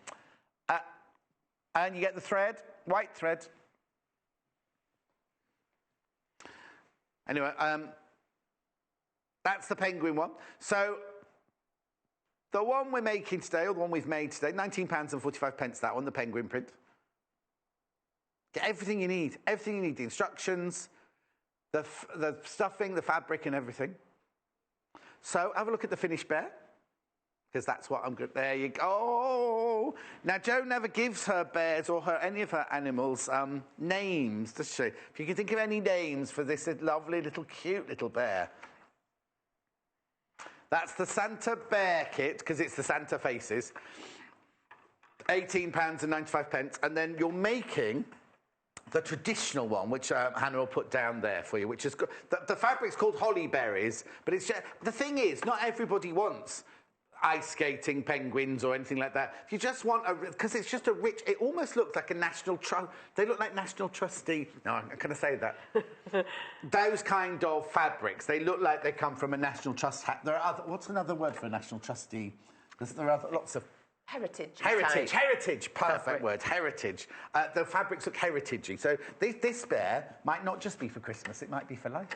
And you get the thread, white thread. Anyway, that's the penguin one. So the one we're making today, or the one we've made today, £19.45, that one, the penguin print. Get everything you need. Everything you need. The instructions, the stuffing, the fabric, and everything. So have a look at the finished bear, because that's what I'm good. There you go. Now, Jo never gives her bears or any of her animals names, does she? If you can think of any names for this lovely little cute little bear. That's the Santa Bear kit, because it's the Santa faces. £18.95. And then you're making the traditional one, which Hannah will put down there for you, which is the fabric's called Holly Berries, but it's just, the thing is, not everybody wants ice skating penguins or anything like that. If you just want because it's just a rich, it almost looks like a national trust. They look like National Trustee. No, I'm going to say that. Those kind of fabrics, they look like they come from a National Trust. There are other, what's another word for a National Trustee? There are lots of Heritage. Perfect fabric. word, heritage. The fabrics look heritagey. So this bear might not just be for Christmas, it might be for life.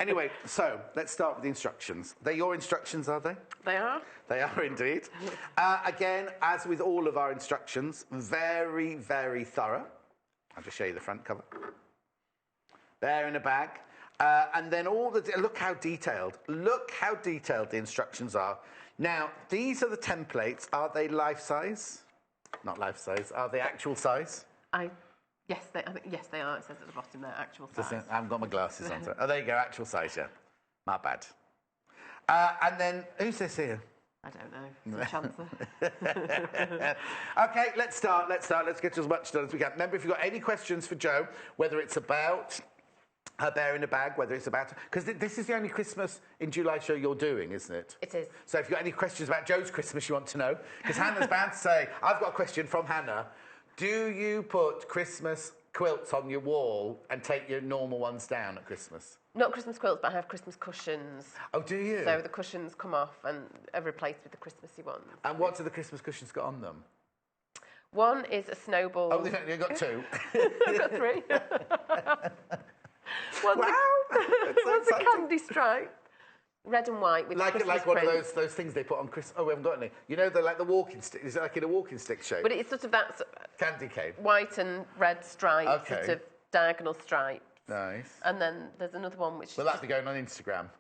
Anyway, so let's start with the instructions. They're your instructions, are they? They are. They are indeed. Again, as with all of our instructions, very, very thorough. I'll just show you the front cover. There in a bag. And then look how detailed. Look how detailed the instructions are. Now, these are the templates. Are they life size? Not life size. Are they actual size? Yes, they are. It says at the bottom there, actual size. I haven't got my glasses on. Oh, there you go, actual size, yeah. My bad. And then, who's this here? I don't know. It's a chancer. Okay, let's start. Let's get as much done as we can. Remember, if you've got any questions for Jo, whether it's about her bear in a bag, whether it's about... Because this is the only Christmas in July show you're doing, isn't it? It is. So if you've got any questions about Jo's Christmas you want to know, because Hannah's bound to say, I've got a question from Hannah. Do you put Christmas quilts on your wall and take your normal ones down at Christmas? Not Christmas quilts, but I have Christmas cushions. Oh, do you? So the cushions come off and are replaced with the Christmassy ones. And what do the Christmas cushions got on them? One is a snowball. Oh, you've got two? I've got three. One's a candy stripe. Red and white with Christmas like one print. of those things they put on Christmas. Oh, we haven't got any. You know, they're like the walking stick. Is it like in a walking stick shape? But it's sort of that candy cane. White and red stripe, Okay. sort of diagonal stripe. Nice. And then there's another one which. Will that be going on Instagram?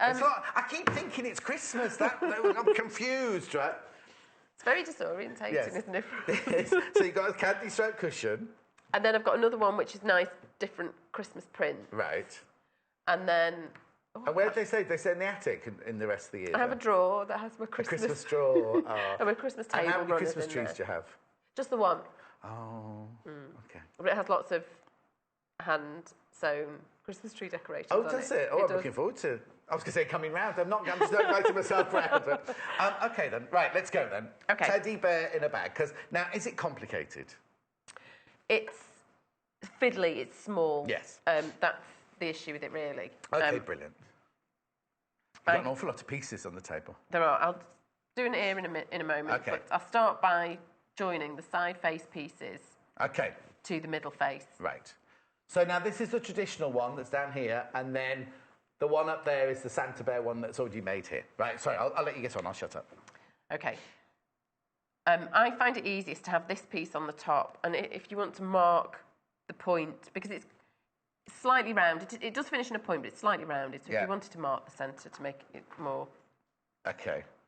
It's not, I keep thinking it's Christmas. I'm confused, right? It's very disorientating, Yes. isn't it? So you've got a candy stripe cushion. And then I've got another one which is nice, different Christmas print. Right. And then. And where did they say? They say in the attic in the rest of the year. I have a drawer that has my Christmas. A Christmas drawer. And my Christmas table. And how many runners Christmas in trees there. do you have? Just the one. Oh, okay. But it has lots of hand-sewn Christmas tree decorations. Oh, on does it? Oh, I'm looking forward to. I was going to say coming round. I'm just not inviting myself round. But, okay then. Right, let's go then. Okay. Teddy bear in a bag. Because now, is it complicated? It's fiddly. It's small. Yes. That's the issue with it, really. Okay, brilliant. You've got an awful lot of pieces on the table. There are. I'll do an ear in a moment. Okay. But I'll start by joining the side face pieces Okay. to the middle face. Right. So now this is the traditional one that's down here, and then the one up there is the Santa Bear one that's already made here. Right, sorry, I'll let you get on, I'll shut up. Okay. I find it easiest to have this piece on the top, and if you want to mark the point, because it's slightly rounded, it does finish in a point, but it's slightly rounded, so if you wanted to mark the centre to make it more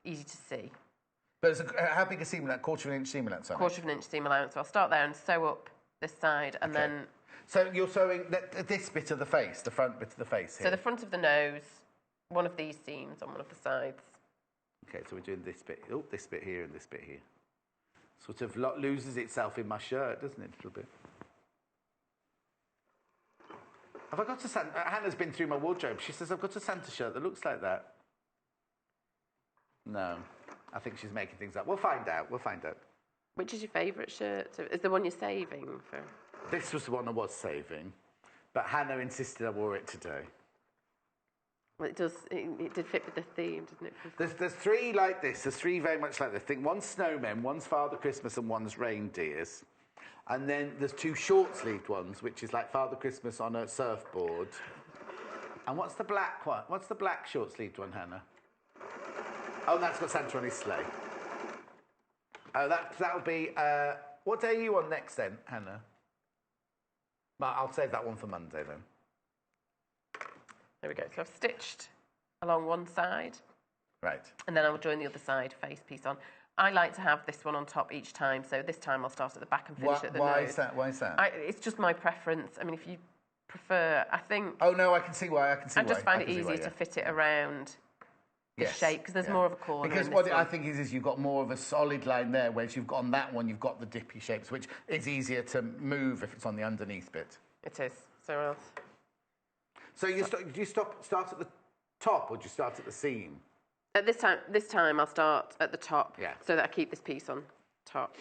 easy to see. But how big a seam allowance? Quarter of an inch seam allowance? Quarter of an inch seam allowance, so I'll start there and sew up this side, and then... So you're sewing this bit of the face, the front bit of the face here? So the front of the nose, one of these seams on one of the sides. Okay, so we're doing this bit, this bit here and this bit here. Sort of loses itself in my shirt, doesn't it, a little bit? Have I got a Santa... Hannah's been through my wardrobe. She says, I've got a Santa shirt that looks like that. No, I think she's making things up. We'll find out. Which is your favourite shirt? Is the one you're saving for? This was the one I was saving, but Hannah insisted I wore it today. Well, it does. It did fit with the theme, didn't it? There's three like this. There's three very much like this. I think one's snowmen, one's Father Christmas, and one's reindeers. And then there's two short-sleeved ones, which is like Father Christmas on a surfboard. And what's the black one? What's the black short-sleeved one, Hannah? Oh, that's got Santa on his sleigh. Oh, that'll be... what day are you on next then, Hannah? But I'll save that one for Monday then. There we go. So I've stitched along one side. Right. And then I'll join the other side face piece on. I like to have this one on top each time, so this time I'll start at the back and finish at the nose. Why is that? It's just my preference. I mean, if you prefer, I think... Oh, no, I can see why. I just find it easier to fit it around this shape, because there's more of a corner. Because what I think is you've got more of a solid line there, whereas you've got on that one, you've got the dippy shapes, which is easier to move if it's on the underneath bit. It is. So do you start at the top, or do you start at the seam? At this time I'll start at the top, so that I keep this piece on top.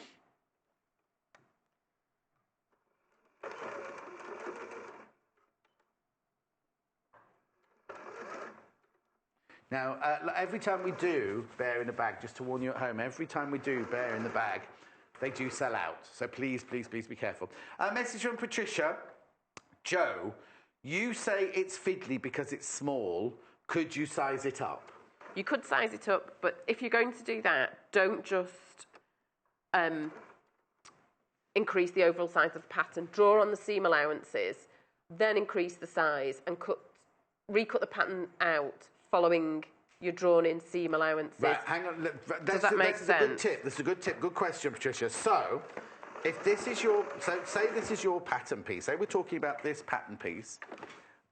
Now, every time we do bear in a bag, just to warn you at home, every time we do bear in the bag, they do sell out. So please, please, please be careful. A message from Patricia. Joe, you say it's fiddly because it's small. Could you size it up? You could size it up, but if you're going to do that, don't just increase the overall size of the pattern. Draw on the seam allowances, then increase the size and recut the pattern out following your drawn-in seam allowances. Right, hang on. Does that make sense? A good tip. This is a good tip. Good question, Patricia. So, if this is say this is your pattern piece. Say we're talking about this pattern piece.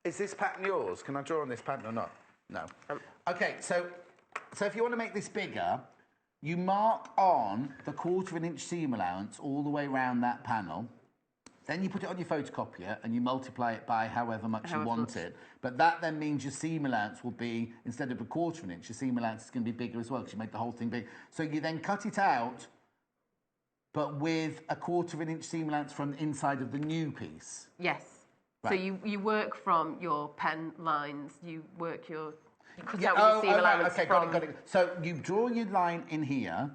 Is this pattern yours? Can I draw on this pattern or not? No. Okay, so if you want to make this bigger, you mark on the 1/4 inch seam allowance all the way around that panel. Then you put it on your photocopier and you multiply it by however much you want it. But that then means your seam allowance will be, instead of a 1/4 inch, your seam allowance is going to be bigger as well because you make the whole thing big. So you then cut it out, but with a 1/4 inch seam allowance from the inside of the new piece. Yes. Right. So you work from your pen lines, you cut out your seam allowance okay, got it. So you draw your line in here,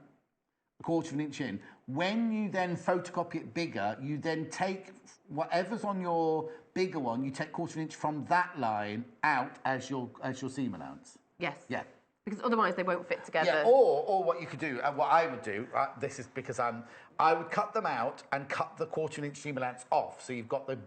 a 1/4 inch in. When you then photocopy it bigger, you then take whatever's on your bigger one, you take 1/4 inch from that line out as your seam allowance. Yes. Yeah. Because otherwise they won't fit together. Yeah, or what you could do, what I would do, this is because I would cut them out and cut the 1/4 inch seam allowance off, so you've got the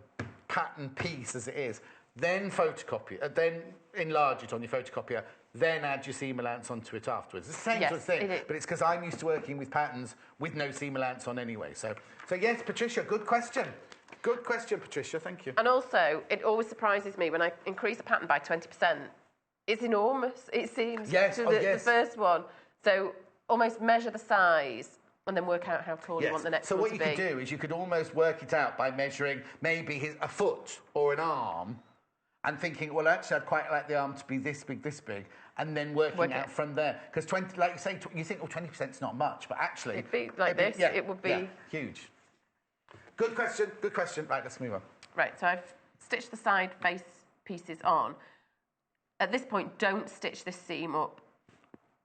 pattern piece as it is. Then photocopy it, then enlarge it on your photocopier, then add your seam allowance onto it afterwards. It's the same sort of thing, but it's because I'm used to working with patterns with no seam allowance on anyway. So yes, Patricia, good question. Good question, Patricia, thank you. And also, it always surprises me when I increase a pattern by 20%. It's enormous, it seems, to the first one. So almost measure the size and then work out how tall you want the next one to be. So what you could do is you could almost work it out by measuring maybe a foot or an arm and thinking, well, actually, I'd quite like the arm to be this big, and then working out from there. Because 20, like you say, you think, 20% is not much, but actually... It'd be like this, it would be... Yeah, huge. Good question, good question. Right, let's move on. Right, so I've stitched the side face pieces on. At this point, don't stitch this seam up.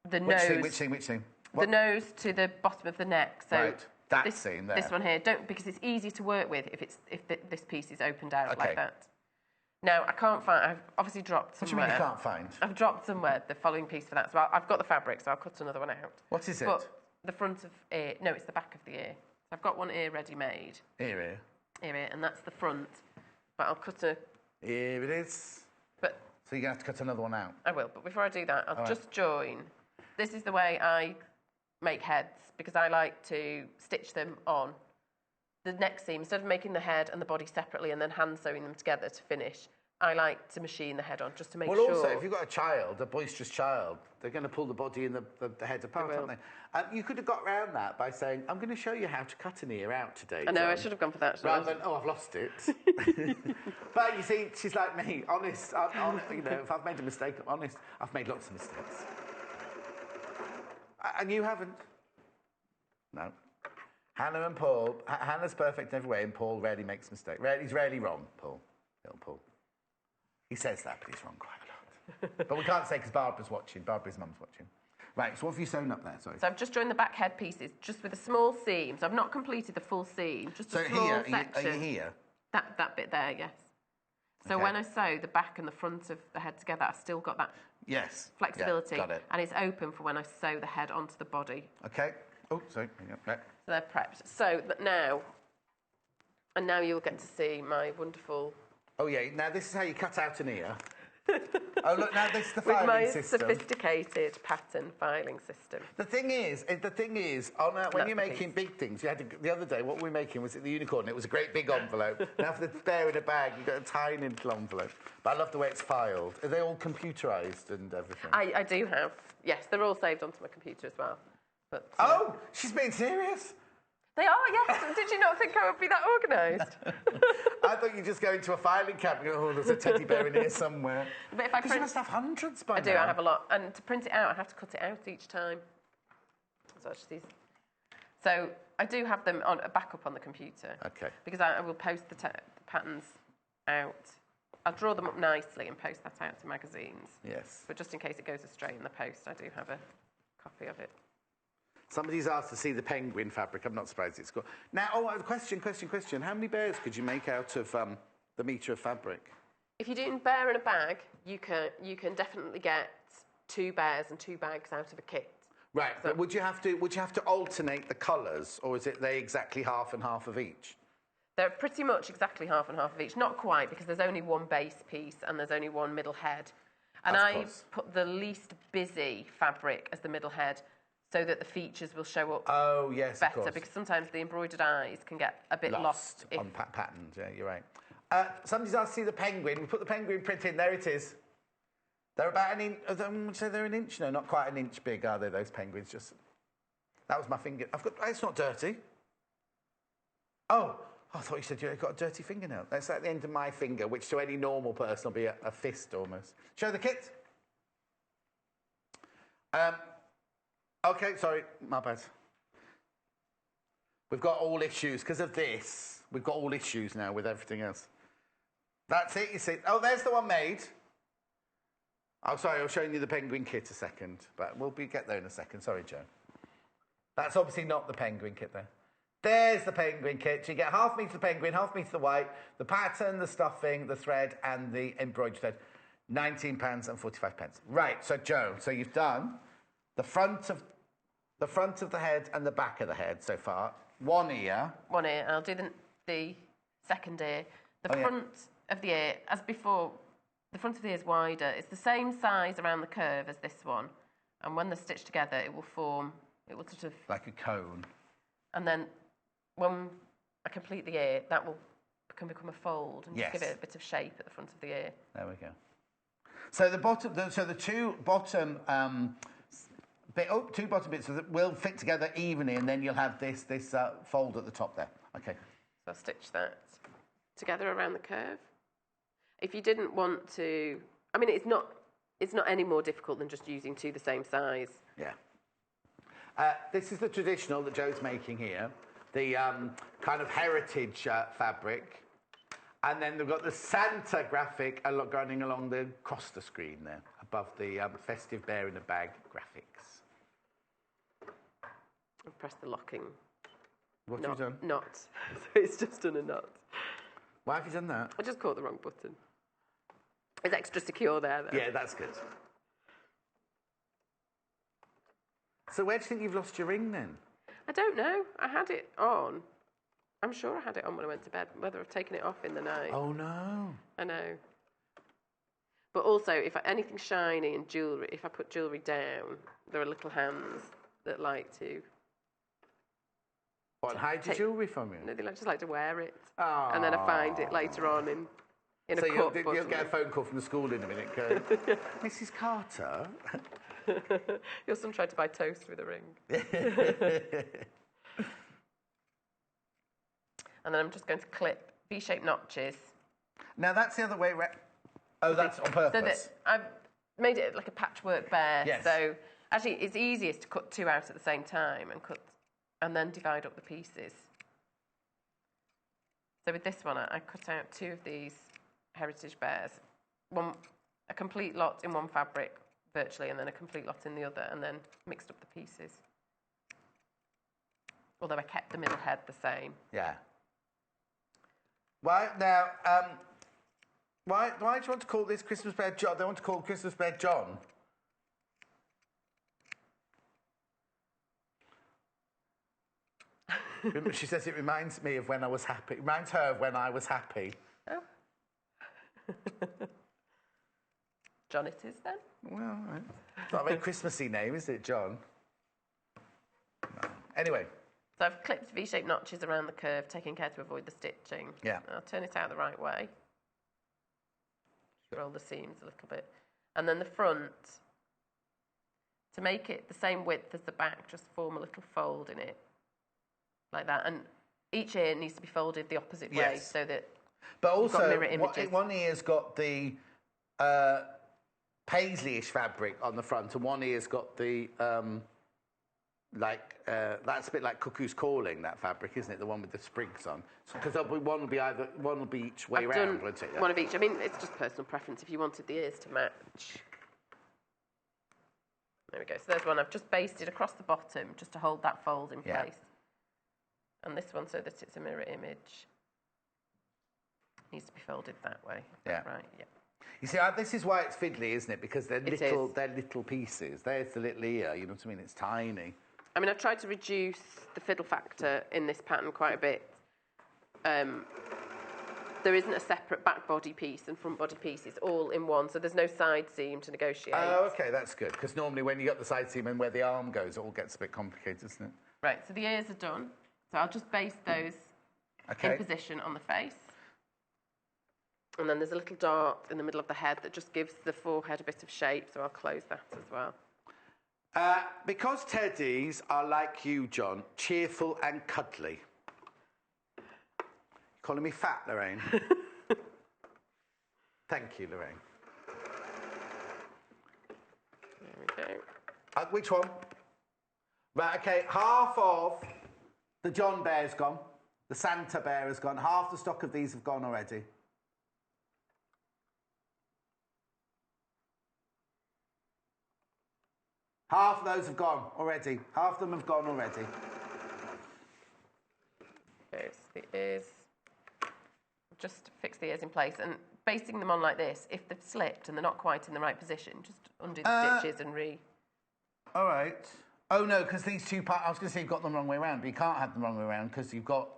The nose... Which seam? The nose to the bottom of the neck. So right, that seam there. This one here, because it's easy to work with if this piece is opened out like that. Now, I can't find... I've obviously dropped somewhere... What do you mean you can't find? I've dropped somewhere the following piece for that. So I've got the fabric, so I'll cut another one out. What is it? But the front of ear... No, it's the back of the ear. So I've got one ear ready-made. Ear. Ear, and that's the front. But I'll cut a... Here it is. But... So you're going to have to cut another one out. I will, but before I do that, I'll just join. This is the way I make heads, because I like to stitch them on the neck seam. Instead of making the head and the body separately and then hand sewing them together to finish, I like to machine the head on just to make sure. Well, also, if you've got a boisterous child, they're going to pull the body and the head apart, aren't they? You could have got around that by saying, I'm going to show you how to cut an ear out today. I know, I should have gone for that. Rather than, I've lost it. But you see, she's like me, honest. If I've made a mistake, I'm honest. I've made lots of mistakes. And you haven't? No. Hannah and Paul. Hannah's perfect in every way, and Paul rarely makes mistakes. He's rarely wrong, Paul. Little Paul. He says that, but he's wrong quite a lot. But we can't say because Barbara's watching. Barbara's mum's watching. Right, so what have you sewn up there? Sorry. So I've just joined the back head pieces, just with a small seam. So I've not completed the full seam, just a small section. Are you here? That bit there, yes. So when I sew the back and the front of the head together, I've still got that flexibility. Yeah, got it. And it's open for when I sew the head onto the body. Okay. Oh, sorry. Right. So they're prepped. So now you'll get to see my wonderful... Oh, yeah. Now, this is how you cut out an ear. Oh, look, now this is the With filing my system. sophisticated pattern filing system. The thing is, when That's you're the making big things, the other day, what we were making was the unicorn. It was a great big envelope. Now for the bear in a bag, you've got a tiny little envelope. But I love the way it's filed. Are they all computerised and everything? I do have, yes, they're all saved onto my computer as well. But, Oh, she's being serious? they are, yes. Did you not think I would be that organised? I thought you'd just go into a filing cabinet. Oh, there's a teddy bear in here somewhere. But if I Because you print, must have hundreds by now. I do. I have a lot, and to print it out, I have to cut it out each time. So I just use. So I do have them on a backup on the computer. Okay. Because I will post the patterns out. I'll draw them up nicely and post that out to magazines. Yes. But just in case it goes astray in the post, I do have a copy of it. Somebody's asked to see the penguin fabric. I'm not surprised it's got. Now, question. How many bears could you make out of the metre of fabric? If you're doing bear in a bag, you can definitely get 2 bears and 2 bags out of a kit. Right, but would you have to alternate the colours, or is it they exactly half and half of each? They're pretty much exactly half and half of each. Not quite, because there's only one base piece and there's only one middle head. And I put the least busy fabric as the middle head, so that the features will show up better, because sometimes the embroidered eyes can get a bit lost on patterns. Yeah, you're right. Somebody's asked to see the penguin. We put the penguin print in. There it is. They're about an inch. Would you say they're an inch? No, not quite an inch big, are they? Those penguins. Just that was my finger. It's not dirty. Oh, I thought you said you got a dirty fingernail. That's at the end of my finger, which to any normal person will be a fist almost. Show the kit. Okay, sorry, my bad. We've got all issues because of this. We've got all issues now with everything else. That's it, you see. Oh, there's the one made. Oh, sorry, I was showing you the penguin kit a second, but we'll get there in a second. Sorry, Joe. That's obviously not the penguin kit there. There's the penguin kit. So you get half metre the penguin, half metre the white, the pattern, the stuffing, the thread, and the embroidered thread. £19.45. Right, so Joe, so you've done the front of the head and the back of the head so far. One ear. One ear. I'll do the second ear. The front of the ear, as before, the front of the ear is wider. It's the same size around the curve as this one. And when they're stitched together, it will sort of... like a cone. And then when I complete the ear, that can become a fold and just give it a bit of shape at the front of the ear. There we go. So the two bottom... two bottom bits will fit together evenly, and then you'll have this fold at the top there. Okay. So I'll stitch that together around the curve. If you didn't want to, I mean, it's not any more difficult than just using 2 the same size. Yeah. This is the traditional that Joe's making here, the kind of heritage fabric, and then they've got the Santa graphic running along across the screen there, above the festive bear in a bag graphics. I've pressed the locking. What have you done? Knot. So it's just done a knot. Why have you done that? I just caught the wrong button. It's extra secure there, though. Yeah, that's good. So where do you think you've lost your ring then? I don't know. I had it on. I'm sure I had it on when I went to bed. Whether I've taken it off in the night. Oh, no. I know. But also, if anything shiny and jewellery, if I put jewellery down, there are little hands that like to... What, hide your jewellery from you? No, they just like to wear it. Oh. And then I find it later on in a cup. So you'll get a phone call from the school in a minute going, Mrs. Carter? Your son tried to buy toast with a ring. And then I'm just going to clip V-shaped notches. Now, that's the other way around. Oh, that's on purpose. So that I've made it like a patchwork bear. Yes. So actually, it's easiest to cut 2 out at the same time and then divide up the pieces. So with this one, I cut out 2 of these heritage bears. A complete lot in one fabric, virtually, and then a complete lot in the other, and then mixed up the pieces. Although I kept the middle head the same. Yeah. Why now? Why do you want to call this Christmas Bear John? They want to call Christmas Bear John. She says it reminds me of when I was happy. It reminds her of when I was happy. Oh. John it is then. Well, all right. It's not a very Christmassy name, is it, John? No. Anyway. So I've clipped V-shaped notches around the curve, taking care to avoid the stitching. Yeah. I'll turn it out the right way. Roll the seams a little bit. And then the front, to make it the same width as the back, just form a little fold in it. Like that. And each ear needs to be folded the opposite way so that but also, you've got mirror images. One ear's got the paisley-ish fabric on the front, and one ear's got the that's a bit like Cuckoo's Calling, that fabric, isn't it? The one with the sprigs on. Because one will be each way round, won't it? Yeah. One of each. I mean, it's just personal preference if you wanted the ears to match. There we go. So there's one I've just basted across the bottom just to hold that fold in place. And this one so that it's a mirror image. Needs to be folded that way. Yeah. Right, yeah. You see, this is why it's fiddly, isn't it? Because they're little pieces. There's the little ear, you know what I mean? It's tiny. I mean, I've tried to reduce the fiddle factor in this pattern quite a bit. There isn't a separate back body piece and front body piece. It's all in one, so there's no side seam to negotiate. Oh, OK, that's good. Because normally when you got the side seam and where the arm goes, it all gets a bit complicated, doesn't it? Right, so the ears are done. So I'll just baste those in position on the face. And then there's a little dart in the middle of the head that just gives the forehead a bit of shape, so I'll close that as well. Because teddies are like you, John, cheerful and cuddly. Calling me fat, Lorraine? Thank you, Lorraine. There we go. Which one? Right, OK, half of the John bear's gone. The Santa bear has gone. Half the stock of these have gone already. Half of those have gone already. Half of them have gone already. There's the ears. Just fix the ears in place and basting them on like this. If they've slipped and they're not quite in the right position, just undo the stitches and All right. Oh no, because these two parts. I was going to say you've got them the wrong way around, but you can't have them the wrong way around because you've got.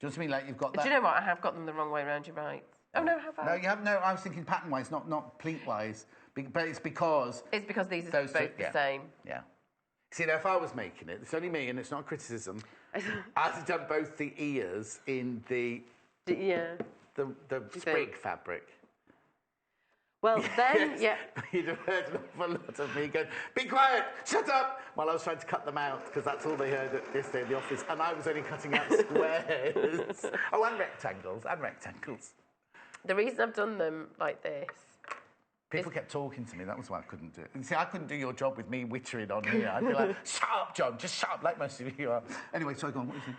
Do you know what I mean? Like you've got that. Do you know what? I have got them the wrong way around. You're right. Oh no, have I? No, you have no. I was thinking pattern-wise, not pleat-wise. But it's because. It's because these are both the same. Yeah. See, now if I was making it, it's only me, and it's not criticism. I'd have done both the ears in the sprig fabric. Well, then, yes. You'd have heard an awful lot of me going, "Be quiet, shut up," while I was trying to cut them out, because that's all they heard yesterday in the office, and I was only cutting out squares. Oh, and rectangles. The reason I've done them like this... People kept talking to me, that was why I couldn't do it. And see, I couldn't do your job with me wittering on here. I'd be like, "Shut up, John, just shut up," like most of you are. Anyway, sorry, go on, what do you think?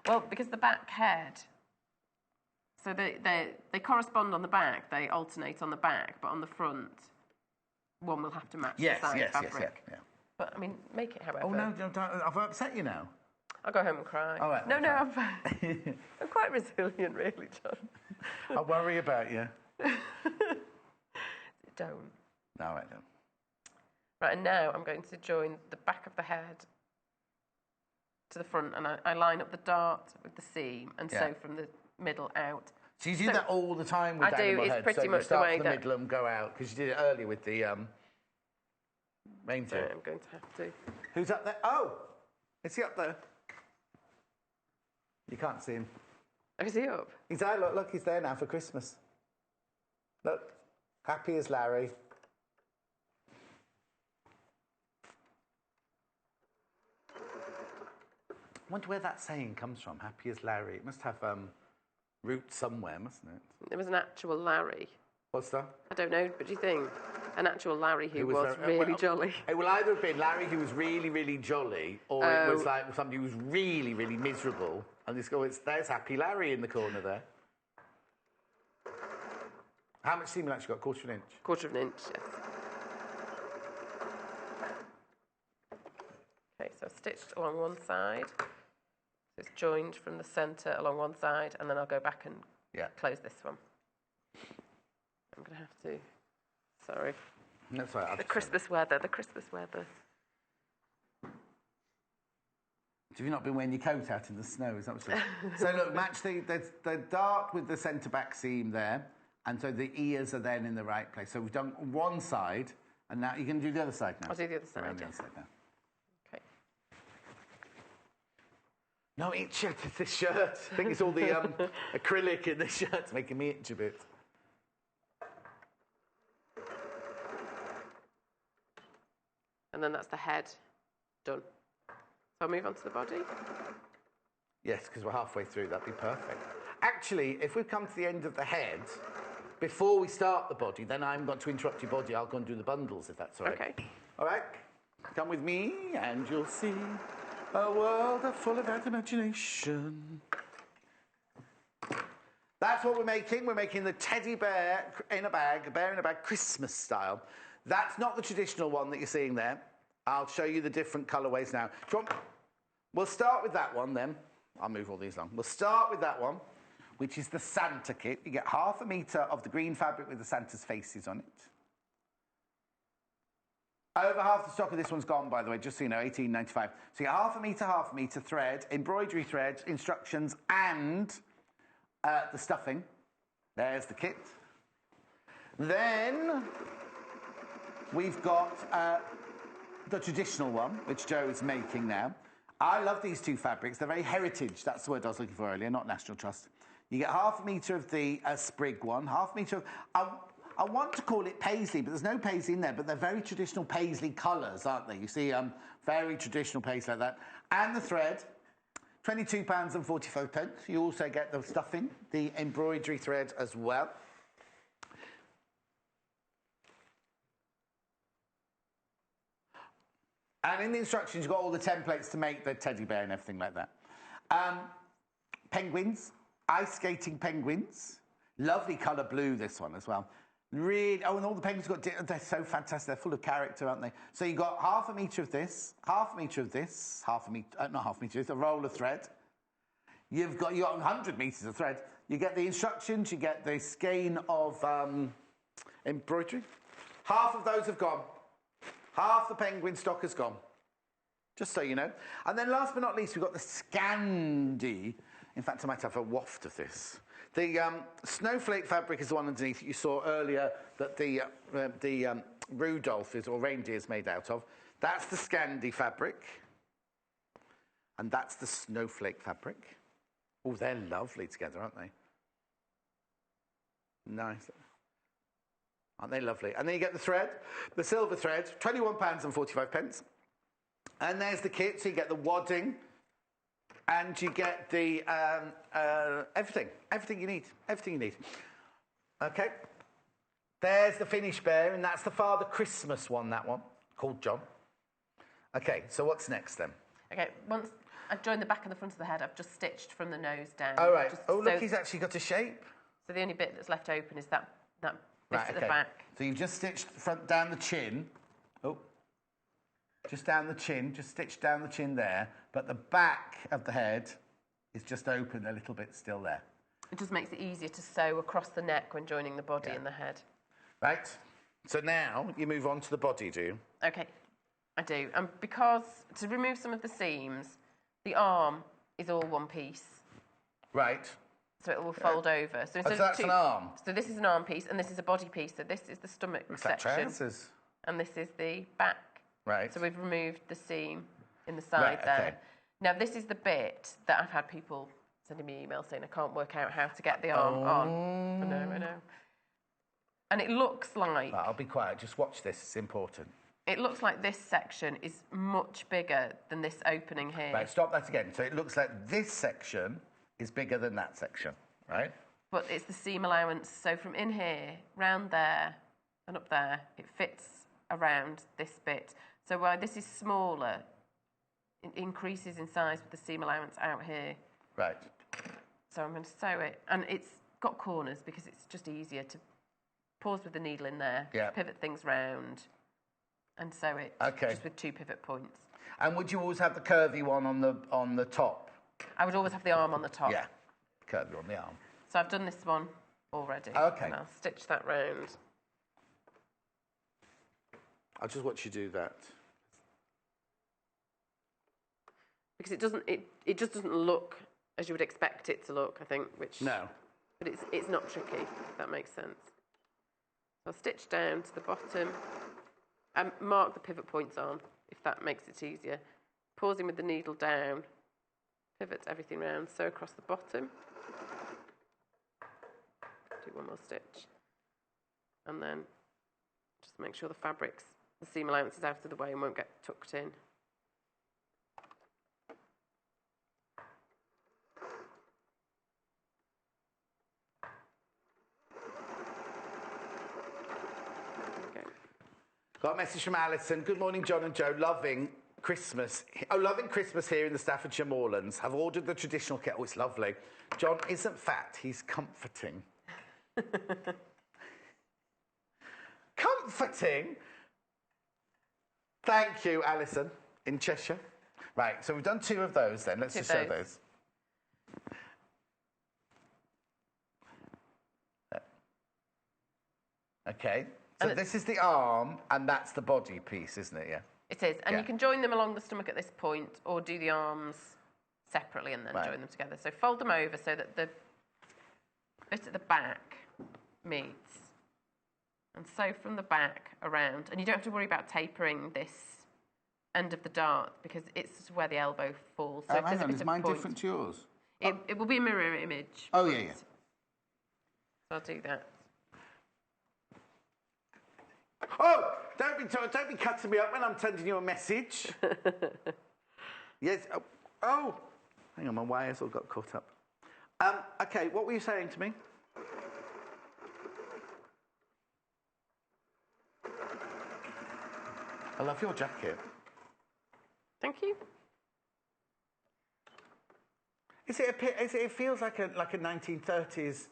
Well, because the back head... So they correspond on the back, they alternate on the back, but on the front, one will have to match the side fabric. Yeah. But, I mean, make it however. Oh, no, don't, I've upset you now. I'll go home and cry. All right, no, I'm fine. I'm quite resilient, really, John. I worry about you. Don't. No, I don't. Right, and now I'm going to join the back of the head to the front, and I line up the dart with the seam and sew from the middle out. So you do that all the time with animal heads? It's pretty much the way that... middle and go out, because you did it earlier with the reindeer. So I'm going to have to... Who's up there? Oh! Is he up there? You can't see him. Oh, is he up? He's there, look, he's there now for Christmas. Look, happy as Larry. I wonder where that saying comes from, happy as Larry. It must have roots somewhere, mustn't it? It was an actual Larry. What's that? I don't know, but do you think an actual Larry who was really jolly? It will either have been Larry who was really, really jolly, or it was like somebody who was really, really miserable. And there's Happy Larry in the corner there. How much seam have you actually got? Quarter of an inch? Quarter of an inch, yes. Okay, so I've stitched along one side. So it's joined from the centre along one side, and then I'll go back and close this one. I'm going to have to... Sorry. That's right. The Christmas weather. Have you not been wearing your coat out in the snow? Is that what you're saying? So look, match the dart with the centre back seam there. And so the ears are then in the right place. So we've done one side, and now you can do the other side now. I'll do the other side. Around the other side now. Okay. No itch, it's this shirt. I think it's all the acrylic in this shirt making me itch a bit. And then that's the head done. So I'll move on to the body. Yes, because we're halfway through. That'd be perfect. Actually, if we've come to the end of the head, before we start the body, then I'm going to interrupt your body. I'll go and do the bundles, if that's all right. Okay. All right? Come with me, and you'll see a world full of imagination. That's what we're making. We're making the teddy bear in a bag, Christmas style. That's not the traditional one that you're seeing there. I'll show you the different colourways now. We'll start with that one then. I'll move all these along. We'll start with that one, which is the Santa kit. You get 1/2 metre of the green fabric with the Santa's faces on it. Over half the stock of this one's gone, by the way, just so you know, $18.95. So you get 1/2 metre thread, embroidery thread, instructions, and the stuffing. There's the kit. Then we've got the traditional one, which Joe is making now. I love these two fabrics. They're very heritage. That's the word I was looking for earlier, not National Trust. You get 1/2 metre of the sprig one, 1/2 metre of... I want to call it paisley, but there's no paisley in there, but they're very traditional paisley colours, aren't they? You see, very traditional paisley like that. And the thread, £22.45. You also get the stuffing, the embroidery thread as well. And in the instructions, you've got all the templates to make the teddy bear and everything like that. Penguins, ice skating penguins. Lovely colour blue, this one as well. Really, oh, and all the penguins they're so fantastic. They're full of character, aren't they? So you've got 1/2 metre of this, 1/2 metre of this, not 1/2 metre, it's a roll of thread. You've got 100 metres of thread. You get the instructions, you get the skein of embroidery. 1/2 of those have gone. 1/2 the penguin stock has gone. Just so you know. And then last but not least, we've got the Scandi. In fact, I might have a waft of this. The snowflake fabric is the one underneath that you saw earlier that the Rudolph or reindeer is made out of. That's the Scandi fabric. And that's the snowflake fabric. Oh, they're lovely together, aren't they? Nice. Aren't they lovely? And then you get the thread, the silver thread, £21.45. And there's the kit, so you get the wadding, and you get the everything you need. Okay. There's the finished bear, and that's the Father Christmas one, that one, called John. Okay, so what's next then? Okay, once I've joined the back and the front of the head, I've just stitched from the nose down. Oh, right. Look, he's actually got a shape. So the only bit that's left open is that bit Right, at the back. So you've just stitched front down the chin. Oh, just down the chin, just stitched down the chin there. But the back of the head is just open a little bit still there. It just makes it easier to sew across the neck when joining the body and the head. Right. So now you move on to the body, do you? Okay, I do. And because to remove some of the seams, the arm is all one piece. Right. So it will fold over. So, so that's an arm. So this is an arm piece, and this is a body piece. So this is the stomach section, and this is the back. Right. So we've removed the seam in the side there. Okay. Now this is the bit that I've had people sending me emails saying I can't work out how to get the arm on. I know. And it looks like... Right, I'll be quiet. Just watch this. It's important. It looks like this section is much bigger than this opening here. Right, stop that again. So it looks like this section is bigger than that section, right? But it's the seam allowance. So from in here, round there, and up there, it fits around this bit. So while this is smaller, it increases in size with the seam allowance out here. Right. So I'm going to sew it. And it's got corners because it's just easier to pause with the needle in there, pivot things round, and sew it just with 2 pivot points. And would you always have the curvy one on the top? I would always have the arm on the top. Yeah, curvy on the arm. So I've done this one already. Okay. And I'll stitch that round. I'll just watch you do that. Because it just doesn't look as you would expect it to look, I think, which... No. but it's not tricky, if that makes sense. So I'll stitch down to the bottom and mark the pivot points on, if that makes it easier. Pausing with the needle down, pivot everything round, sew across the bottom. Do one more stitch. And then just make sure the seam allowance is out of the way and won't get tucked in. Got a message from Alison. Good morning, John and Joe. Loving Christmas here in the Staffordshire Moorlands. Have ordered the traditional kit. Oh, it's lovely. John isn't fat. He's comforting. Comforting? Thank you, Alison, in Cheshire. Right, so we've done 2 of those then. Let's just show those. Okay. So this is the arm, and that's the body piece, isn't it? Yeah. It is, and you can join them along the stomach at this point, or do the arms separately and then join them together. So fold them over so that the bit at the back meets, and sew from the back around. And you don't have to worry about tapering this end of the dart because it's where the elbow falls. So hang on, is mine different to yours? It will be a mirror image. Oh, yeah. So I'll do that. Oh, don't be cutting me up when I'm sending you a message. Yes. Oh, hang on, my wires all got caught up. Okay, what were you saying to me? I love your jacket. Thank you. It feels like a 1930s,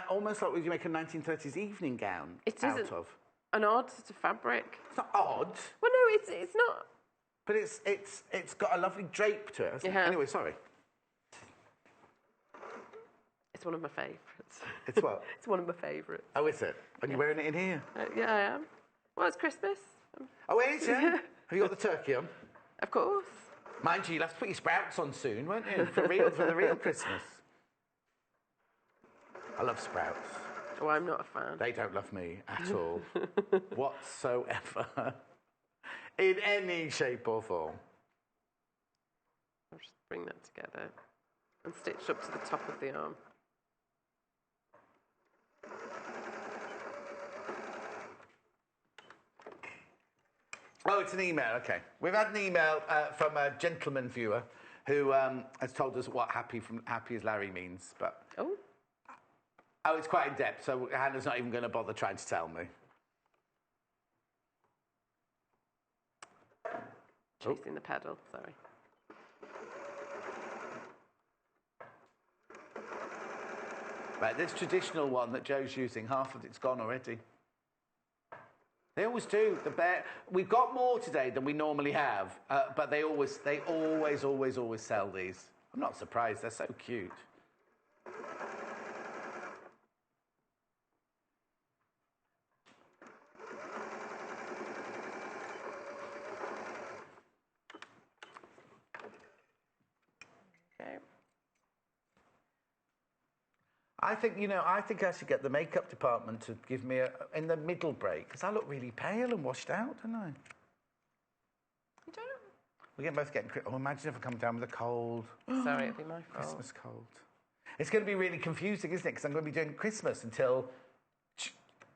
almost like you make a 1930s evening gown out of. An odd sort of fabric. It's not odd. Well, no, it's not. But it's got a lovely drape to it. Anyway, sorry. It's one of my favourites. It's what? It's one of my favourites. Oh, is it? And you're wearing it in here? Yeah, I am. Well, it's Christmas. Oh, is it? Have you got the turkey on? Of course. Mind you, you'll have to put your sprouts on soon, won't you? For the real Christmas. I love sprouts. Oh, I'm not a fan. They don't love me at all, whatsoever, in any shape or form. I'll just bring that together and stitch up to the top of the arm. Oh, it's an email, okay. We've had an email from a gentleman viewer who has told us what happy as Larry means, but... Oh, it's quite in-depth, so Hannah's not even going to bother trying to tell me. Chasing the pedal, sorry. Right, this traditional one that Joe's using, half of it's gone already. They always do. We've got more today than we normally have, but they always sell these. I'm not surprised. They're so cute. I think I should get the makeup department to give me in the middle break, because I look really pale and washed out, don't I? You don't? We're both getting... Oh, imagine if I come down with a cold. Sorry, it'd be my fault. Christmas cold. It's going to be really confusing, isn't it? Because I'm going to be doing Christmas until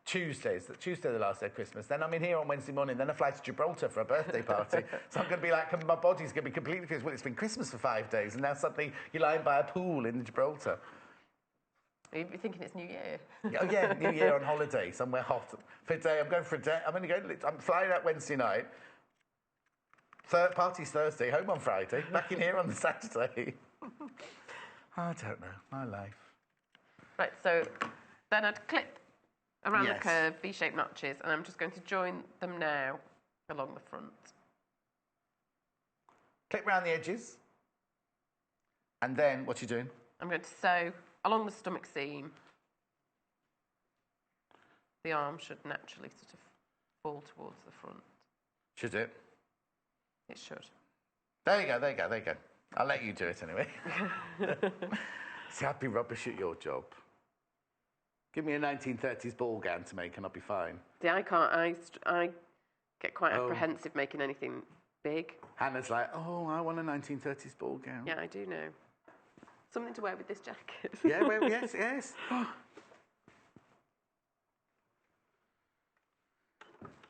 Tuesday, the last day of Christmas. Then I'm in here on Wednesday morning. Then I fly to Gibraltar for a birthday party. So I'm going to be like, my body's going to be completely confused. Well, it's been Christmas for 5 days, and now suddenly you're lying by a pool in Gibraltar. You'd be thinking it's New Year. Oh, yeah, New Year on holiday, somewhere hot. For a day, I'm going for a day. I'm flying out Wednesday night. Party's Thursday, home on Friday, back in here on the Saturday. I don't know, my life. Right, so then I'd clip around the curve, V-shaped notches, and I'm just going to join them now along the front. Clip round the edges. And then, what are you doing? I'm going to sew along the stomach seam. The arm should naturally sort of fall towards the front. Should it? It should. There you go. I'll let you do it anyway. See, I'd be rubbish at your job. Give me a 1930s ball gown to make and I'll be fine. See, I can't. I get quite apprehensive making anything big. Hannah's like, oh, I want a 1930s ball gown. Yeah, I do know. Something to wear with this jacket. Yeah, well, yes, yes.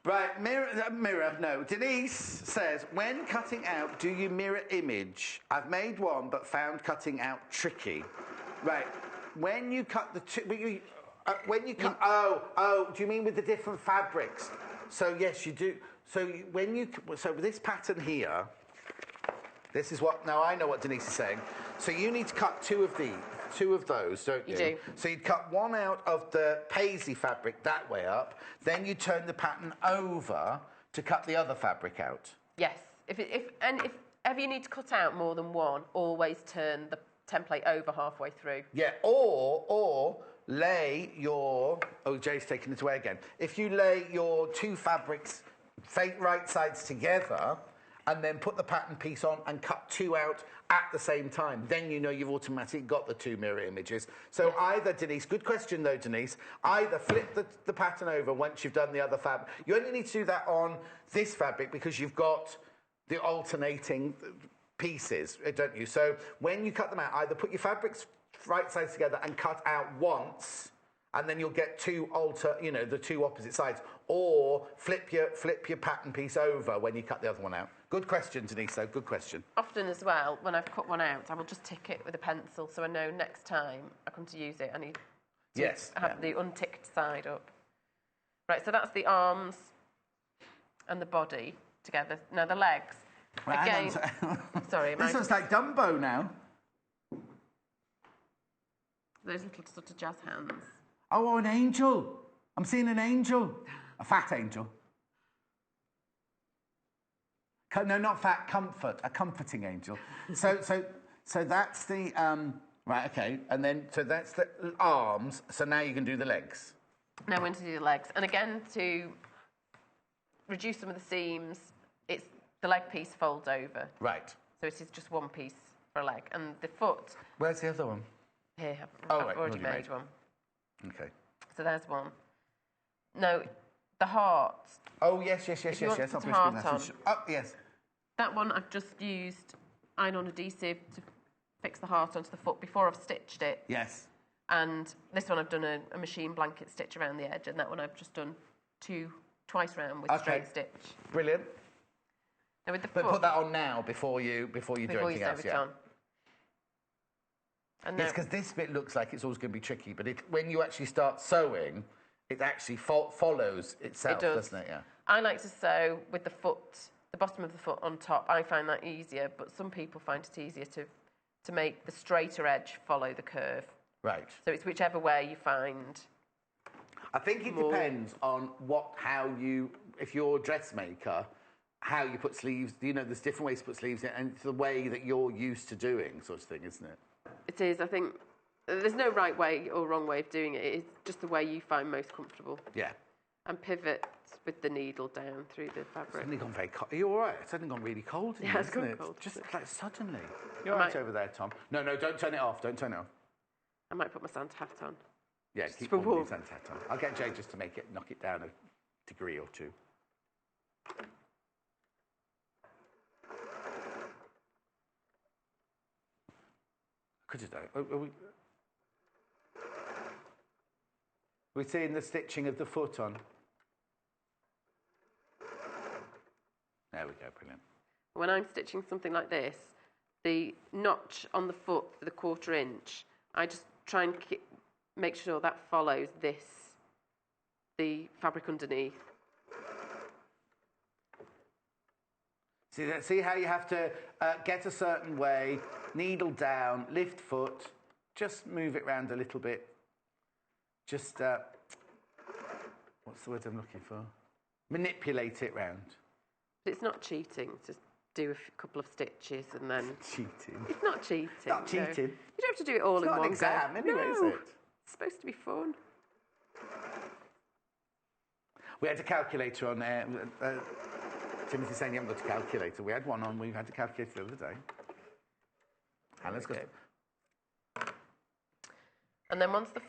Right, no. Denise says, when cutting out, do you mirror image? I've made one, but found cutting out tricky. Right, when you cut the two, when you cut, do you mean with the different fabrics? So yes, you do. So so this pattern here, this is what, now I know what Denise is saying. So you need to cut two of those, don't you? You do. So you'd cut one out of the paisley fabric that way up, then you turn the pattern over to cut the other fabric out. Yes. If ever you need to cut out more than one, always turn the template over halfway through. Yeah, or lay your... Oh, Jay's taking it away again. If you lay your two fabrics right sides together and then put the pattern piece on and cut two out at the same time, then you know you've automatically got the two mirror images. So either, Denise, good question though, Denise, either flip the pattern over once you've done the other fabric. You only need to do that on this fabric because you've got the alternating pieces, don't you? So when you cut them out, either put your fabrics right sides together and cut out once, and then you'll get the two opposite sides, or flip your pattern piece over when you cut the other one out. Good question, Denise, though, good question. Often as well, when I've cut one out, I will just tick it with a pencil so I know next time I come to use it, I need to have the unticked side up. Right, so that's the arms and the body together. Now the legs. Well, again, sorry. This looks like Dumbo now. Those little sort of jazz hands. Oh, an angel. I'm seeing an angel. A fat angel. No, not fat, comfort. A comforting angel. So that's the... right, okay. And then, so that's the arms. So now you can do the legs. Now we're going to do the legs. And again, to reduce some of the seams, it's the leg piece folds over. Right. So it is just one piece for a leg. And the foot... Where's the other one? Here, I've already made one. Okay. So there's one. No, the heart. Oh, yes. If you want to put heart on. Oh, yes. That one I've just used iron-on adhesive to fix the heart onto the foot before I've stitched it. Yes. And this one I've done a machine blanket stitch around the edge, and that one I've just done twice round with straight stitch. Brilliant. Now with the but foot, put that on now before you do anything else. Yeah. On. And yes, because this bit looks like it's always going to be tricky, but when you actually start sewing, it actually follows itself, doesn't it? Yeah. I like to sew with the foot, the bottom of the foot on top. I find that easier, but some people find it easier to make the straighter edge follow the curve. Right. So it's whichever way you find. I think it depends on if you're a dressmaker, how you put sleeves. There's different ways to put sleeves in, and it's the way that you're used to doing, sort of thing, isn't it? It is. I think there's no right way or wrong way of doing it. It's just the way you find most comfortable. Yeah. And pivot with the needle down through the fabric. It's suddenly gone very cold. Are you all right? It's suddenly gone really cold, it's isn't it? Cold. Just like suddenly. You're all right over there, Tom. No, don't turn it off. Don't turn it off. I might put my Santa hat on. Yeah, keep putting your Santa hat on. I'll get Jay just to knock it down a degree or two. Could you do? We're seeing the stitching of the foot on. There we go, brilliant. When I'm stitching something like this, the notch on the foot for the 1/4 inch, I just try and make sure that follows the fabric underneath. See how you have to get a certain way, needle down, lift foot, just move it around a little bit. Just, what's the word I'm looking for? Manipulate it round. But it's not cheating to do a couple of stitches and then... Cheating. It's not cheating. Not cheating. No. You don't have to do it all in one go. It's not an exam anyway, is it? It's supposed to be fun. We had a calculator on there. Timothy's saying you haven't got a calculator. We had one on. We had a calculator the other day. Hannah's got it. And then once the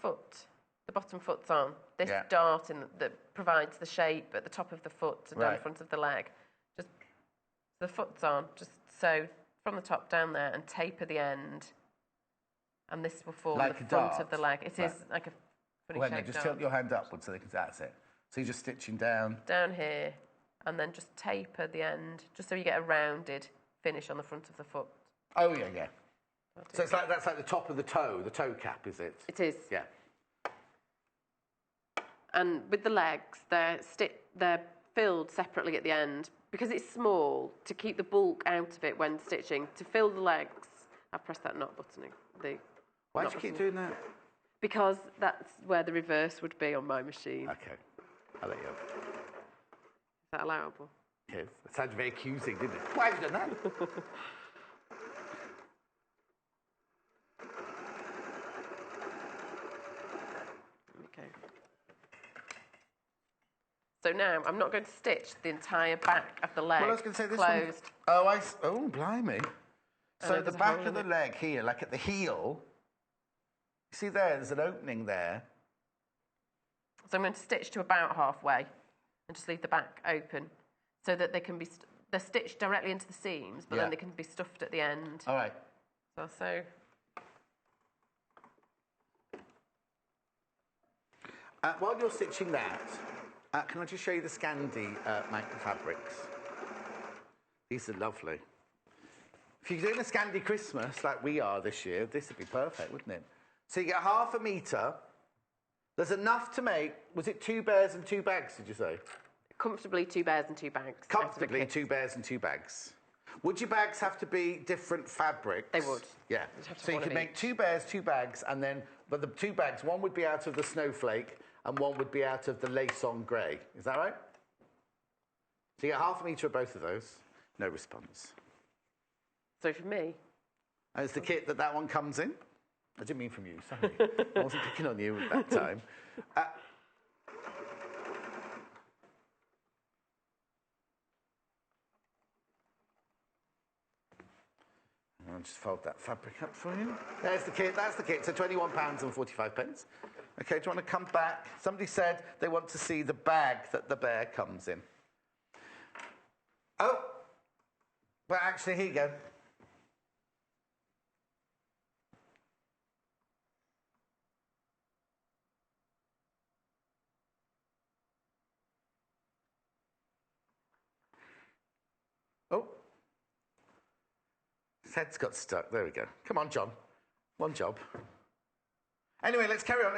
bottom foot's on, this dart that provides the shape at the top of the foot and down the front of the leg, just the foot's on, just sew from the top down there and taper the end, and this will form like the front of the leg. It is like a funny Well, shape. just tilt your hand upwards so they can. That's it. So you're just stitching down. Down here, and then just taper the end, just so you get a rounded finish on the front of the foot. Oh yeah. So it's like that's like the top of the toe cap, is it? It is. Yeah. And with the legs, they're filled separately at the end because it's small to keep the bulk out of it when stitching. To fill the legs, I've pressed that knot button. Why do you keep doing that? Because that's where the reverse would be on my machine. Okay, I'll let you have it. Is that allowable? Yes. It sounded very accusing, didn't it? Why have you done that? Okay. So now I'm not going to stitch the entire back of the leg. Well, I was going to say this closed. one. Oh, blimey. So the back of the it. leg here, like at the heel, you see there's an opening there. So I'm going to stitch to about halfway and just leave the back open so that they can be... they're stitched directly into the seams, but then they can be stuffed at the end. All right. So I'll sew... While you're stitching that, can I just show you the Scandi micro fabrics? These are lovely. If you're doing a Scandi Christmas like we are this year, this would be perfect, wouldn't it? So you get 1/2 metre. There's enough to make, was it 2 bears and 2 bags, did you say? Comfortably 2 bears and 2 bags. Comfortably 2 bears and 2 bags. Would your bags have to be different fabrics? They would. Yeah. So you could make 2 bears, 2 bags, and then, but the 2 bags, one would be out of the snowflake and one would be out of the lace-on grey. Is that right? So you get 1/2 metre of both of those. No response. So for me... And it's the kit that one comes in. I didn't mean from you, sorry. I wasn't picking on you at that time. I'll just fold that fabric up for you. There's the kit, that's the kit. So £21 and 45 pence. Okay, do you want to come back? Somebody said they want to see the bag that the bear comes in. Oh, but actually, here you go. Oh. His head's got stuck. There we go. Come on, John. One job. Anyway, let's carry on.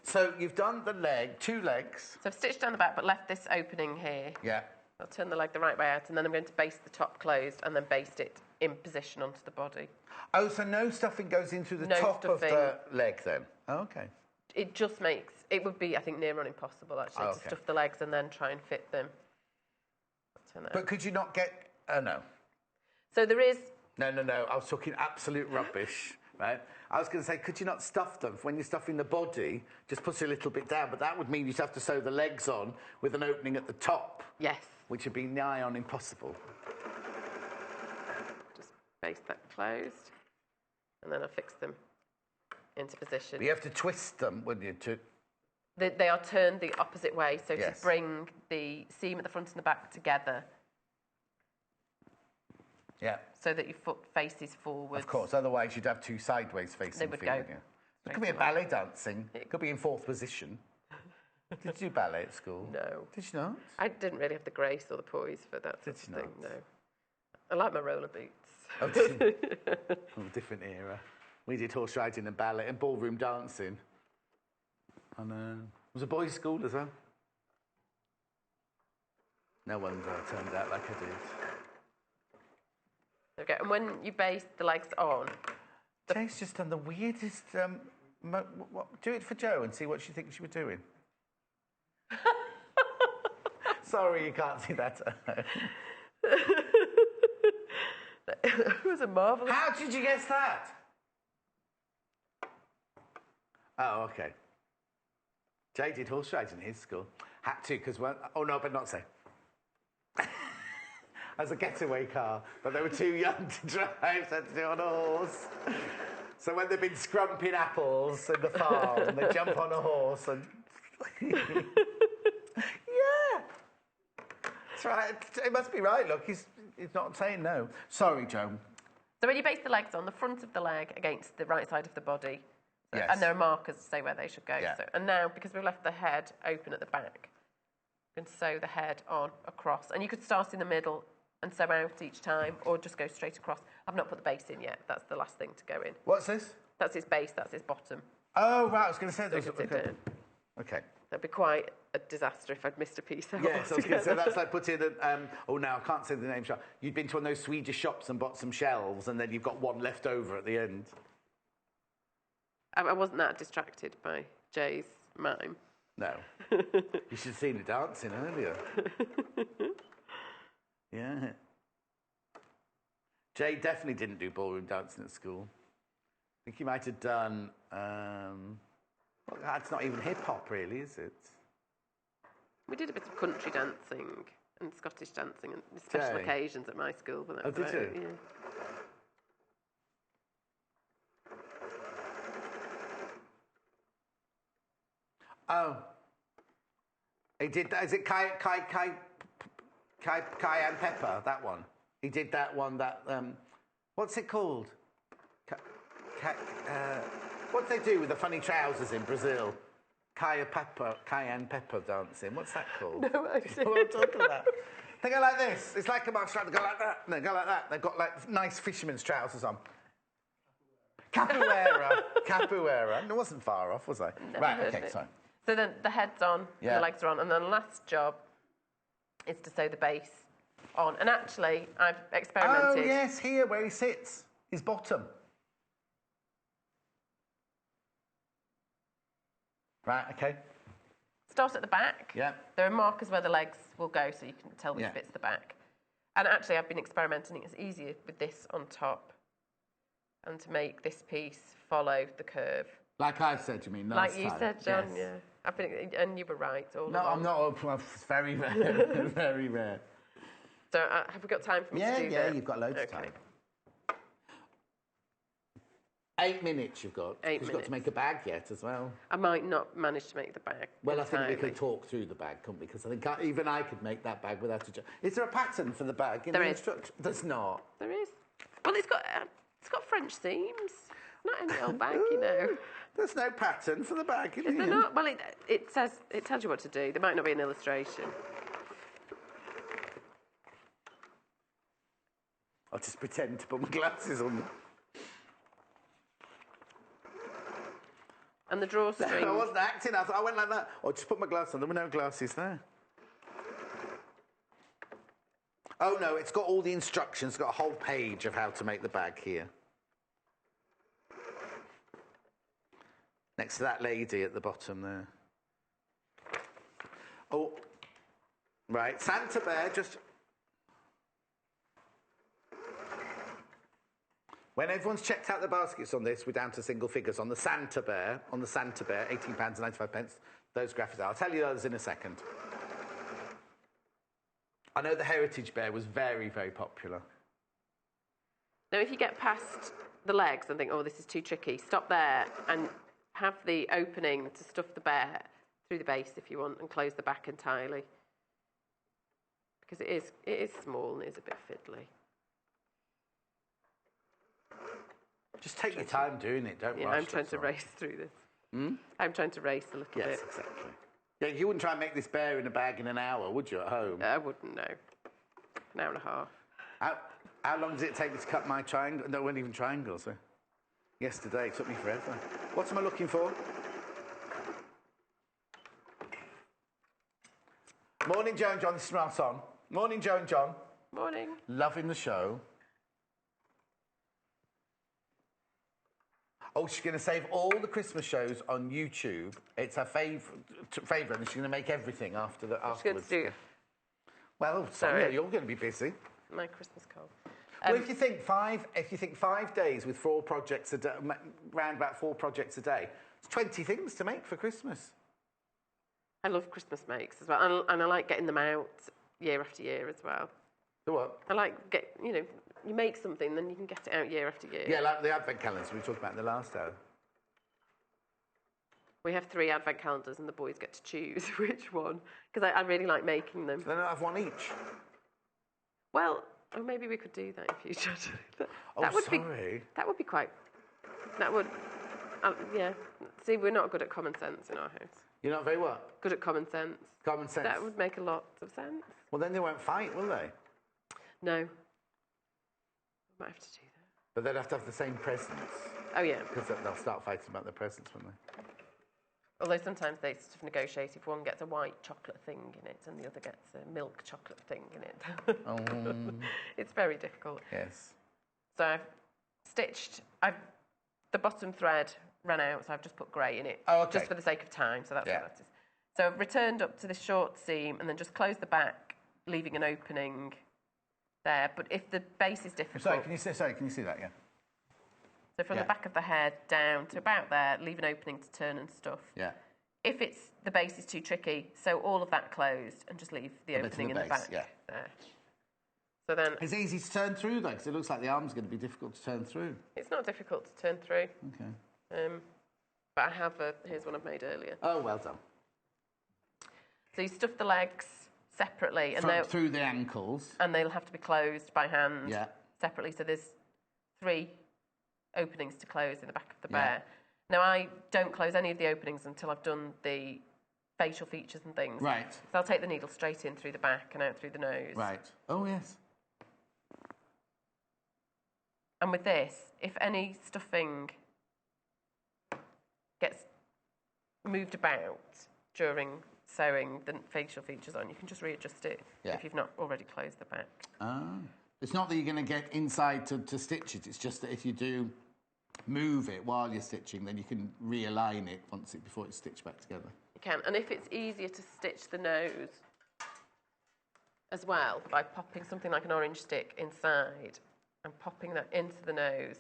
So you've done the leg, 2 legs. So I've stitched down the back, but left this opening here. Yeah. I'll turn the leg the right way out, and then I'm going to baste the top closed and then baste it in position onto the body. Oh, so no stuffing goes into the top of the leg then? Oh, okay. It just makes... It would be, I think, near on impossible, actually, to stuff the legs and then try and fit them. But could you not get... Oh, no. So there is... No. I was talking absolute rubbish, right? I was going to say, could you not stuff them? When you're stuffing the body, just put a little bit down. But that would mean you'd have to sew the legs on with an opening at the top. Yes. Which would be nigh on impossible. Just baste that closed. And then I'll fix them into position. But you have to twist them, wouldn't you? They are turned the opposite way, so Yes. to bring the seam at the front and the back together. Yeah. So that your foot faces forward. Of course, otherwise you'd have 2 sideways facing They would feet, go wouldn't you? It could be a ballet dancing. It could be in 4th position. Did you do ballet at school? No. Did you not? I didn't really have the grace or the poise for that sort of Did you thing, not? no. I like my roller boots. Oh, did you? Oh, different era. We did horse riding and ballet and ballroom dancing. And it was a boys' school as well. No wonder I turned out like I did. Okay, and when you baste the legs on... Jay's just done the weirdest... do it for Jo and see what she thinks you were doing. Sorry, you can't see that. It was a marvellous... How did you guess that? Oh, okay. Jay did horse riding in his school. Had to, because... Oh, no, but not say. As a getaway car, but they were too young to drive, so had to do it on a horse. So when they've been scrumping apples in the farm, they jump on a horse and... Yeah. That's right. It must be right, look. He's not saying no. Sorry, Joe. So when you base the legs on the front of the leg against the right side of the body, Yes. and there are markers to say where they should go. Yeah. So, and now, because we've left the head open at the back, you can sew the head on across. And you could start in the middle and sew out each time, or just go straight across. I've not put the base in yet. That's the last thing to go in. What's this? That's its base, that's its bottom. Oh, right, I was going to say... So you can sit down. Okay. That'd be quite a disaster if I'd missed a piece out. Yes, I was going to say, that's like putting oh, no, I can't say the name shop. You'd been to one of those Swedish shops and bought some shelves, and then you've got one left over at the end. I wasn't that distracted by Jay's mime. No. You should have seen her dancing earlier. Yeah. Jay definitely didn't do ballroom dancing at school. I think he might have done... well, that's not even hip-hop, really, is it? We did a bit of country dancing and Scottish dancing and special Jay. occasions at my school. But that Oh, was did about you? it, yeah. Oh. He did that. Is it cayenne pepper, that one? He did that one, what's it called? What do they do with the funny trousers in Brazil? Cayenne pepper dancing. What's that called? No, I What am I talking about? They go like this. It's like a martial art. They go like that. And they go like that. They've got like nice fisherman's trousers on. Capoeira. Capoeira. It wasn't far off, was I? Never Right, heard okay, of it. sorry. So then the head's on, Yeah. the legs are on, and then the last job is to sew the base on. And actually, I've experimented. Oh, yes, here where he sits. His bottom. Right, okay. Start at the back. Yeah. There are markers where the legs will go, so you can tell which Yeah. bit's the back. And actually, I've been experimenting. It's easier with this on top, and to make this piece follow the curve. Like I said, you mean? Like last you time. said, John. Yes. Yeah. I've been, and you were right all No, along. I'm not. It's very rare. Very rare. So have we got time for me to do that? Yeah, you've got loads of Okay. time. 8 minutes you've got. 8 You've got to make a bag yet as well. I might not manage to make the bag. Well, in I think we time. could talk through the bag, couldn't we? Because I think even I could make that bag without a job. Is there a pattern for the bag in There the is. instruction? There's not. There is. Well, it's got French seams. Not any old bag, you know. There's no pattern for the bag, Is there not? Well, it tells you what to do. There might not be an illustration. I'll just pretend to put my glasses on. And the drawstring. I wasn't acting. I went like that. Oh, just put my glasses on. There were no glasses there. Oh, no, it's got all the instructions. It's got a whole page of how to make the bag here. Next to that lady at the bottom there. Oh, right. Santa Bear, just... When everyone's checked out the baskets on this, we're down to single figures. On the Santa Bear, £18.95, those graphics. I'll tell you those in a second. I know the Heritage Bear was very, very popular. Now, if you get past the legs and think, oh, this is too tricky, stop there and have the opening to stuff the bear through the base if you want and close the back entirely. Because it is small and it is a bit fiddly. Just take your time doing it, don't Yeah, rush. I'm trying that's to all. race through this. I'm trying to race a little Yes, bit. exactly. Yeah, you wouldn't try and make this bear in a bag in an hour, would you, at home? I wouldn't know. An hour and a half. How long does it take me to cut my triangle? No, it weren't even triangles. Yesterday, it took me forever. What am I looking for? Morning, Joe and John. This is Ross on. Morning, Joe and John. Morning. Loving the show. Oh, she's going to save all the Christmas shows on YouTube. It's her favourite, and she's going to make everything afterwards. What's good to do? Well, Sonia, you're going to be busy. My Christmas card. Well, if you think 5 days with 4 projects a day, round about 4 projects a day, it's 20 things to make for Christmas. I love Christmas makes as well, and I like getting them out year after year as well. The what? I like you make something, then you can get it out year after year. Yeah, like the advent calendars we talked about in the last hour. We have 3 advent calendars and the boys get to choose which one, because I really like making them. So then I have one each. Well, maybe we could do that in future. That would be quite... That would... yeah. See, we're not good at common sense in our house. You're not very what? Good at common sense. Common sense? That would make a lot of sense. Well, then they won't fight, will they? No. I might have to do that. But they'd have to have the same presents. Oh, yeah. Because they'll start fighting about their presents, won't they? Although sometimes they sort of negotiate if one gets a white chocolate thing in it and the other gets a milk chocolate thing in it. It's very difficult. Yes. So I've stitched... The bottom thread ran out, so I've just put grey in it. Oh, okay. Just for the sake of time, so that's what that is. So I've returned up to the short seam and then just closed the back, leaving an opening there. But if the base is difficult... Sorry, can you see that, yeah? So from the back of the head down to about there, leave an opening to turn and stuff. Yeah. If the base is too tricky, so all of that closed and just leave the opening in the back there. So then... It's easy to turn through, though, because it looks like the arm's going to be difficult to turn through. It's not difficult to turn through. Okay. But I have here's one I've made earlier. Oh, well done. So you stuff the legs separately. And through the ankles. And they'll have to be closed by hand separately. So there's 3 openings to close in the back of the bear. Now, I don't close any of the openings until I've done the facial features and things. Right. So I'll take the needle straight in through the back and out through the nose. Right. Oh, yes. And with this, if any stuffing gets moved about during sewing the facial features on, you can just readjust it if you've not already closed the back. It's not that you're going to get inside to stitch it, it's just that if you do move it while you're stitching, then you can realign it before it's stitched back together. You can, and if it's easier to stitch the nose as well, by popping something like an orange stick inside and popping that into the nose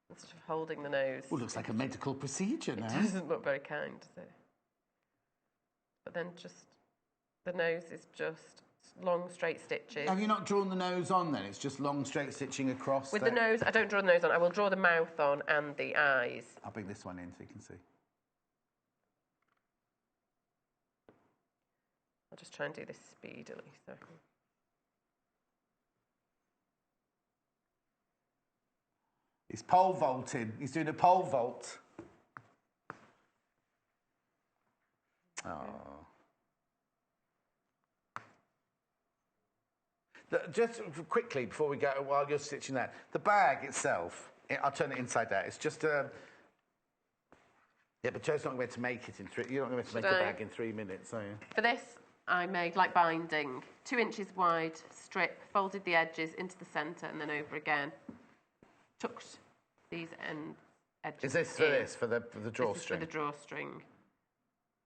and sort of holding the nose. Well, looks like a medical procedure now. It doesn't look very kind, does it? But then the nose is just long, straight stitches. Have you not drawn the nose on then? It's just long, straight stitching across? With the nose, I don't draw the nose on. I will draw the mouth on and the eyes. I'll bring this one in so you can see. I'll just try and do this speedily. So. He's pole vaulting. He's doing a pole vault. Oh. Just quickly before we go, while you're stitching that, the bag itself, I'll turn it inside out. It's just a... Yeah, but Joe's not going to make it in 3... You're not going to make the bag in 3 minutes, are you? For this, I made, like binding, 2 inches wide strip, folded the edges into the centre and then over again. Tucked these edges Is this for in. this, for the drawstring? For the drawstring.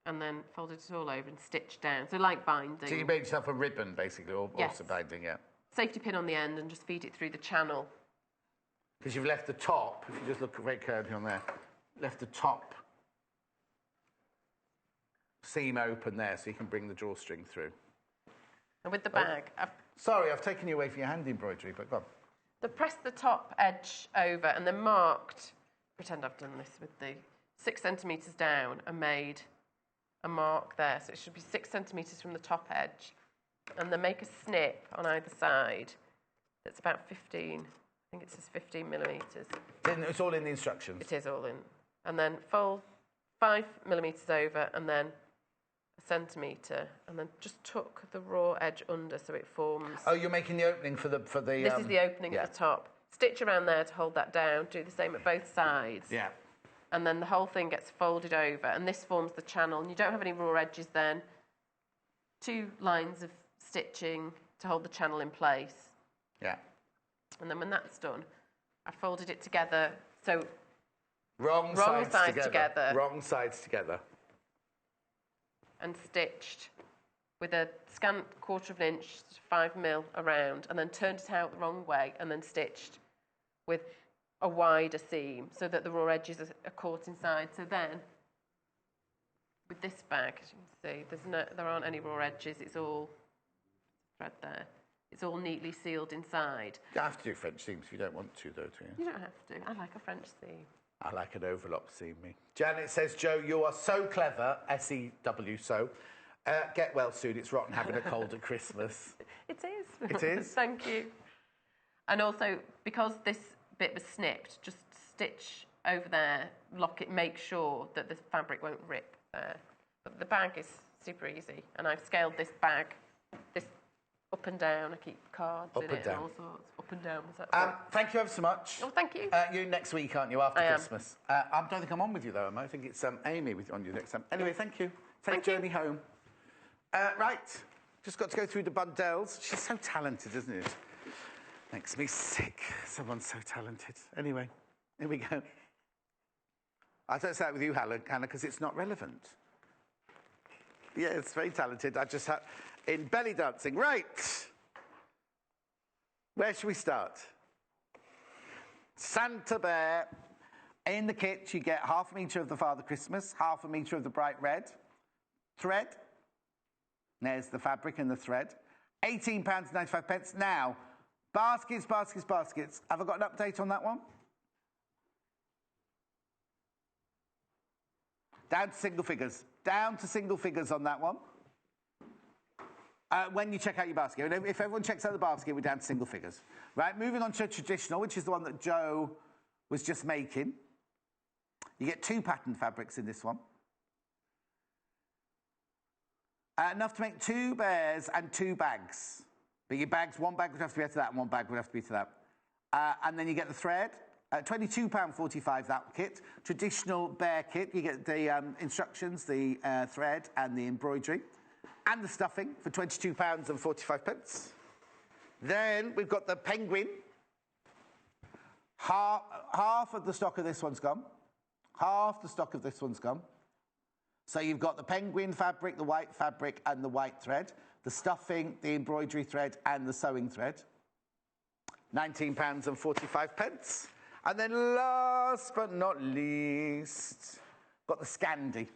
And then folded it all over and stitched down. So like binding. So you made yourself a ribbon, basically, or yes. Also binding, yeah. Safety pin on the end and just feed it through the channel. Because you've left the top, if you just look very carefully on there, left the top seam open there so you can bring the drawstring through. And with the bag... Sorry, I've taken you away from your hand embroidery, but go on. I pressed the top edge over and then marked, pretend I've done this with the 6 centimetres down and made a mark there. So it should be 6 centimetres from the top edge. And then make a snip on either side that's about 15, I think it says 15 millimetres. It's all in the instructions? It is all in. And then fold 5 millimetres over and then a centimetre, and then just tuck the raw edge under so it forms... Oh, you're making the opening for the... This is the opening at the top. Stitch around there to hold that down. Do the same at both sides. Yeah. And then the whole thing gets folded over, and this forms the channel. And you don't have any raw edges then. 2 lines of stitching to hold the channel in place. Yeah. And then when that's done, I folded it together. So wrong sides together. Wrong sides together. And stitched with a scant 1/4 inch, 5 mil around, and then turned it out the wrong way, and then stitched with a wider seam so that the raw edges are caught inside. So then, with this bag, as you can see, there aren't any raw edges. It's all thread there. it's all neatly sealed inside. You have to do French seams if you don't want to, though, do you? You don't have to. I like a French seam. I like an overlock seam, me. Janet says, Joe, you are so clever, S-E-W, so. Get well soon. It's rotten having a cold at Christmas. It is. It is? Thank you. And also, because this bit was snipped, just stitch over there, lock it, make sure that the fabric won't rip there. But the bag is super easy, and I've scaled this bag, this up and down. I keep cards in it and all sorts. Up and down. Thank you ever so much. Oh, thank you. You're next week, aren't you, after I Christmas? I don't think I'm on with you, though, am I? I think it's Amy on you next time. Anyway, thank you. Safe journey home. Right, just got to go through the bundles. She's so talented, isn't it? Makes me sick. Someone's so talented. Anyway, here we go. I don't say that with you, Hannah, because it's not relevant. Yeah, it's very talented. I just had in belly dancing. Right. Where should we start? Santa Bear. In the kit, you get 1/2 metre of the Father Christmas, 1/2 metre of the bright red thread. There's the fabric and the thread. £18.95. Now, baskets. Have I got an update on that one? Down to single figures. Down to single figures on that one. When you check out your basket. If everyone checks out the basket, we're down to single figures. Right, moving on to traditional, which is the one that Joe was just making. You get 2 pattern fabrics in this one. Enough to make 2 bears and 2 bags. But your bags, 1 bag would have to be to that and 1 bag would have to be to that. And then you get the thread. £22.45 that kit. Traditional bear kit, you get the instructions, the thread and the embroidery. And the stuffing for £22.45. Then we've got the penguin. Half of the stock of this one's gone. Half the stock of this one's gone. So you've got the penguin fabric, the white fabric, and the white thread. The stuffing, the embroidery thread, and the sewing thread. £19.45. And then last but not least, got the Scandi.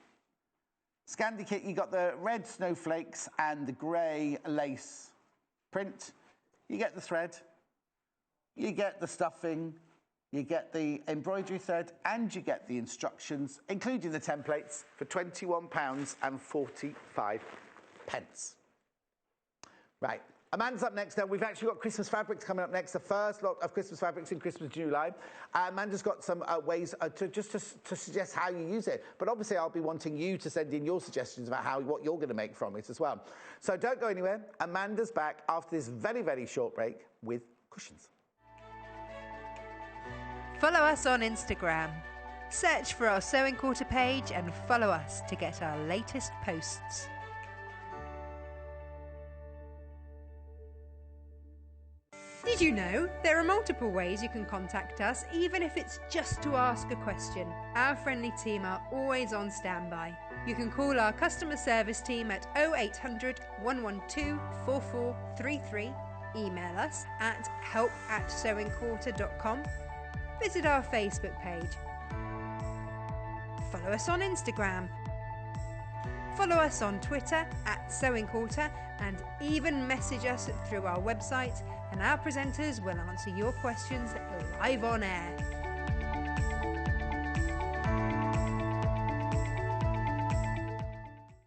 Scandi kit, you got the red snowflakes and the grey lace print. You get the thread, you get the stuffing, you get the embroidery thread, and you get the instructions, including the templates, for £21.45. Right. Amanda's up next now. We've actually got Christmas fabrics coming up next. The first lot of Christmas fabrics in Christmas July. Amanda's got some ways to suggest how you use it. But obviously I'll be wanting you to send in your suggestions about what you're going to make from it as well. So don't go anywhere. Amanda's back after this very, very short break with cushions. Follow us on Instagram. Search for our Sewing Quarter page and follow us to get our latest posts. Did you know there are multiple ways you can contact us, even if it's just to ask a question? Our friendly team are always on standby. You can call our customer service team at 0800 112 4433, email us at help@sewingquarter.com, visit our Facebook page, follow us on Instagram, follow us on Twitter @sewingquarter, and even message us through our website, and our presenters will answer your questions live on air.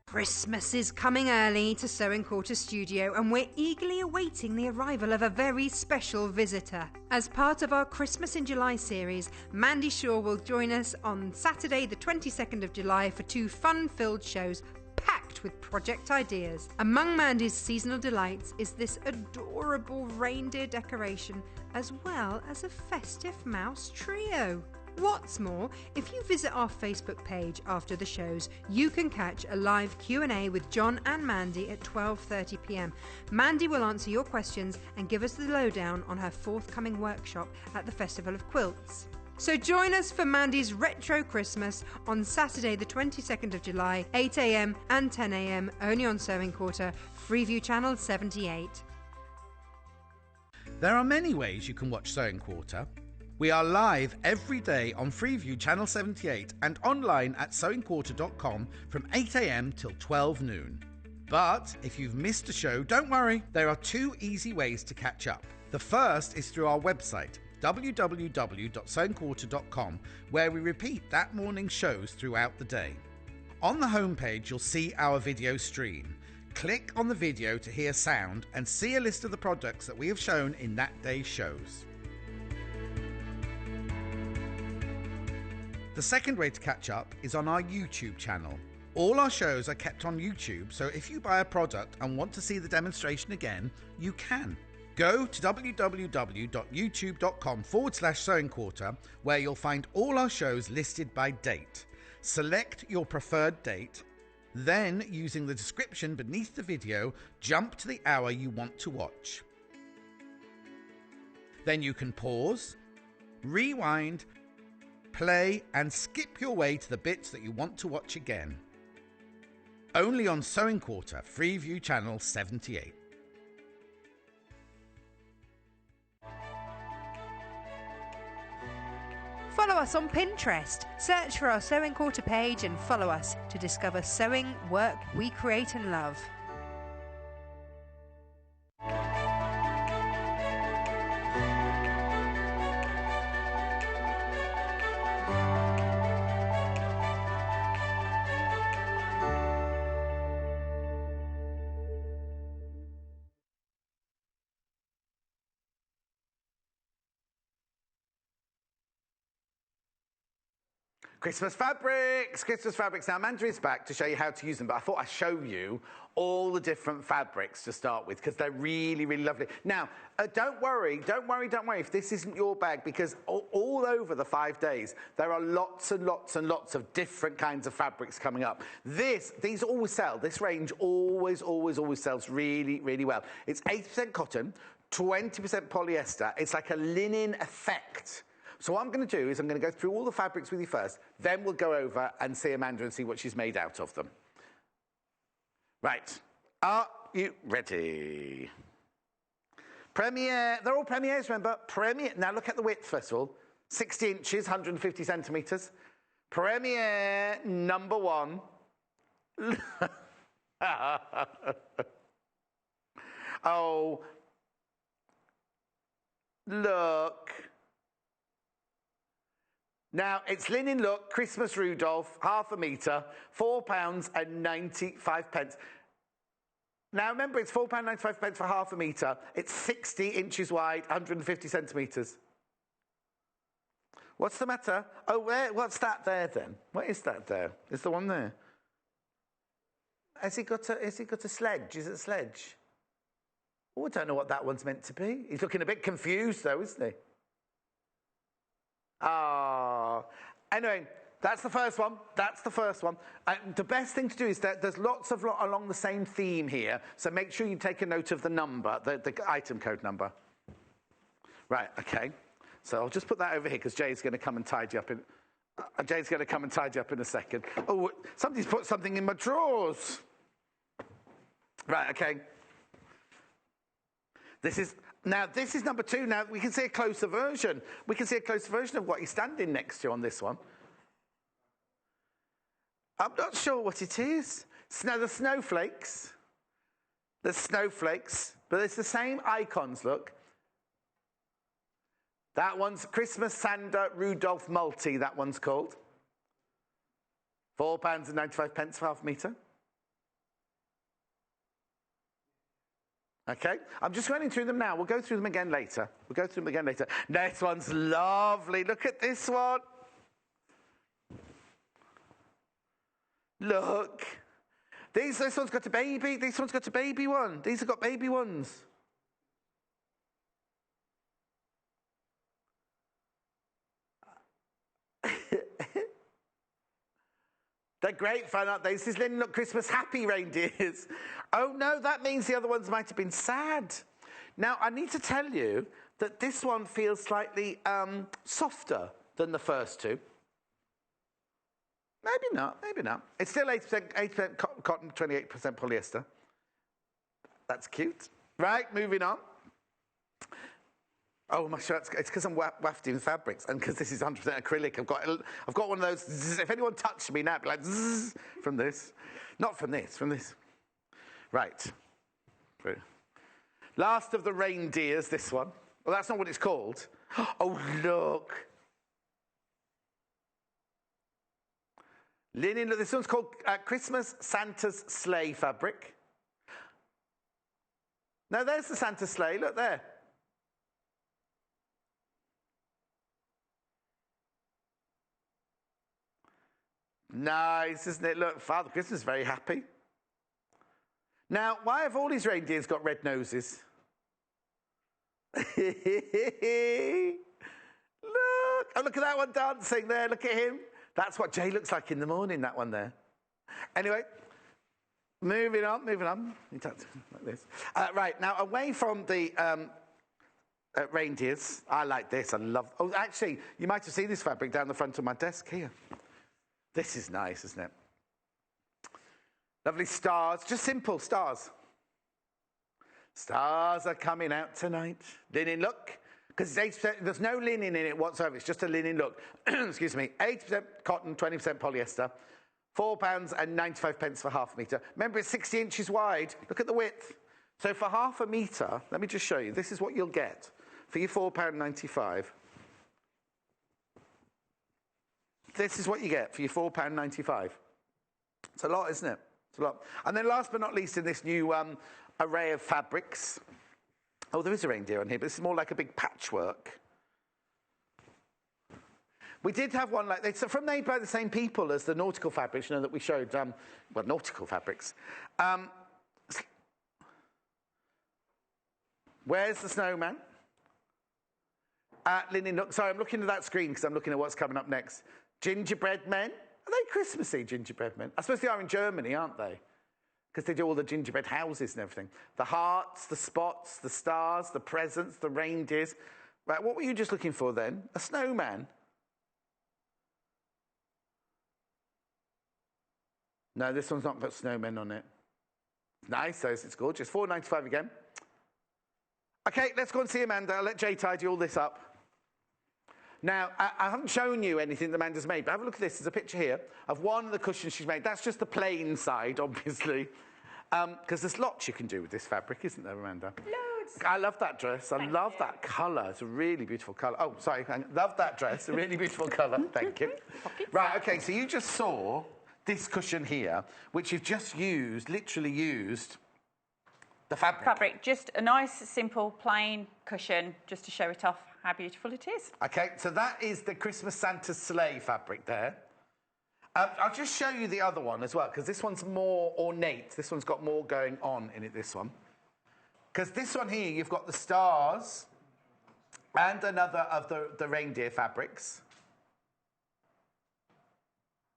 Christmas is coming early to Sewing Quarter Studio, and we're eagerly awaiting the arrival of a very special visitor. As part of our Christmas in July series, Mandy Shaw will join us on Saturday the 22nd of July for 2 fun-filled shows packed with project ideas. Among Mandy's seasonal delights is this adorable reindeer decoration, as well as a festive mouse trio. What's more, if you visit our Facebook page after the shows, you can catch a live Q&A with John and Mandy at 12:30 p.m. Mandy will answer your questions and give us the lowdown on her forthcoming workshop at the Festival of Quilts. So join us for Mandy's Retro Christmas on Saturday the 22nd of July, 8 a.m. and 10 a.m. only on Sewing Quarter, Freeview Channel 78. There are many ways you can watch Sewing Quarter. We are live every day on Freeview Channel 78 and online at sewingquarter.com from 8 a.m. till 12 noon. But if you've missed a show, don't worry. There are 2 easy ways to catch up. The first is through our website, www.sewingquarter.com, where we repeat that morning's shows throughout the day. On the homepage, you'll see our video stream. Click on the video to hear sound and see a list of the products that we have shown in that day's shows. The second way to catch up is on our YouTube channel. All our shows are kept on YouTube, so if you buy a product and want to see the demonstration again, you can. Go to www.youtube.com/sewingquarter, where you'll find all our shows listed by date. Select your preferred date, then using the description beneath the video, jump to the hour you want to watch. Then you can pause, rewind, play and skip your way to the bits that you want to watch again. Only on Sewing Quarter, Freeview Channel 78. Follow us on Pinterest. Search for our Sewing Quarter page and follow us to discover sewing work we create and love. Christmas fabrics, Christmas fabrics. Now, Amanda is back to show you how to use them, but I thought I'd show you all the different fabrics to start with because they're really, really lovely. Now, don't worry if this isn't your bag because all over the 5 days, there are lots and lots and lots of different kinds of fabrics coming up. These always sell. This range always sells really, really well. It's 80% cotton, 20% polyester. It's like a linen effect. So what I'm going to do is I'm going to go through all the fabrics with you first, then we'll go over and see Amanda and see what she's made out of them. Right. Are you ready? Premier. They're all premiers, remember? Premier. Now look at the width, first of all. 60 inches, 150 centimetres. Premier number 1. Oh. Look. Now, it's linen look, Christmas Rudolph, half a metre, £4.95. Now, remember, it's £4.95 for half a metre. It's 60 inches wide, 150 centimetres. What's the matter? Oh, what's that there, then? What is that there? Is the one there? Has he got a sledge? Is it a sledge? Oh, I don't know what that one's meant to be. He's looking a bit confused, though, isn't he? Ah, anyway, that's the first one. The best thing to do is that there's lots of along the same theme here, so make sure you take a note of the number, the item code number. Right, okay. So I'll just put that over here because Jay's going to come and tidy up in. Jay's going to come and tidy up in a second. Oh, somebody's put something in my drawers. Right, okay. This is number 2. Now, we can see a closer version. We can see a closer version of what you're standing next to on this one. I'm not sure what it is. Now, the snowflakes. But it's the same icons, look. That one's Christmas Santa Rudolph Multi, that one's called. £4.95 for half a metre. Okay, I'm just running through them now. We'll go through them again later. Next one's lovely. Look at this one. Look. This one's got a baby. This one's got a baby one. These have got baby ones. They're great fun, aren't they? This is Linen Look Christmas Happy Reindeers. Oh no, that means the other ones might have been sad. Now, I need to tell you that this one feels slightly softer than the first two. Maybe not. It's still 80% cotton, 28% polyester. That's cute. Right, moving on. Oh, my shirt, it's because I'm wafting fabrics and because this is 100% acrylic. I've got one of those, zzz, if anyone touched me now, I'd be like, zzz, from this. Not from this, from this. Right. Last of the reindeers, this one. Well, that's not what it's called. Oh, look. Linen, look, this one's called Christmas Santa's Sleigh fabric. No, there's the Santa sleigh, look there. Nice, isn't it? Look, Father Christmas is very happy. Now, why have all these reindeers got red noses? Look! Oh, look at that one dancing there. Look at him. That's what Jay looks like in the morning, that one there. Anyway, moving on. Like this. Right, now, away from the reindeers, I like this. I love... Oh, actually, you might have seen this fabric down the front of my desk here. This is nice, isn't it? Lovely stars, just simple stars. Stars are coming out tonight. Linen look, because it's 8%, there's no linen in it whatsoever, it's just a linen look. Excuse me, 80% cotton, 20% polyester, £4.95 for half a metre. Remember, it's 60 inches wide. Look at the width. So for half a metre, let me just show you, this is what you'll get for your £4.95. This is what you get for your £4.95. It's a lot, isn't it? It's a lot. And then last but not least in this new array of fabrics. Oh, there is a reindeer on here, but this is more like a big patchwork. We did have one like this, from made by the same people as the nautical fabrics, you know, that we showed, well, nautical fabrics. Where's the snowman? Linen, sorry, I'm looking at that screen because I'm looking at what's coming up next. Gingerbread men. Are they Christmassy, gingerbread men? I suppose they are in Germany, aren't they? Because they do all the gingerbread houses and everything. The hearts, the spots, the stars, the presents, the reindeers. Right, what were you just looking for then? A snowman? No, this one's not got snowmen on it. Nice, though. It's gorgeous. £4.95 again. OK, let's go and see Amanda. I'll let Jay tidy all this up. Now, I haven't shown you anything that Amanda's made, but have a look at this. There's a picture here of one of the cushions she's made. That's just the plain side, obviously, because there's lots you can do with this fabric, isn't there, Amanda? Loads. I love that dress. I love that colour. It's a really beautiful colour. Oh, sorry. I love that dress. A really beautiful colour. Thank you. Right, OK, so you just saw this cushion here, which you've just used, literally used, the fabric. Just a nice, simple, plain cushion, just to show it off how beautiful it is. OK, so that is the Christmas Santa's sleigh fabric there. I'll just show you the other one as well, because this one's more ornate. This one's got more going on in it, this one. Because this one here, you've got the stars and another of the reindeer fabrics.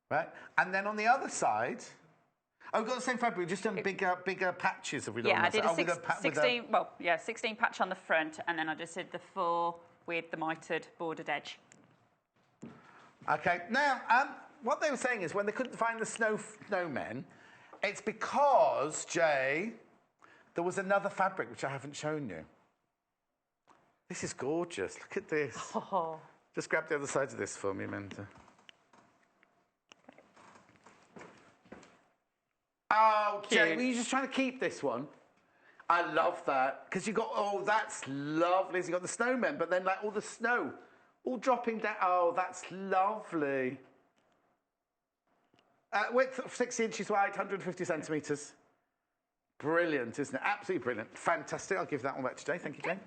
Right? And then on the other side... Oh, we've got the same fabric, we've just done bigger patches, have we done? Yeah, I did a 16 patch on the front, and then I just did the 4 with the mitered bordered edge. OK, now, what they were saying is when they couldn't find the snowmen, it's because, Jay, there was another fabric which I haven't shown you. This is gorgeous, look at this. Oh. Just grab the other side of this for me, Amanda. Oh, Jay, were you just trying to keep this one? I love that. Because you got, oh, that's lovely. So you got the snowmen, but then like all the snow, all dropping down. Oh, that's lovely. Width of 60 inches wide, 150 centimetres. Brilliant, isn't it? Absolutely brilliant. Fantastic. I'll give that one back to Jay. Thank you, Jay.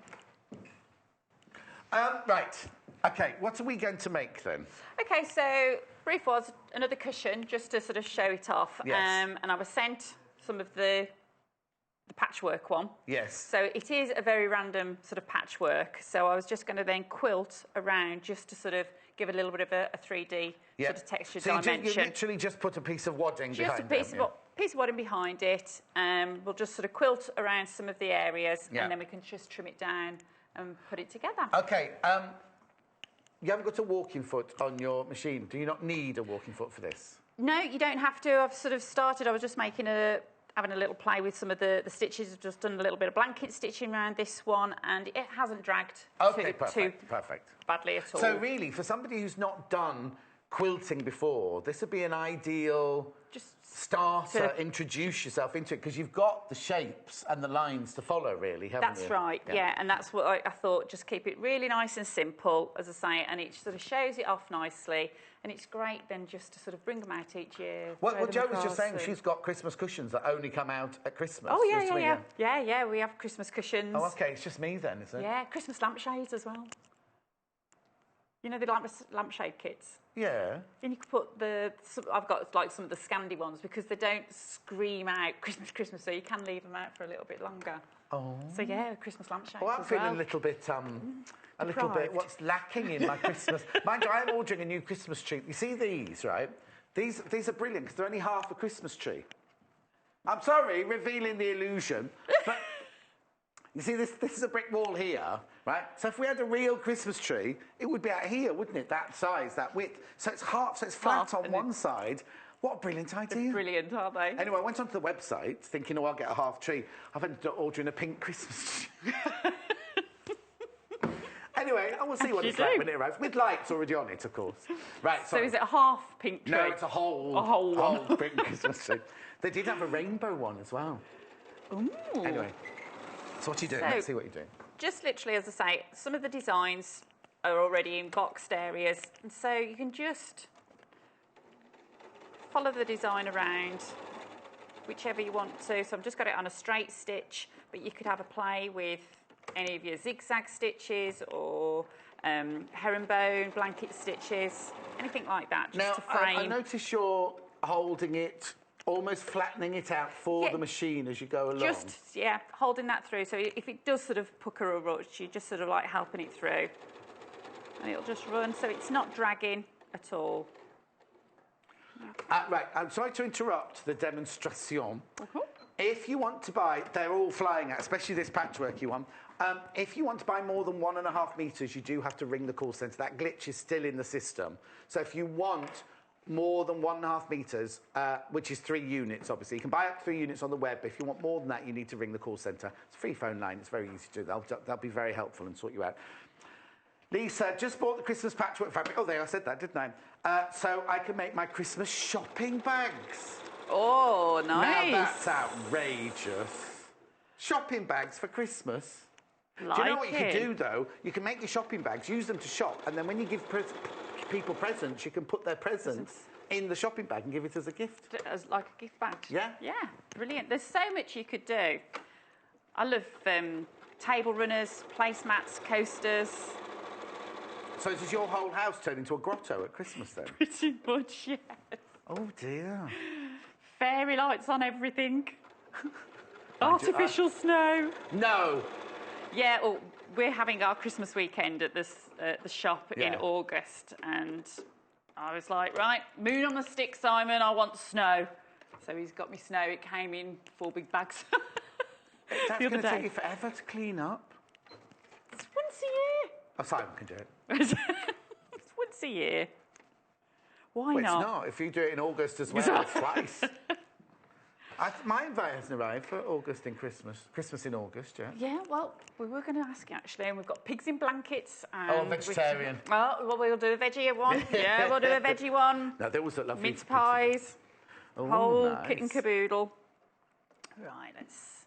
Right. OK, what are we going to make then? OK, so brief was another cushion just to sort of show it off. Yes. And I was sent some of the patchwork one. Yes. So it is a very random sort of patchwork. So I was just going to then quilt around just to sort of give a little bit of a 3D sort of texture dimension. You literally just put a piece of wadding behind it. Just a piece of wadding behind it. We'll just sort of quilt around some of the areas and then we can just trim it down and put it together. OK. You haven't got a walking foot on your machine. Do you not need a walking foot for this? No, you don't have to. I've sort of started. I was just having a little play with some of the stitches. I've just done a little bit of blanket stitching around this one, and it hasn't dragged too badly at all. So really, for somebody who's not done quilting before, this would be an ideal start, introduce yourself into it, because you've got the shapes and the lines to follow, really, haven't you? That's right, yeah. And that's what I thought, just keep it really nice and simple, as I say, and it sort of shows it off nicely, and it's great then just to sort of bring them out each year. Well, Jo was just saying she's got Christmas cushions that only come out at Christmas. Oh, yeah, we have Christmas cushions. Oh, OK, it's just me then, is it? Yeah, Christmas lampshades as well. You know the lampshade kits? Yeah. And you could put I've got like some of the Scandi ones because they don't scream out Christmas, Christmas, so you can leave them out for a little bit longer. Oh. So yeah, Christmas lampshades. Well, I'm feeling a little bit, what's lacking in my Christmas. Mind you, I'm ordering a new Christmas tree. You see these, right? These are brilliant because they're only half a Christmas tree. I'm sorry, revealing the illusion, but you see, this is a brick wall here, right? So if we had a real Christmas tree, it would be out here, wouldn't it? That size, that width. So it's flat on one side. What a brilliant idea. They're brilliant, aren't they? Anyway, I went onto the website thinking, I'll get a half tree. I've ended up ordering a pink Christmas tree. Anyway, I will see what it's like when it arrives. With lights already on it, of course. Right, so is it a half pink tree? No, it's a whole pink Christmas tree. They did have a rainbow one as well. Ooh. Anyway. So what are you doing? Let's see what you're doing. Just literally, as I say, some of the designs are already in boxed areas, and so you can just follow the design around whichever you want to. So I've just got it on a straight stitch, but you could have a play with any of your zigzag stitches or herringbone blanket stitches, anything like that, just to frame. I notice you're holding it, almost flattening it out for the machine as you go along. Just, holding that through. So if it does sort of pucker or rush, you're just sort of like helping it through. And it'll just run, so it's not dragging at all. Right, I'm sorry to interrupt the demonstration. If you want to buy, they're all flying out, especially this patchworky one. If you want to buy more than 1.5 metres, you do have to ring the call centre. That glitch is still in the system. So if you want more than 1.5 metres, which is 3 units, obviously. You can buy up to 3 units on the web, but if you want more than that, you need to ring the call centre. It's a free phone line. It's very easy to do. They'll be very helpful and sort you out. Lisa, just bought the Christmas patchwork fabric. Oh, there, I said that, didn't I? So I can make my Christmas shopping bags. Oh, nice. Now that's outrageous. Shopping bags for Christmas. Like do you know what you can do, though? You can make your shopping bags, use them to shop, and then when you give people presents, you can put their presents in the shopping bag and give it as a gift. As like a gift bag? Yeah. Yeah, brilliant. There's so much you could do. I love table runners, placemats, coasters. So does your whole house turn into a grotto at Christmas, then? Pretty much, yes. Oh, dear. Fairy lights on everything. Artificial snow. No. Yeah, well, we're having our Christmas weekend at the shop in August, and I was like, right, moon on the stick, Simon, I want snow. So he's got me snow. It came in 4 big bags. That's going to take you forever to clean up. It's once a year. Oh, Simon can do it. It's once a year. Why not? It's not. If you do it in August as well, it's twice. My invite hasn't arrived for August in Christmas. Christmas in August, yeah. Yeah, well, we were going to ask you, actually, and we've got pigs in blankets. And vegetarian. Well, we'll do a veggie one. Yeah, we'll do a veggie one. No, there was a lovely... Mince pies. Oh, whole nice. kit and caboodle. Right, let's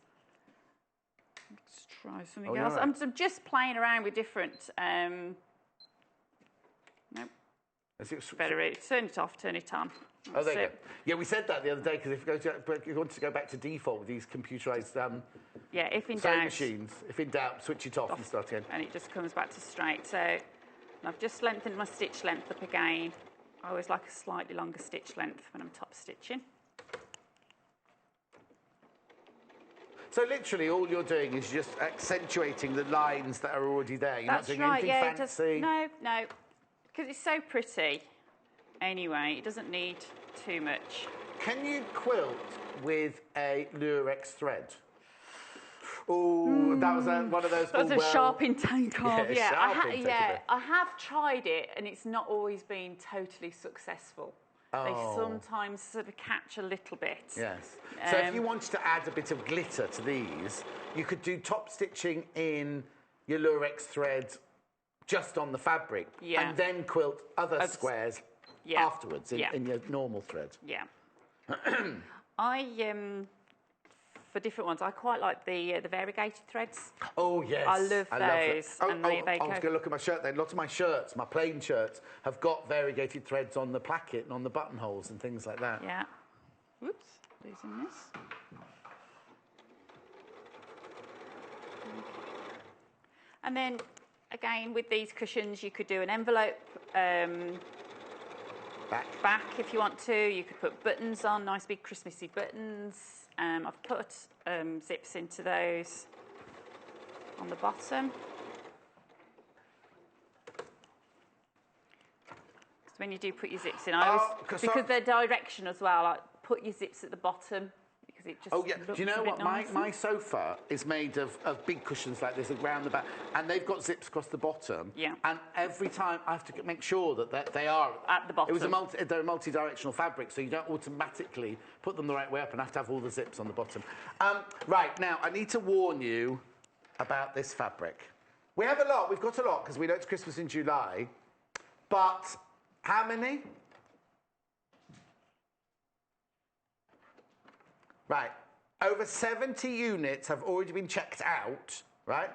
try something else. Right. I'm just playing around with different... Nope. Better turn it off, turn it on. That's there you go. Yeah, we said that the other day, because if you wanted to go back to default with these computerised if in sewing doubt, machines, if in doubt, switch it off and start again. And it just comes back to straight. So I've just lengthened my stitch length up again. I always like a slightly longer stitch length when I'm top stitching. So literally all you're doing is just accentuating the lines that are already there. You're not doing anything fancy. No, because it's so pretty. Anyway, it doesn't need too much. Can you quilt with a Lurex thread? Oh, that was one of those. That's a sharp intake of. Yeah, I have tried it, and it's not always been totally successful. Oh. They sometimes sort of catch a little bit. Yes. So if you wanted to add a bit of glitter to these, you could do top stitching in your Lurex thread just on the fabric, and then quilt other squares afterwards in your normal thread. Yeah. For different ones, I quite like the variegated threads. Oh, yes. I love those. Oh, And I was they going to look at my shirt then. Lots of my shirts, my plain shirts, have got variegated threads on the placket and on the buttonholes and things like that. Yeah. Whoops, losing this. And then, again, with these cushions, you could do an envelope back if you want to. You could put buttons on, nice big Christmassy buttons. I've put zips into those on the bottom. So when you do put your zips in, I always, because they're direction as well, like put your zips at the bottom because it just looks Do you know a bit what? nicer. My sofa is made of big cushions like this around the back, and they've got zips across the bottom. Yeah. And every time I have to make sure that they are at the bottom. They're a multi-directional fabric, so you don't automatically put them the right way up and have to have all the zips on the bottom. Right, now, I need to warn you about this fabric. We have a lot. We've got a lot because we know it's Christmas in July. But how many? Right, over 70 units have already been checked out, right?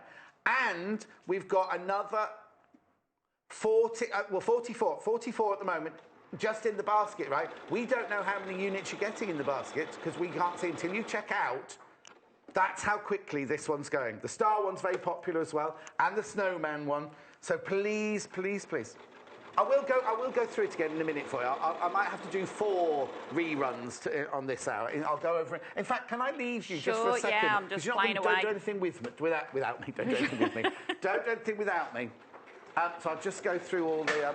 And we've got another 44 at the moment, just in the basket, right? We don't know how many units you're getting in the basket because we can't see until you check out. That's how quickly this one's going. The star one's very popular as well, and the snowman one. So please, please, please. I will go through it again in a minute for you. I might have to do 4 reruns on this hour. I'll go over it. In fact, can I leave you just for a second? Yeah, I'm just playing away. Don't do anything without me. Don't do anything with me. Don't do anything without me. So I'll just go through all the...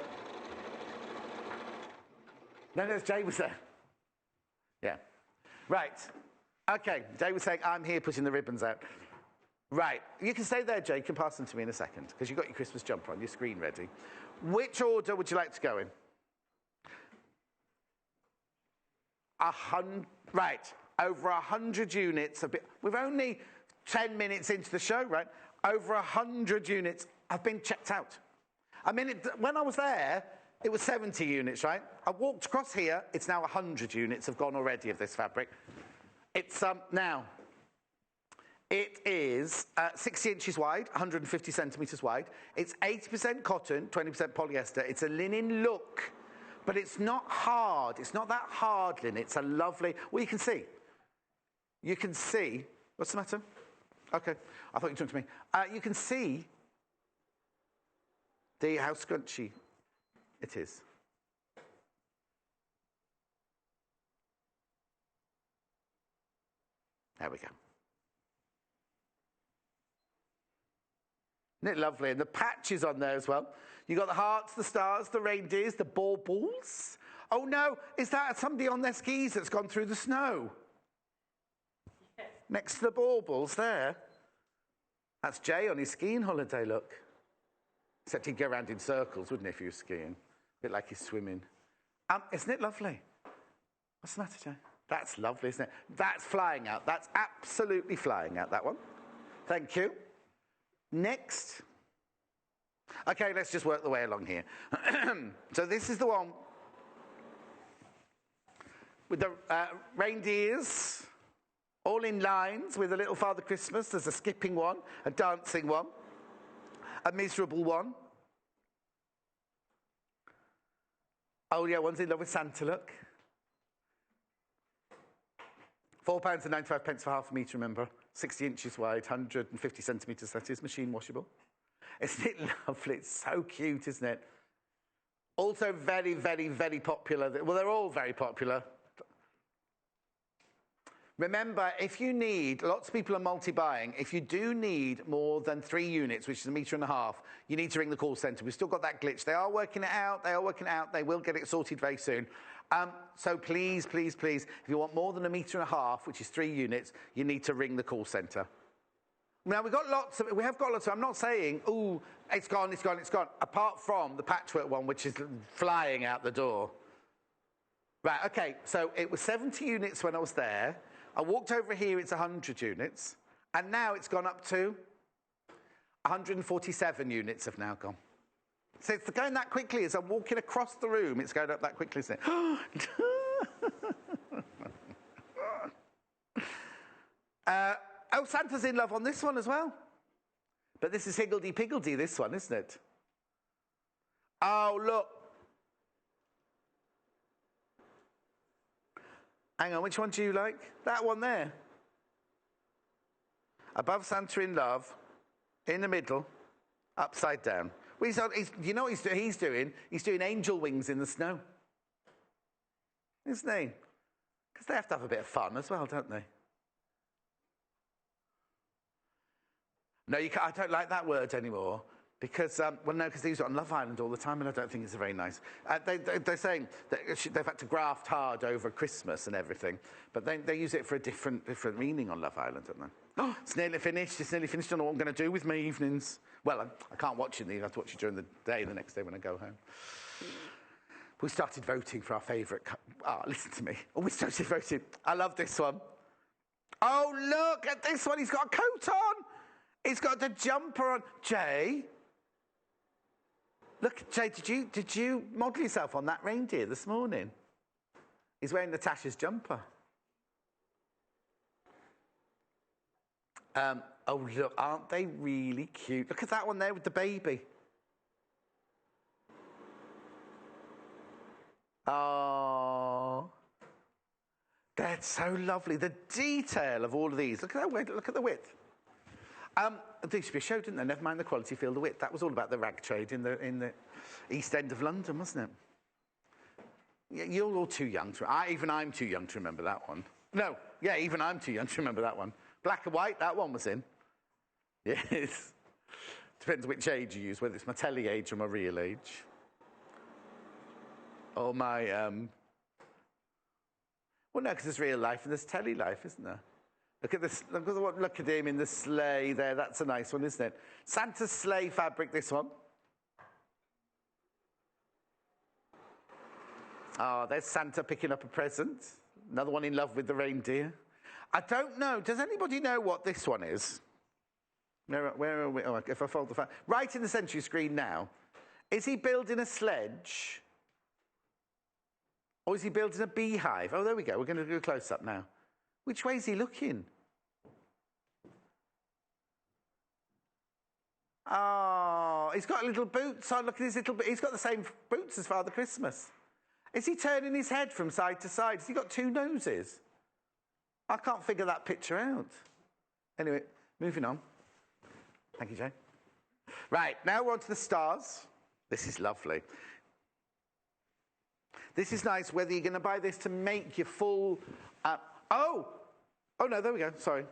No, Jay was there. Yeah. Right. Okay, Jay was saying, I'm here putting the ribbons out. Right. You can stay there, Jay. You can pass them to me in a second because you've got your Christmas jumper on, your screen ready. Which order would you like to go in? 100. Right. Over 100 units. We're only 10 minutes into the show, right? Over 100 units have been checked out. I mean, when I was there, it was 70 units, right? I walked across here. It's now 100 units have gone already of this fabric. It's now... It is 60 inches wide, 150 centimetres wide. It's 80% cotton, 20% polyester. It's a linen look, but it's not hard. It's not that hard linen. It's a lovely... Well, you can see. You can see... What's the matter? OK. I thought you talked to me. You can see how scrunchy it is. There we go. Isn't it lovely? And the patches on there as well. You've got the hearts, the stars, the reindeers, the baubles. Oh, no. Is that somebody on their skis that's gone through the snow? Yes. Next to the baubles there. That's Jay on his skiing holiday, look. Except he'd go around in circles, wouldn't he, if he was skiing? A bit like he's swimming. Isn't it lovely? What's the matter, Jay? That's lovely, isn't it? That's flying out. That's absolutely flying out, that one. Thank you. Next. Okay, let's just work the way along here. So this is the one with the reindeers, all in lines with a little Father Christmas. There's a skipping one, a dancing one, a miserable one. Oh, yeah, one's in love with Santa, look. £4.95 for half a metre, remember. 60 inches wide, 150 centimetres, that is, machine washable. Isn't it lovely? It's so cute, isn't it? Also very, very, very popular. Well, they're all very popular. Remember, if you need, lots of people are multi-buying, if you do need more than 3 units, which is 1.5 metres, you need to ring the call centre. We've still got that glitch. They are working it out. They will get it sorted very soon. So please, please, please, if you want more than 1.5 metres, which is 3 units, you need to ring the call centre. Now, we have got lots of, I'm not saying, ooh, it's gone, apart from the patchwork one, which is flying out the door. Right, okay, so it was 70 units when I was there. I walked over here, it's 100 units. And now it's gone up to 147 units have now gone. So it's going that quickly. As I'm walking across the room, it's going up that quickly, isn't it? Oh, Santa's in love on this one as well. But this is higgledy-piggledy, this one, isn't it? Oh, look. Hang on, which one do you like? That one there. Above Santa in love, in the middle, upside down. Well, you know what he's doing? He's doing angel wings in the snow. Isn't he? Because they have to have a bit of fun as well, don't they? No, you can't, I don't like that word anymore. Because, because they use it on Love Island all the time, and I don't think it's very nice. They're saying that they've had to graft hard over Christmas and everything, but they use it for a different meaning on Love Island, don't they? Oh, it's nearly finished. It's nearly finished. I don't know what I'm going to do with my evenings. Well, I can't watch it. I have to watch it during the day, the next day when I go home. We started voting for our favourite. Listen to me. Oh, we started voting. I love this one. Oh, look at this one. He's got a coat on. He's got the jumper on. Jay. Look, Jay, did you model yourself on that reindeer this morning? He's wearing Natasha's jumper. Oh, look, aren't they really cute? Look at that one there with the baby. Oh, that's so lovely. The detail of all of these. Look at that width. Look at the width. They should be a show, didn't they? Never mind the quality, feel the width. That was all about the rag trade in the East End of London, wasn't it? You're all too young to... Even I'm too young to remember that one. No, yeah, even I'm too young to remember that one. Black and white, that one was in. Yes. Depends which age you use, whether it's my telly age or my real age. Or my... Well, no, because there's real life and there's telly life, isn't there? Look at this. Look at him in the sleigh there. That's a nice one, isn't it? Santa's sleigh fabric, this one. Oh, there's Santa picking up a present. Another one in love with the reindeer. I don't know. Does anybody know what this one is? Where are we? Oh, if I fold the fabric. Right in the centre of your screen now. Is he building a sledge? Or is he building a beehive? Oh, there we go. We're going to do a close-up now. Which way is he looking? Oh, he's got little boots on. Look at his little... He's got the same boots as Father Christmas. Is he turning his head from side to side? Has he got two noses? I can't figure that picture out. Anyway, moving on. Thank you, Jay. Right, now we're on to the stars. This is lovely. This is nice, whether you're going to buy this to make your full... Oh, no, there we go. Sorry.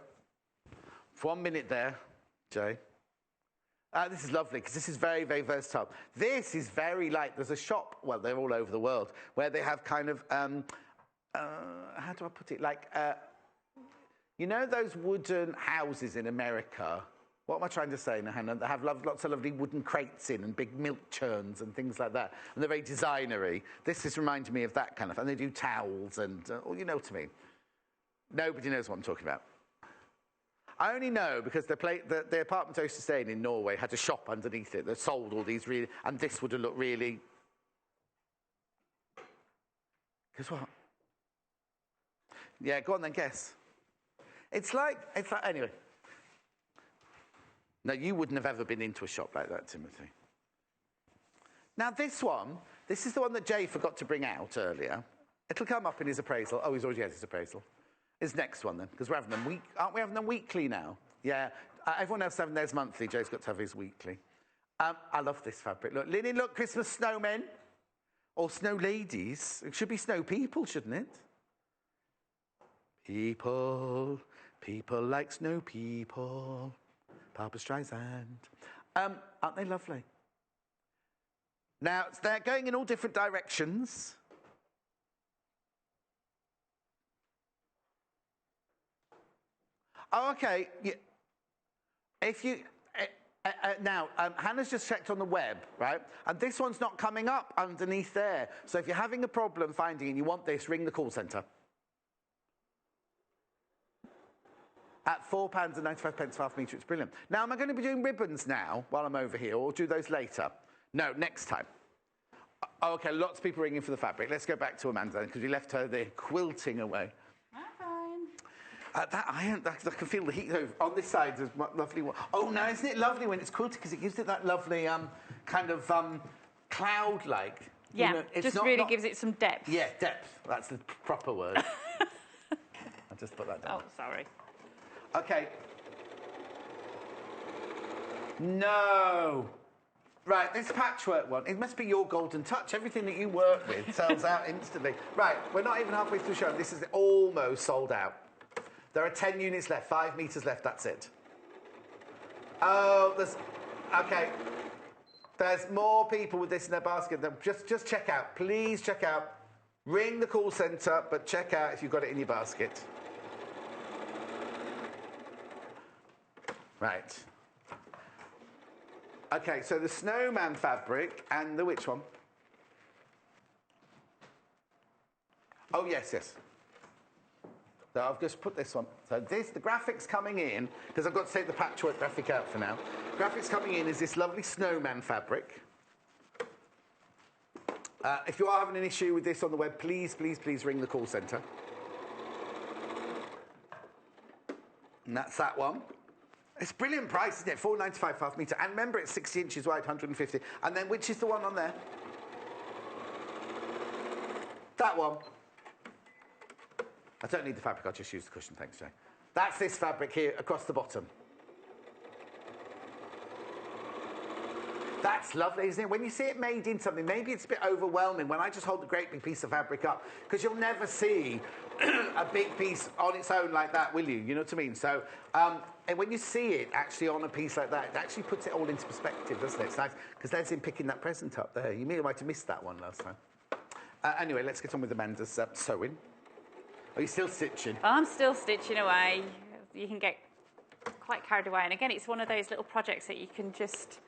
For 1 minute there, Jay. This is lovely, because this is very, very versatile. This is very like, there's a shop, well, they're all over the world, where they have kind of, how do I put it? Like, you know those wooden houses in America? What am I trying to say, Hannah? They have lots of lovely wooden crates in and big milk churns and things like that. And they're very designery. This is reminding me of that kind of, and they do towels and, you know what I mean. Nobody knows what I'm talking about. I only know because the apartment I used to stay in Norway had a shop underneath it that sold all these really, and this would have looked really... Guess what? Yeah, go on then, guess. It's like, anyway. No, you wouldn't have ever been into a shop like that, Timothy. Now this is the one that Jay forgot to bring out earlier. It'll come up in his appraisal. Oh, he's already had his appraisal. His next one then, because we're having them aren't we having them weekly now? Yeah, everyone else having theirs monthly. Jay's got to have his weekly. I love this fabric. Look, linen, look, Christmas snowmen. Or snow ladies. It should be snow people, shouldn't it? People like snow people. Barbra Streisand. Aren't they lovely? Now, they're going in all different directions. Oh, okay. Yeah. If you... now, Hannah's just checked on the web, right? And this one's not coming up underneath there. So if you're having a problem finding and you want this, ring the call centre. At £4.95 half metre, it's brilliant. Now, am I going to be doing ribbons now while I'm over here, or do those later? No, next time. Oh, okay, lots of people ringing for the fabric. Let's go back to Amanda then, because we left her there quilting away. I can feel the heat on this side. There's lovely one. Oh, now isn't it lovely when it's quilted because it gives it that lovely kind of cloud-like. Yeah, you know, it's just not, really gives it some depth. Yeah, depth. That's the proper word. I'll just put that down. Oh, sorry. Okay. No. Right, this patchwork one, it must be your golden touch. Everything that you work with sells out instantly. Right, we're not even halfway through the show. This is almost sold out. There are 10 units left, 5 metres left, that's it. Oh, okay. There's more people with this in their basket. Just check out, please check out. Ring the call centre, but check out if you've got it in your basket. Right. Okay, so the snowman fabric and the which one? Oh, yes. So I've just put this one. So the graphics coming in, because I've got to take the patchwork graphic out for now. Graphics coming in is this lovely snowman fabric. If you are having an issue with this on the web, please ring the call centre. And that's that one. It's a brilliant price, isn't it? $4.95 half metre. And remember, it's 60 inches wide, 150. And then which is the one on there? That one. I don't need the fabric, I'll just use the cushion, thanks, Jay. That's this fabric here across the bottom. That's lovely, isn't it? When you see it made in something, maybe it's a bit overwhelming when I just hold the great big piece of fabric up, because you'll never see a big piece on its own like that, will you? You know what I mean? So, and when you see it actually on a piece like that, it actually puts it all into perspective, doesn't it? It's nice, because there's him picking that present up there. You might have missed that one last time. Anyway, let's get on with Amanda's sewing. Are you still stitching? I'm still stitching away. You can get quite carried away. And again, it's one of those little projects that you can just...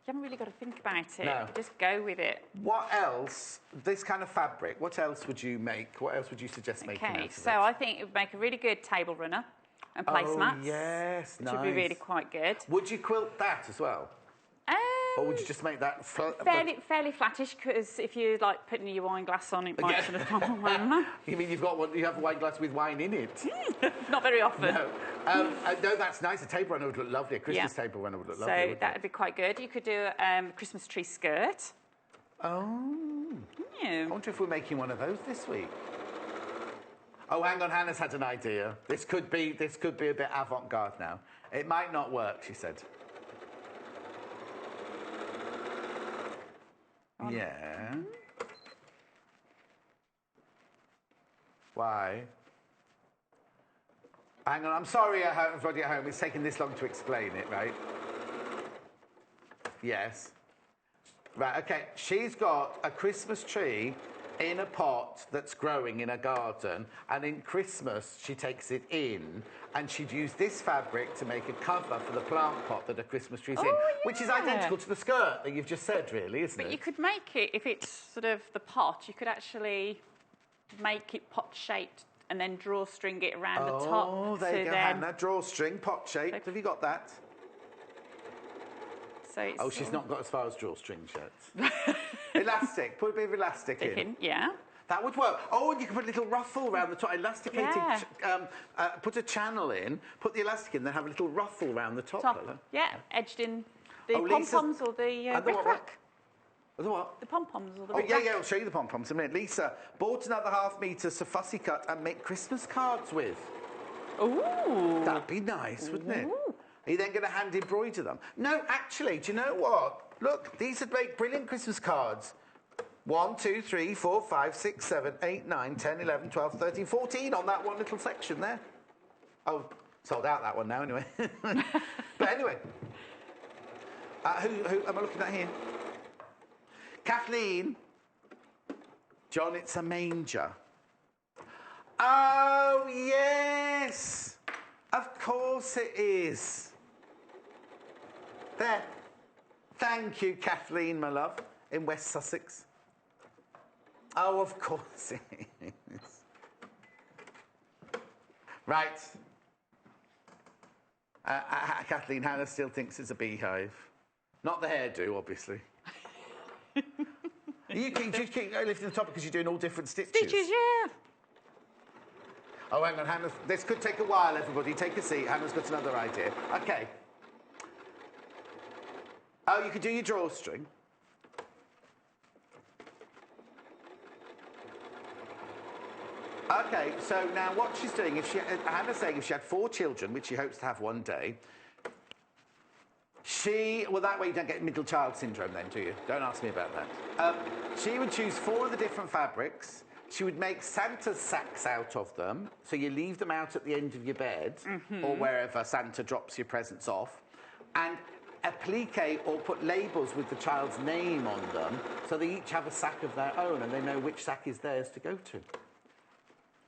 You haven't really got to think about it. No. Just go with it. What else, this kind of fabric, what else would you make? What else would you suggest making out of Okay, it? so I think it would make a really good table runner and placemats. Oh, yes, which nice. would be really quite good. Would you quilt that as well? Or would you just make that... Fairly flattish, because if you're like putting your wine glass on, it might sort of... You mean you have a wine glass with wine in it? Not very often. No. No, that's nice. A table runner would look lovely. A Christmas table runner would look lovely. So that would be quite good. You could do a Christmas tree skirt. Oh. Yeah. I wonder if we're making one of those this week. Oh, hang on, Hannah's had an idea. This could be a bit avant-garde now. It might not work, she said. Yeah. Why? Hang on, I'm sorry, everybody at home. It's taken this long to explain it, right? Yes. Right, okay. She's got a Christmas tree in a pot that's growing in a garden, and in Christmas she takes it in, and she'd use this fabric to make a cover for the plant pot that a Christmas tree's in, which is identical to the skirt that you've just said, really, isn't it? But you could make it, if it's sort of the pot, you could actually make it pot-shaped and then drawstring it around the top. Oh, there you go, Hannah. Drawstring, pot-shaped. Have you got that? So it's oh, she's not got as far as drawstring yet. Elastic. Put a bit of elastic in. Yeah. That would work. Oh, and you can put a little ruffle around the top, elasticated. Yeah. Put a channel in, put the elastic in, then have a little ruffle around the top. Yeah, edged in the pom-poms or the bric-a-brac. The what? The pom-poms or the Oh, bric-a-brac. yeah, I'll show you the pom-poms in a minute. Lisa, bought another half metre to fussy cut and make Christmas cards with. Ooh. That'd be nice, wouldn't it? Are you then going to hand embroider them? No, actually, do you know what? Look, these would make brilliant Christmas cards. 1, 2, 3, 4, 5, 6, 7, 8, 9, 10, 11, 12, 13, 14 on that one little section there. Oh, sold out that one now anyway. But anyway, who am I looking at here? Kathleen. John, it's a manger. Oh, yes. Of course it is. There. Thank you, Kathleen, my love, in West Sussex. Oh, of course it is. Right. Kathleen, Hannah still thinks it's a beehive. Not the hairdo, obviously. You keep lifting the top because you're doing all different stitches. Stitches, yeah. Oh, hang on, Hannah. This could take a while, everybody. Take a seat. Hannah's got another idea. Okay. Oh, you could do your drawstring. Okay, so now what she's doing, Hannah's saying if she had 4 children, which she hopes to have one day, well, that way you don't get middle child syndrome then, do you? Don't ask me about that. She would choose 4 of the different fabrics. She would make Santa's sacks out of them, so you leave them out at the end of your bed, or wherever Santa drops your presents off, and applique or put labels with the child's name on them, so they each have a sack of their own, and they know which sack is theirs to go to.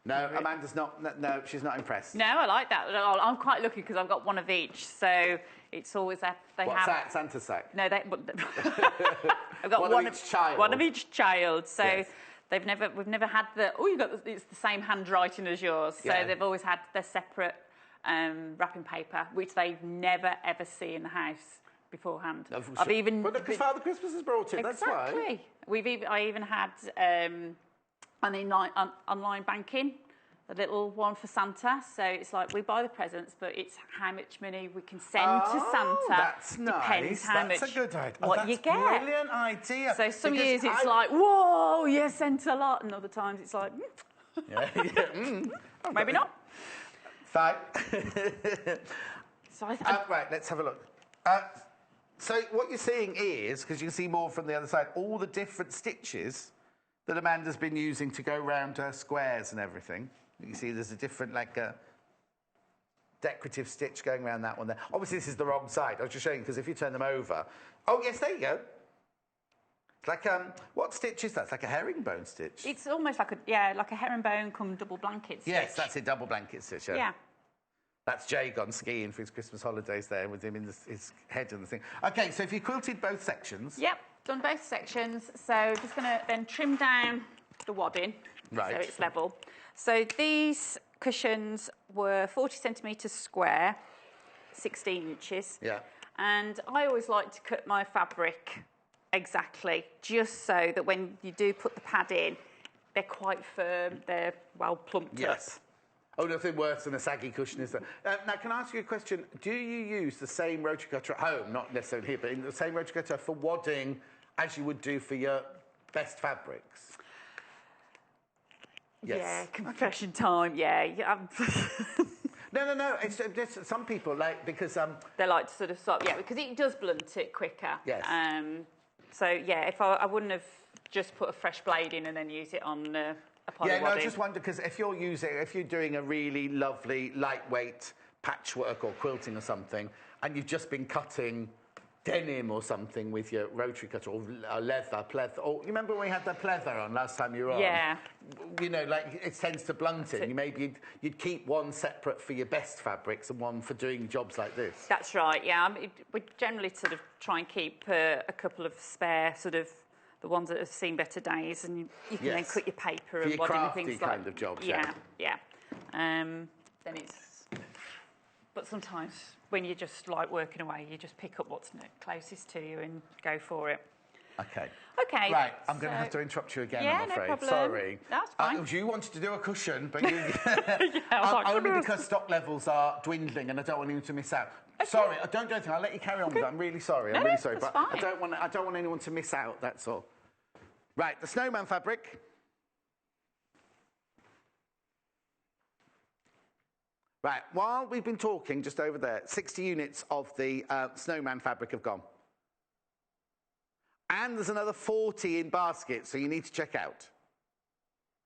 No, Amanda's not. No, she's not impressed. No, I like that. I'm quite lucky because I've got one of each, so it's always that they what have. Sack? Santa's sack. No, I've got one of each child. One of each child. So yes. we've never had the. Oh, it's the same handwriting as yours. So they've always had their separate wrapping paper, which they've never ever seen in the house beforehand. I've even. Well, because Father Christmas has brought it. Exactly. That's why. I even had. Online banking, a little one for Santa. So it's like we buy the presents, but it's how much money we can send to Santa. That's nice. Depends how that's much a good idea. what you get. Brilliant idea. So some years it's like, whoa, you sent a lot, and other times it's like, maybe not. Fine. So right, let's have a look. So what you're seeing is, because you can see more from the other side, all the different stitches that Amanda's been using to go round her squares and everything. You can see there's a different, decorative stitch going around that one there. Obviously, this is the wrong side. I was just showing, because if you turn them over... Oh, yes, there you go. It's like, what stitch is that? It's like a herringbone stitch. it's almost like a herringbone come double blanket stitch. Yes, that's it, double blanket stitch. Yeah. That's Jay gone skiing for his Christmas holidays there with him in his head and the thing. OK, so if you quilted both sections... Yep, done both sections. So just going to then trim down the wadding so it's level. So these cushions were 40 centimetres square, 16 inches. Yeah. And I always like to cut my fabric exactly, just so that when you do put the pad in, they're quite firm, they're well plumped up. Oh, nothing worse than a saggy cushion, is there? Now, can I ask you a question? Do you use the same rotary cutter at home, not necessarily here, but in the same rotary cutter for wadding as you would do for your best fabrics? Yes. Yeah, confession time, yeah. No. It's just some people, because... They like to sort of stop, because it does blunt it quicker. Yes. So, if I wouldn't have just put a fresh blade in and then use it on... I just wonder, because if you're doing a really lovely, lightweight patchwork or quilting or something, and you've just been cutting denim or something with your rotary cutter, or leather, pleather, or you remember when we had the pleather on last time you were on? Yeah. You know, it tends to blunt it. Maybe you'd keep one separate for your best fabrics and one for doing jobs like this. That's right, yeah. We generally sort of try and keep a couple of spare sort of the ones that have seen better days, and you can then cut your paper and wadding and things like kind of jobs. Yeah. Then it's. But sometimes when you're just working away, you just pick up what's closest to you and go for it. Okay. Okay. Right, I'm going to have to interrupt you again, I'm afraid. No problem. Sorry. That's fine. You wanted to do a cushion, but you... I only because stock levels are dwindling and I don't want anyone to miss out. Okay. Sorry, don't do anything. I'll let you carry on with that. I'm really sorry. I'm really sorry. That's but fine. I don't want anyone to miss out, that's all. Right, the snowman fabric. Right, while we've been talking, just over there, 60 units of the snowman fabric have gone. And there's another 40 in baskets, so you need to check out.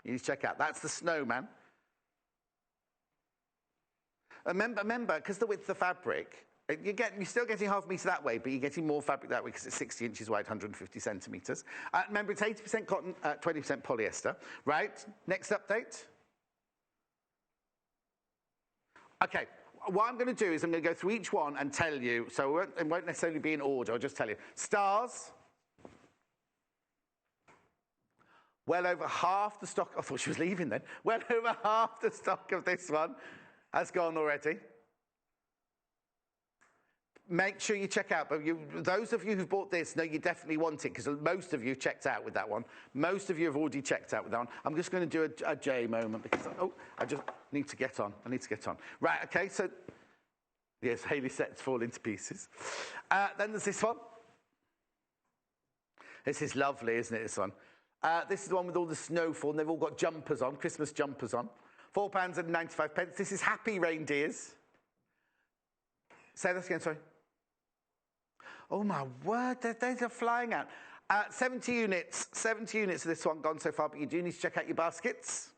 That's the snowman. Remember, because the width of the fabric, you're still getting half a metre that way, but you're getting more fabric that way because it's 60 inches wide, 150 centimetres. Remember, it's 80% cotton, 20% polyester. Right, next update. OK, what I'm going to do is I'm going to go through each one and tell you, so it won't necessarily be in order, I'll just tell you. Stars. Well over half the stock, I thought she was leaving then. Well over half the stock of this one has gone already. make sure you check out. But those of you who've bought this know you definitely want it because most of you checked out with that one. Most of you have already checked out with that one. I'm just going to do a J moment because, I just need to get on. I need to get on. Right, okay, so, yes, Hayley's sets fall into pieces. Then there's this one. This is lovely, isn't it, this one? This is the one with all the snowfall, and they've all got jumpers on, Christmas jumpers on. £4.95. This is Happy Reindeers. Say that again, sorry. Oh, my word, they're flying out. 70 units of this one gone so far, but you do need to check out your baskets.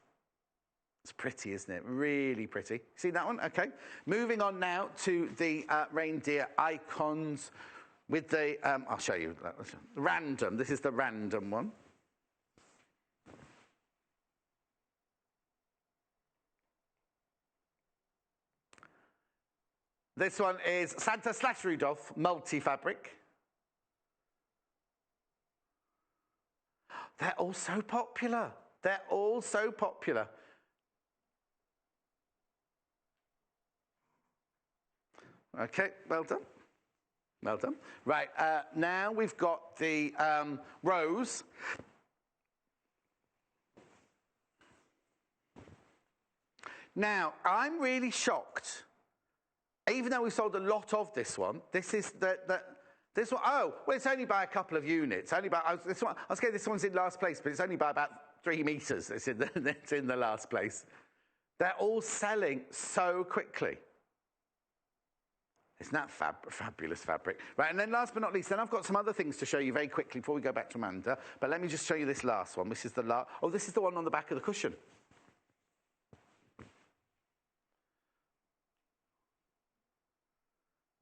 It's pretty, isn't it? Really pretty. See that one? Okay. Moving on now to the reindeer icons with the, I'll show you, random. This is the random one. This one is Santa / Rudolph multi-fabric. They're all so popular. They're all so popular. Okay, well done. Well done. Right, now we've got the rose. Now, I'm really shocked. Even though we sold a lot of this one, this is this one. Oh, well, it's only by a couple of units. Only by this one. I was getting this one's in last place, but it's only by about 3 meters. It's in the last place. They're all selling so quickly. Isn't that fabulous fabric? Right, and then last but not least, then I've got some other things to show you very quickly before we go back to Amanda. But let me just show you this last one. This is the last. Oh, this is the one on the back of the cushion.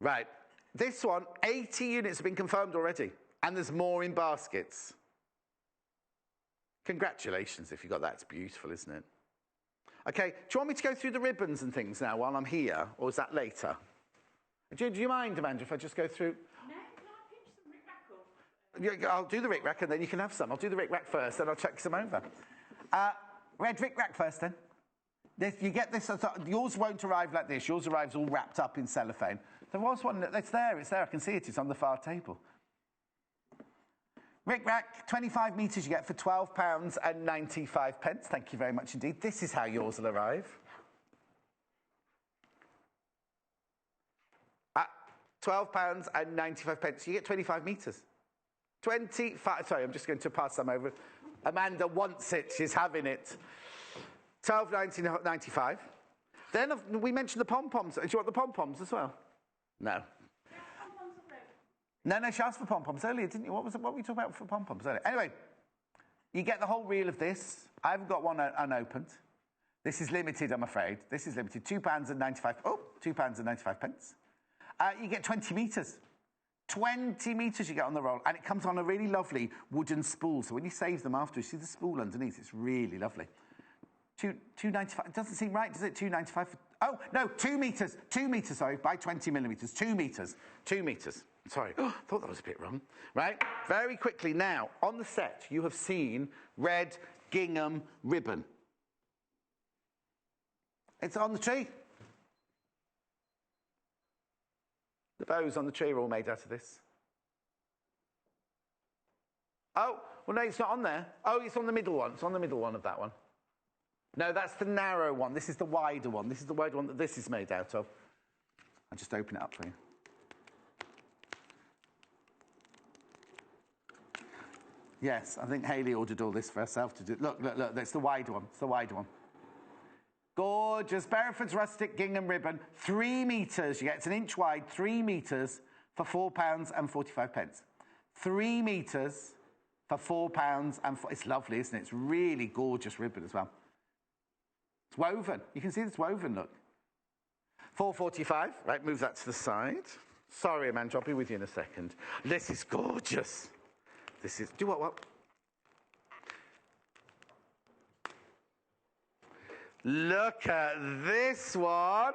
Right, this one, 80 units have been confirmed already, and there's more in baskets. Congratulations if you got that. It's beautiful, isn't it? Okay, do you want me to go through the ribbons and things now while I'm here, or is that later? Do you mind, Amanda, if I just go through? No, can I pinch some Rick Rack off? I'll do the Rick Rack and then you can have some. I'll do the Rick Rack first, then I'll check some over. Red Rick Rack first, then. You get this. Yours won't arrive like this. Yours arrives all wrapped up in cellophane. There was one. It's there. It's there. I can see it. It's on the far table. Rick Rack, 25 metres you get for £12.95. Thank you very much indeed. This is how yours will arrive. At £12.95. You get 25 metres. 25. Sorry, I'm just going to pass some over. Amanda wants it. She's having it. £12.95. Then we mentioned the pom-poms. Do you want the pom-poms as well? No. No, she asked for pom-poms earlier, didn't you? What were you talking about for pom-poms earlier? Anyway, you get the whole reel of this. I haven't got one unopened. This is limited, I'm afraid. This is limited. £2.95. Oh, £2.95. You get 20 metres. 20 metres you get on the roll. And it comes on a really lovely wooden spool. So when you save them after, you see the spool underneath. It's really lovely. $2.95. It doesn't seem right, does it? $2.95 for... Oh, no, 2 metres. 2 metres, sorry, by 20 millimetres. 2 metres. 2 metres. Sorry. Oh, I thought that was a bit wrong. Right? Very quickly. Now, on the set, you have seen red gingham ribbon. It's on the tree. The bows on the tree are all made out of this. Oh, well, no, it's not on there. Oh, it's on the middle one. It's on the middle one of that one. No, that's the narrow one. This is the wider one. This is the wider one that this is made out of. I'll just open it up for you. Yes, I think Hayley ordered all this for herself to do. Look, that's the wider one. It's the wider one. Gorgeous. Bereford's Rustic Gingham Ribbon. 3 metres. You get it's an inch wide, 3 metres for £4.45. 3 metres for £4 It's lovely, isn't it? It's really gorgeous ribbon as well. It's woven. You can see it's woven, look. £4.45. Right, move that to the side. Sorry, Amanda, I'll be with you in a second. This is gorgeous. This is... Do what? Look at this one.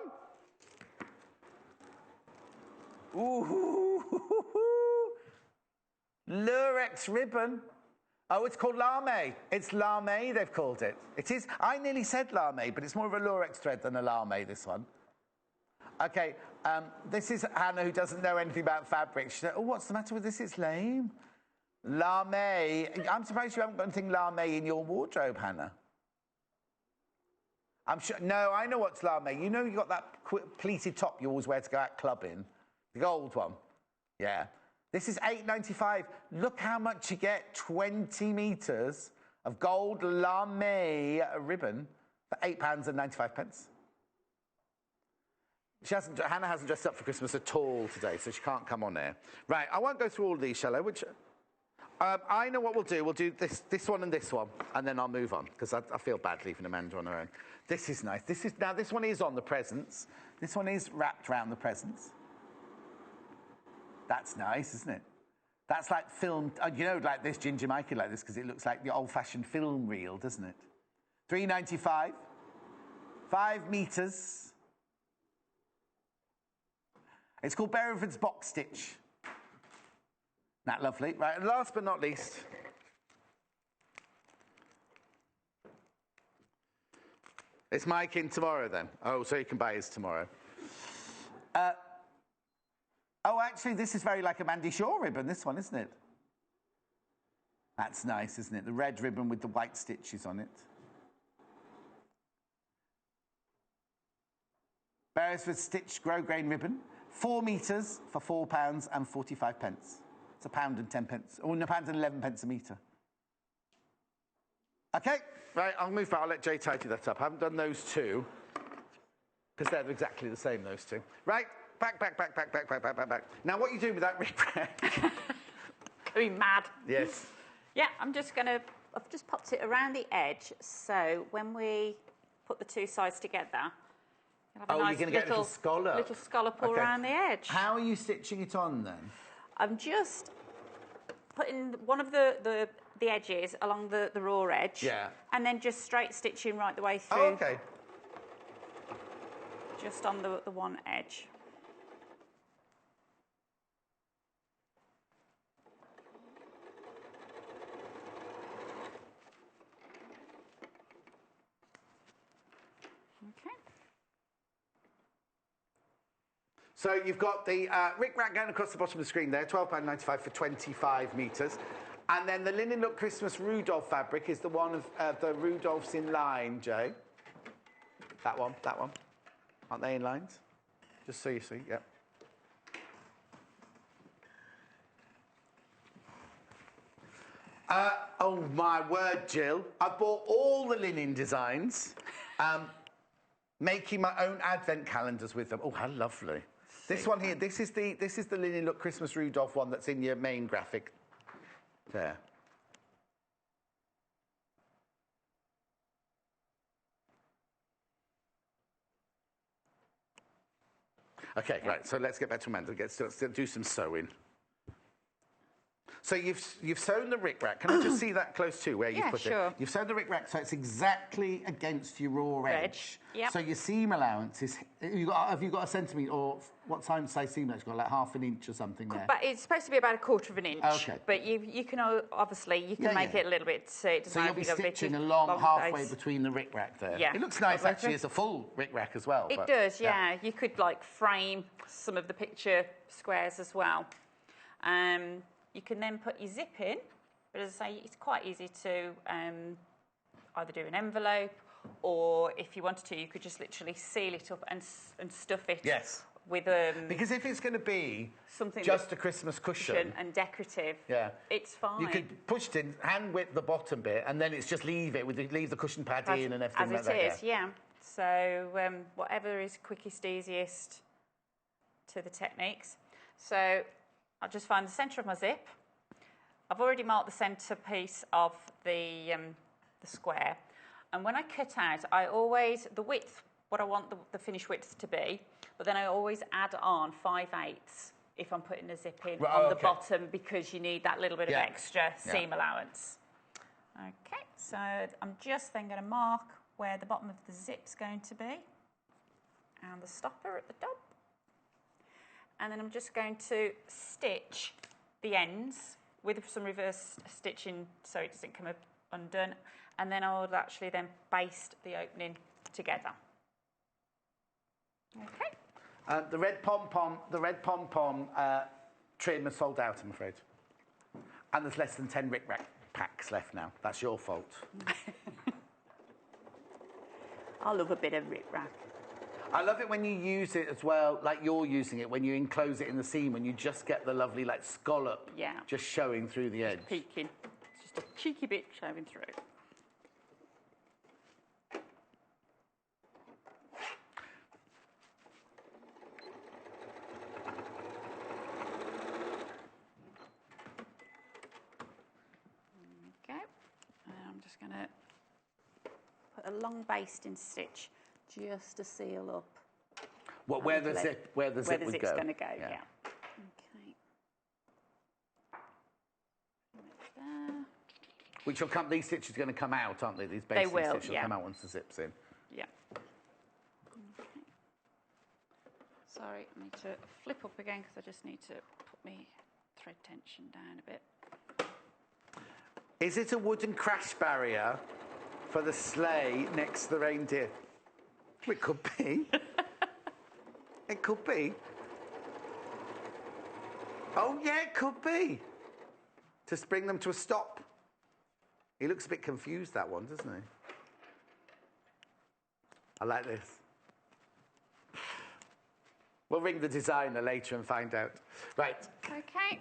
Ooh. Lurex ribbon. Oh, it's called lame. It's lame, they've called it. It is. I nearly said lame, but it's more of a lurex thread than a lame, this one. Okay, This is Hannah, who doesn't know anything about fabric. She said, oh, what's the matter with this? It's lame. Lame. I'm surprised you haven't got anything lame in your wardrobe, Hannah. I'm sure. No, I know what's lame. You know you got that pleated top you always wear to go out clubbing? The gold one. Yeah. This is $8.95. Look how much you get. 20 metres of gold lame ribbon for £8.95. Hannah hasn't dressed up for Christmas at all today, so she can't come on air. Right, I won't go through all of these, shall I? I know what we'll do. We'll do this one, and then I'll move on, because I feel bad leaving Amanda on her own. This is nice. Now, this one is on the presents. This one is wrapped around the presents. That's nice, isn't it? That's like filmed, you know, like this, Ginger Michael like this, because it looks like the old-fashioned film reel, doesn't it? $3.95. 5 metres. It's called Bereford's Box Stitch. That lovely. Right, and last but not least, it's Mike in tomorrow then. Oh, so you can buy his tomorrow. Oh, actually, this is very like a Mandy Shaw ribbon, this one, isn't it? That's nice, isn't it? The red ribbon with the white stitches on it. Beresford Stitch Grosgrain ribbon. 4 metres for £4.45. It's £1.10. Or £1.11 a metre. Okay, right, I'll move back. I'll let Jay tidy that up. I haven't done those two, because they're exactly the same, those two. Right, back. Now, what are you doing with that ribbon? Are you mad? Yes. Yeah, I've just popped it around the edge, so when we put the two sides together, you'll have a nice you're going to get a little scallop. Little scallop all around the edge. How are you stitching it on, then? I'm just putting one of the edges along the raw edge. Yeah. And then just straight stitching right the way through. Oh, okay. Just on the one edge. Okay. So you've got the rick-rack going across the bottom of the screen there, £12.95 for 25 metres. And then the Linen Look Christmas Rudolph fabric is the one of the Rudolphs in line, Jay. That one. Aren't they in lines? Just so you see, yep. Oh, my word, Jill. I bought all the linen designs, making my own advent calendars with them. Oh, how lovely. This one here, this is the Linen Look Christmas Rudolph one that's in your main graphic there. Okay, right, so let's get back to Amanda. Let's do some sewing. So you've sewn the rick-rack. Can I just see that close too, where you've put sure. it? You've sewn the rick-rack so it's exactly against your raw edge. Yep. So your seam allowance is... Have you got a centimetre, or what size seam allowance? You've got like half an inch or something there? But it's supposed to be about 1/4 inch. Okay. But you can obviously make it a little bit... So you'll be stitching along halfway between the rick-rack there. Yeah. It looks nice actually as a full rick-rack as well. It does, yeah. You could like frame some of the picture squares as well. You can then put your zip in, but as I say, it's quite easy to either do an envelope, or if you wanted to, you could just literally seal it up and stuff it. Yes. With because if it's going to be something just a Christmas cushion and decorative, it's fine. You could push it in, hand whip the bottom bit, and then it's just leave the cushion pad in and everything like that. As it is, yeah. So whatever is quickest, easiest to the techniques. So I'll just find the centre of my zip. I've already marked the centre piece of the square. And when I cut out, I always, the width, what I want the finished width to be, but then I always add on 5/8 if I'm putting a zip in on the bottom, because you need that little bit of extra seam allowance. Okay, so I'm just then going to mark where the bottom of the zip's going to be, and the stopper at the top. And then I'm just going to stitch the ends with some reverse stitching so it doesn't come undone. And then I will actually then baste the opening together. Okay. The red pom-pom trim is sold out, I'm afraid. And there's less than 10 Rick Rack packs left now. That's your fault. I love a bit of Rick Rack. I love it when you use it as well, like you're using it, when you enclose it in the seam, when you just get the lovely, like, scallop just showing through the edge. Peeking. It's just a cheeky bit showing through. There we go. And I'm just going to put a long basting stitch just to seal up. What, where the zip would go? Where the zip's going to go, yeah. Okay. There. Which will come, these stitches are going to come out, aren't they? These basic stitches will come out once the zip's in. Yeah. Okay. Sorry, I need to flip up again because I just need to put my thread tension down a bit. Is it a wooden crash barrier for the sleigh next to the reindeer? It could be. It could be. Oh, yeah, it could be. To bring them to a stop. He looks a bit confused, that one, doesn't he? I like this. We'll ring the designer later and find out. Right. Okay.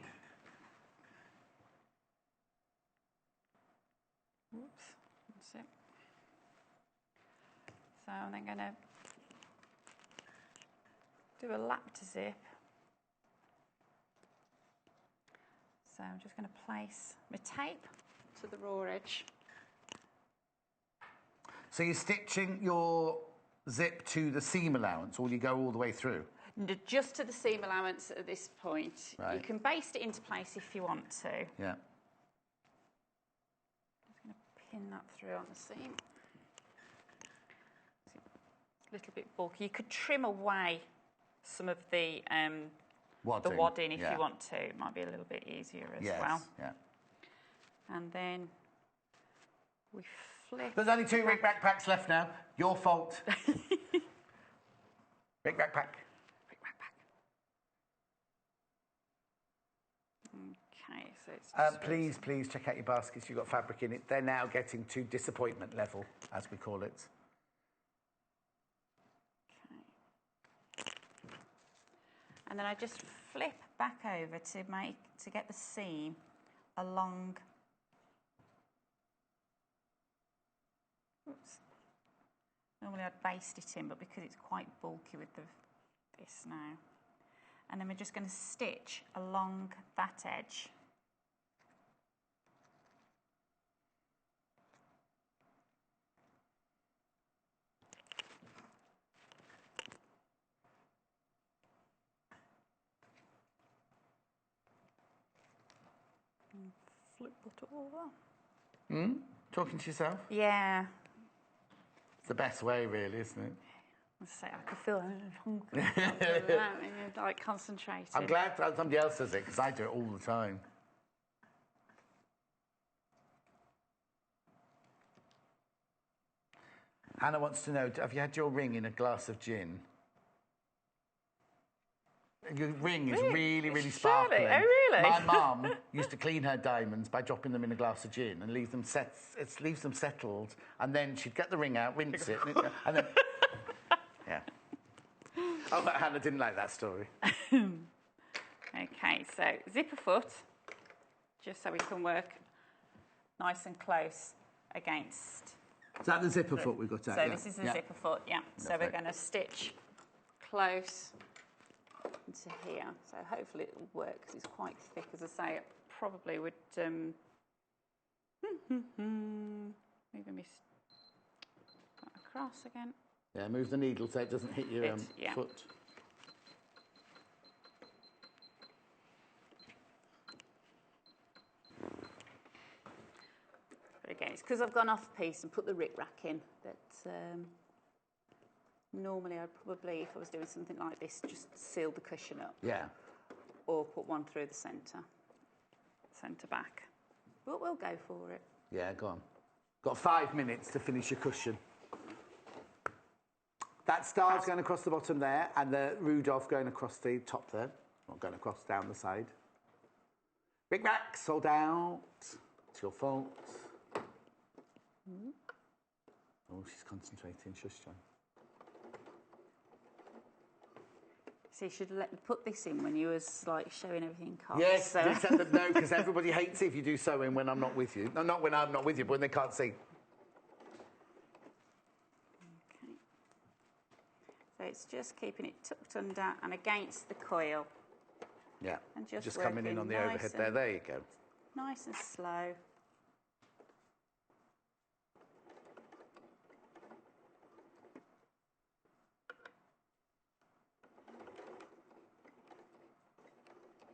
Oops. That's it. So I'm then going to do a lap to zip. So I'm just going to place my tape to the raw edge. So you're stitching your zip to the seam allowance, or you go all the way through? Just to the seam allowance at this point. Right. You can baste it into place if you want to. Yeah. Just going to pin that through on the seam. It's a little bit bulky. You could trim away some of the wadding if you want to. It might be a little bit easier as well. Yeah. And then we flip. There's only 2 Rick Rack packs left now. Your fault. Rick Rack pack. Rick Rack pack. Okay, so it's please check out your baskets. You've got fabric in it. They're now getting to disappointment level, as we call it. And then I just flip back over to get the seam along. Oops. Normally I'd baste it in, but because it's quite bulky with this now. And then we're just going to stitch along that edge. Flip it over. Talking to yourself? Yeah. It's the best way, really, isn't it? I could feel like concentrating. I'm glad that somebody else does it, because I do it all the time. Hannah wants to know, have you had your ring in a glass of gin? Your ring is really sparkling. Oh, really? My mum used to clean her diamonds by dropping them in a glass of gin and leaves them settled, and then she'd get the ring out, rinse it, and then... Yeah. Oh, but Hannah didn't like that story. Okay, so zipper foot, just so we can work nice and close against... Is that the zipper foot we've got out? So this is the zipper foot, yeah. So we're going to stitch close into here. So hopefully it will work because it's quite thick. As I say, it probably would... moving my across again. Yeah, move the needle so it doesn't hit your foot. But again, it's because I've gone off piece and put the Rick Rack in that normally I'd probably, if I was doing something like this, just seal the cushion up. Yeah. Or put one through the centre back. But we'll go for it. Yeah, go on. Got 5 minutes to finish your cushion. That star's going across the bottom there, and the Rudolph going across the top there. Not going across down the side. Big back, sold out. It's your fault. Oh, she's concentrating. Shush, John. So you should put this in when you was like showing everything cut. Yes, so. except that no, because everybody hates it if you do sewing when I'm not with you. No, not when I'm not with you, but when they can't see. Okay. So it's just keeping it tucked under and against the coil. Yeah, And just coming in on the overhead there. There you go. Nice and slow.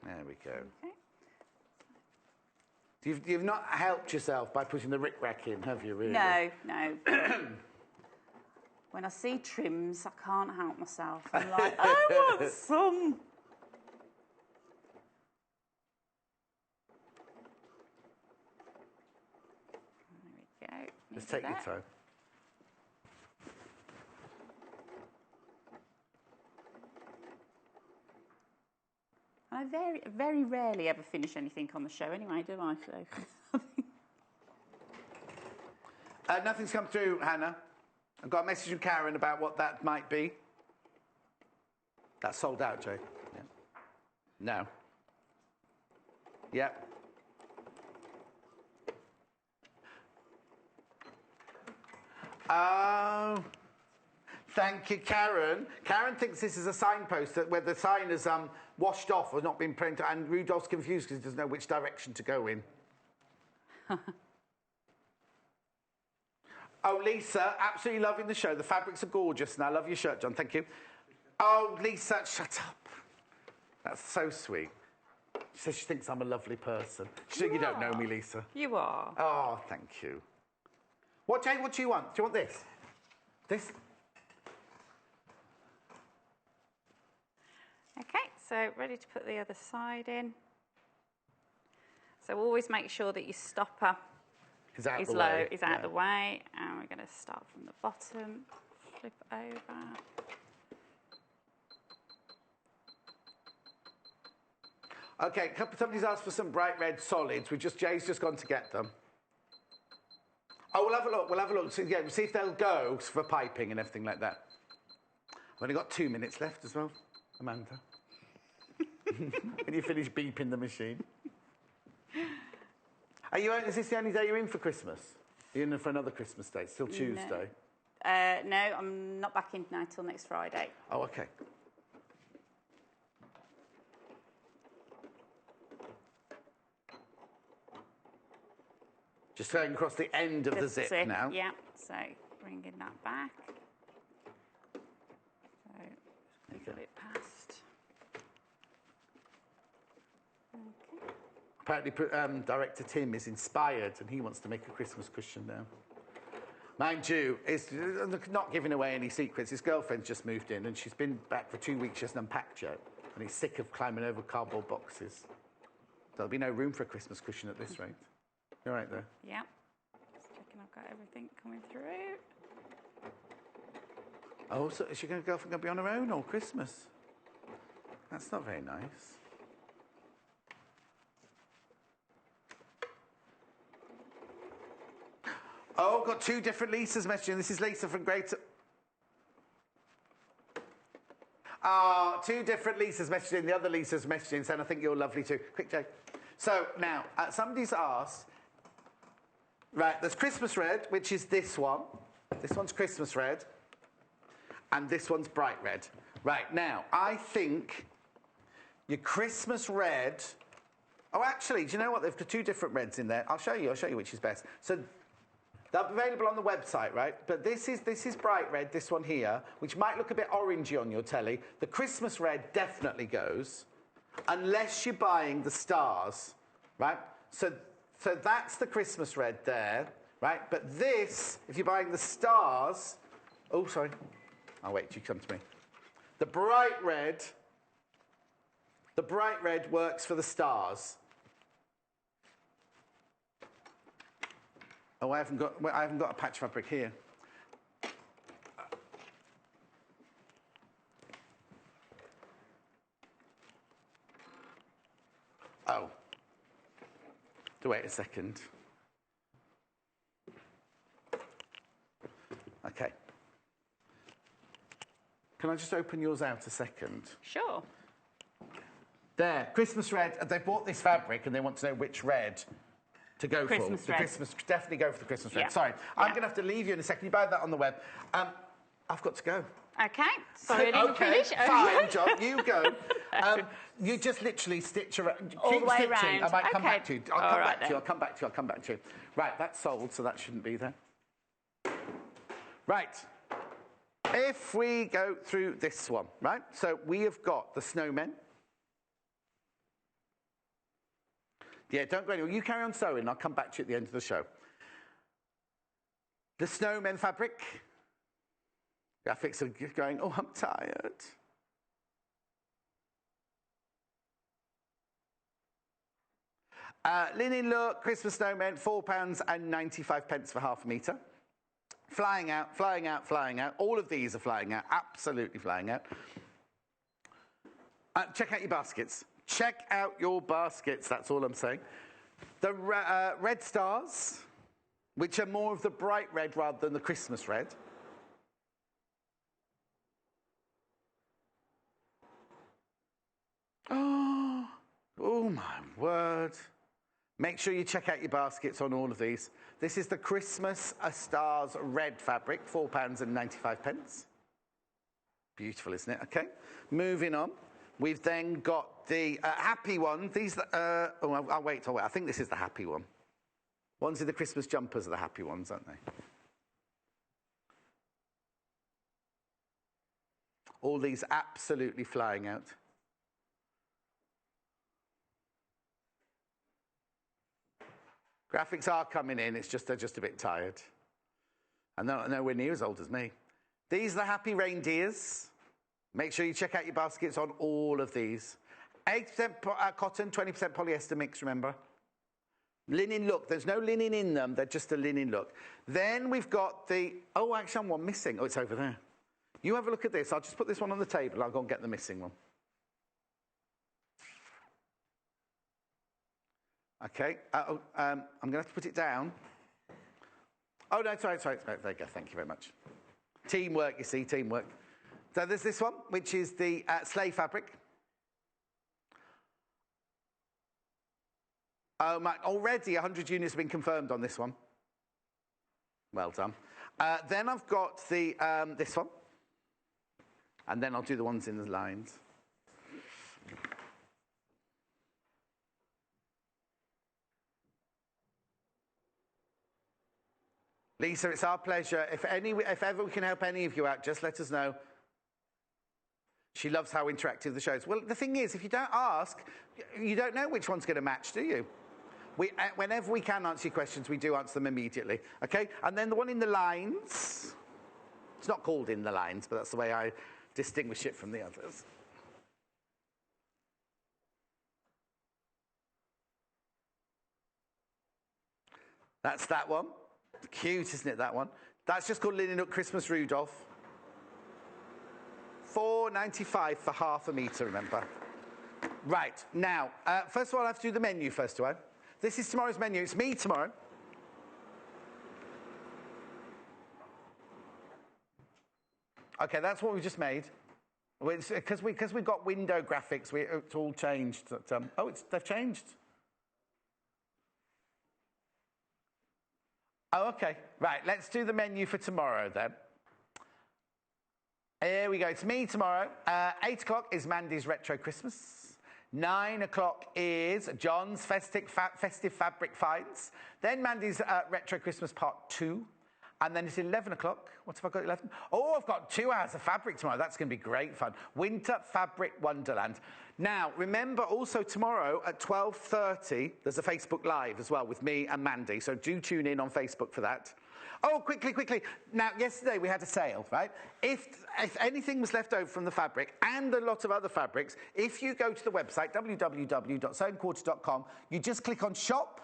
There we go. Okay. You've not helped yourself by putting the rick-rack in, have you, really? No. When I see trims, I can't help myself. I'm like, I want some. There we go. Just take your time. I very rarely ever finish anything on the show anyway, do I? So. Nothing's come through, Hannah. I've got a message from Karen about what that might be. That's sold out, Jay. Yeah. No. Yep. Oh. Thank you, Karen. Karen thinks this is a signpost where the sign has washed off or not been printed, and Rudolph's confused because he doesn't know which direction to go in. Oh, Lisa, absolutely loving the show. The fabrics are gorgeous, and I love your shirt, John. Thank you. Oh, Lisa, shut up. That's so sweet. She says she thinks I'm a lovely person. You don't know me, Lisa. You are. Oh, thank you. What, Jane, what do you want? Do you want this? This? Okay, so ready to put the other side in. So always make sure that your stopper is out the way. And we're going to start from the bottom, flip over. Okay, somebody's asked for some bright red solids. Jay's just gone to get them. Oh, we'll have a look. We'll have a look. So, yeah, we'll see if they'll go for piping and everything like that. We've only got 2 minutes left as well, Amanda. When you finish beeping the machine. Is this the only day you're in for Christmas? Are you in for another Christmas day? It's still Tuesday. No, I'm not back in now till next Friday. Oh, okay. Just going across the end of the zip now. Yeah, so bringing that back. So just pull it past. Okay. Apparently, Director Tim is inspired and he wants to make a Christmas cushion now. Mind you, it's not giving away any secrets. His girlfriend's just moved in and she's been back for 2 weeks. She hasn't unpacked yet. And he's sick of climbing over cardboard boxes. There'll be no room for a Christmas cushion at this rate. You're right there. Yeah. Just checking I've got everything coming through. Oh, so is your girlfriend going to be on her own all Christmas? That's not very nice. Oh, got 2 different Lisas messaging. This is Lisa from Greater... 2 different Lisas messaging. The other Lisa's messaging saying, I think you're lovely too. Quick, Jay. So, now, somebody's asked... Right, there's Christmas red, which is this one. This one's Christmas red. And this one's bright red. Right, now, I think your Christmas red... Oh, actually, do you know what? They've got 2 different reds in there. I'll show you which is best. So, they're available on the website, right? But this is bright red, this one here, which might look a bit orangey on your telly. The Christmas red definitely goes, unless you're buying the stars, right? So that's the Christmas red there, right? But this, if you're buying the stars... Oh, sorry. I'll wait till you come to me. The bright red works for the stars. Oh, I haven't got a patch fabric here. Wait a second. Okay. Can I just open yours out a second? Sure. There, Christmas red. They bought this fabric and they want to know which red to go Christmas for. red. Definitely go for the Christmas red. Yeah. Sorry, I'm going to have to leave you in a second. You buy that on the web. I've got to go. Okay. Sorry, I didn't Okay, finish. fine, John, you go. You just literally stitch around. All Keep the way stitching. round. I might come Okay. back to you. I'll come back to you. Right, that's sold, so that shouldn't be there. Right. If we go through this one, right? So we have got the snowmen. Yeah, don't go anywhere. You carry on sewing. I'll come back to you at the end of the show. The snowmen fabric. Graphics are going, oh, I'm tired. Linen look, Christmas snowmen, £4.95 for half a metre. Flying out, flying out, flying out. All of these are flying out, absolutely flying out. Check out your baskets. Check out your baskets, that's all I'm saying. The red stars, which are more of the bright red rather than the Christmas red. Oh my word. Make sure you check out your baskets on all of these. This is the Christmas Stars red fabric, £4.95. Beautiful, isn't it? Okay, moving on. We've then got the happy one. These, I'll wait. I think this is the happy one. Ones in the Christmas jumpers are the happy ones, aren't they? All these absolutely flying out. Graphics are coming in, it's just they're just a bit tired. And they're nowhere near as old as me. These are the happy reindeers. Make sure you check out your baskets on all of these. 8% cotton, 20% polyester mix, remember? Linen look, there's no linen in them, they're just a linen look. Then we've got the, oh, actually I'm one missing. Oh, it's over there. You have a look at this. I'll just put this one on the table. I'll go and get the missing one. Okay, I'm going to have to put it down. Oh, no, sorry. There you go, thank you very much. Teamwork, you see, teamwork. So there's this one, which is the sleigh fabric. Already 100 units have been confirmed on this one. Well done. Then I've got the this one. And then I'll do the ones in the lines. Lisa, it's our pleasure. If ever we can help any of you out, just let us know. She loves how interactive the show is. Well, the thing is, if you don't ask, you don't know which one's going to match, do you? Whenever we can answer your questions, we do answer them immediately. Okay? And then the one in the lines. It's not called in the lines, but that's the way I distinguish it from the others. That's that one. Cute, isn't it, that one? That's just called Linen Nook Christmas Rudolph. £4.95 for half a metre, remember. Right, now, first of all, I have to do the menu first, do I? This is tomorrow's menu. It's me tomorrow. Okay, that's what we just made. Because we've got window graphics, it's all changed. They've changed. Oh, okay. Right, let's do the menu for tomorrow then. Here we go. It's me tomorrow. 8 o'clock is Mandy's Retro Christmas. 9 o'clock is John's Festive Fabric Finds. Then Mandy's Retro Christmas Part 2. And then it's 11 o'clock. What have I got 11? Oh, I've got 2 hours of fabric tomorrow. That's going to be great fun. Winter Fabric Wonderland. Now, remember also tomorrow at 12:30, there's a Facebook Live as well with me and Mandy. So do tune in on Facebook for that. Oh, quickly. Now, yesterday we had a sale, right? If anything was left over from the fabric and a lot of other fabrics, if you go to the website, www.sewingquarters.com, you just click on Shop.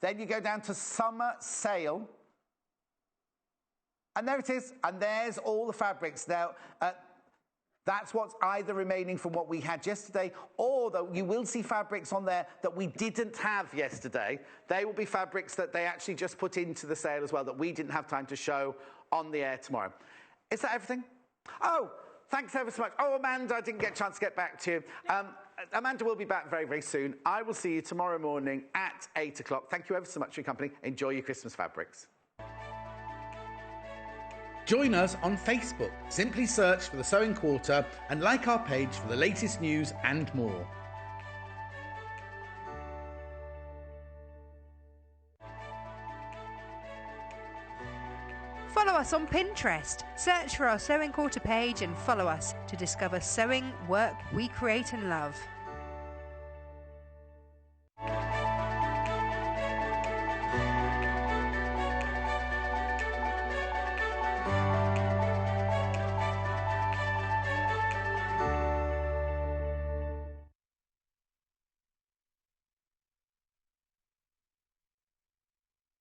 Then you go down to Summer Sale. And there it is. And there's all the fabrics. Now, That's what's either remaining from what we had yesterday, or that you will see fabrics on there that we didn't have yesterday. They will be fabrics that they actually just put into the sale as well that we didn't have time to show on the air tomorrow. Is that everything? Oh, thanks ever so much. Oh, Amanda, I didn't get a chance to get back to you. Amanda will be back very, very soon. I will see you tomorrow morning at 8 o'clock. Thank you ever so much for your company. Enjoy your Christmas fabrics. Join us on Facebook. Simply search for The Sewing Quarter and like our page for the latest news and more. Follow us on Pinterest. Search for our Sewing Quarter page and follow us to discover sewing work we create and love.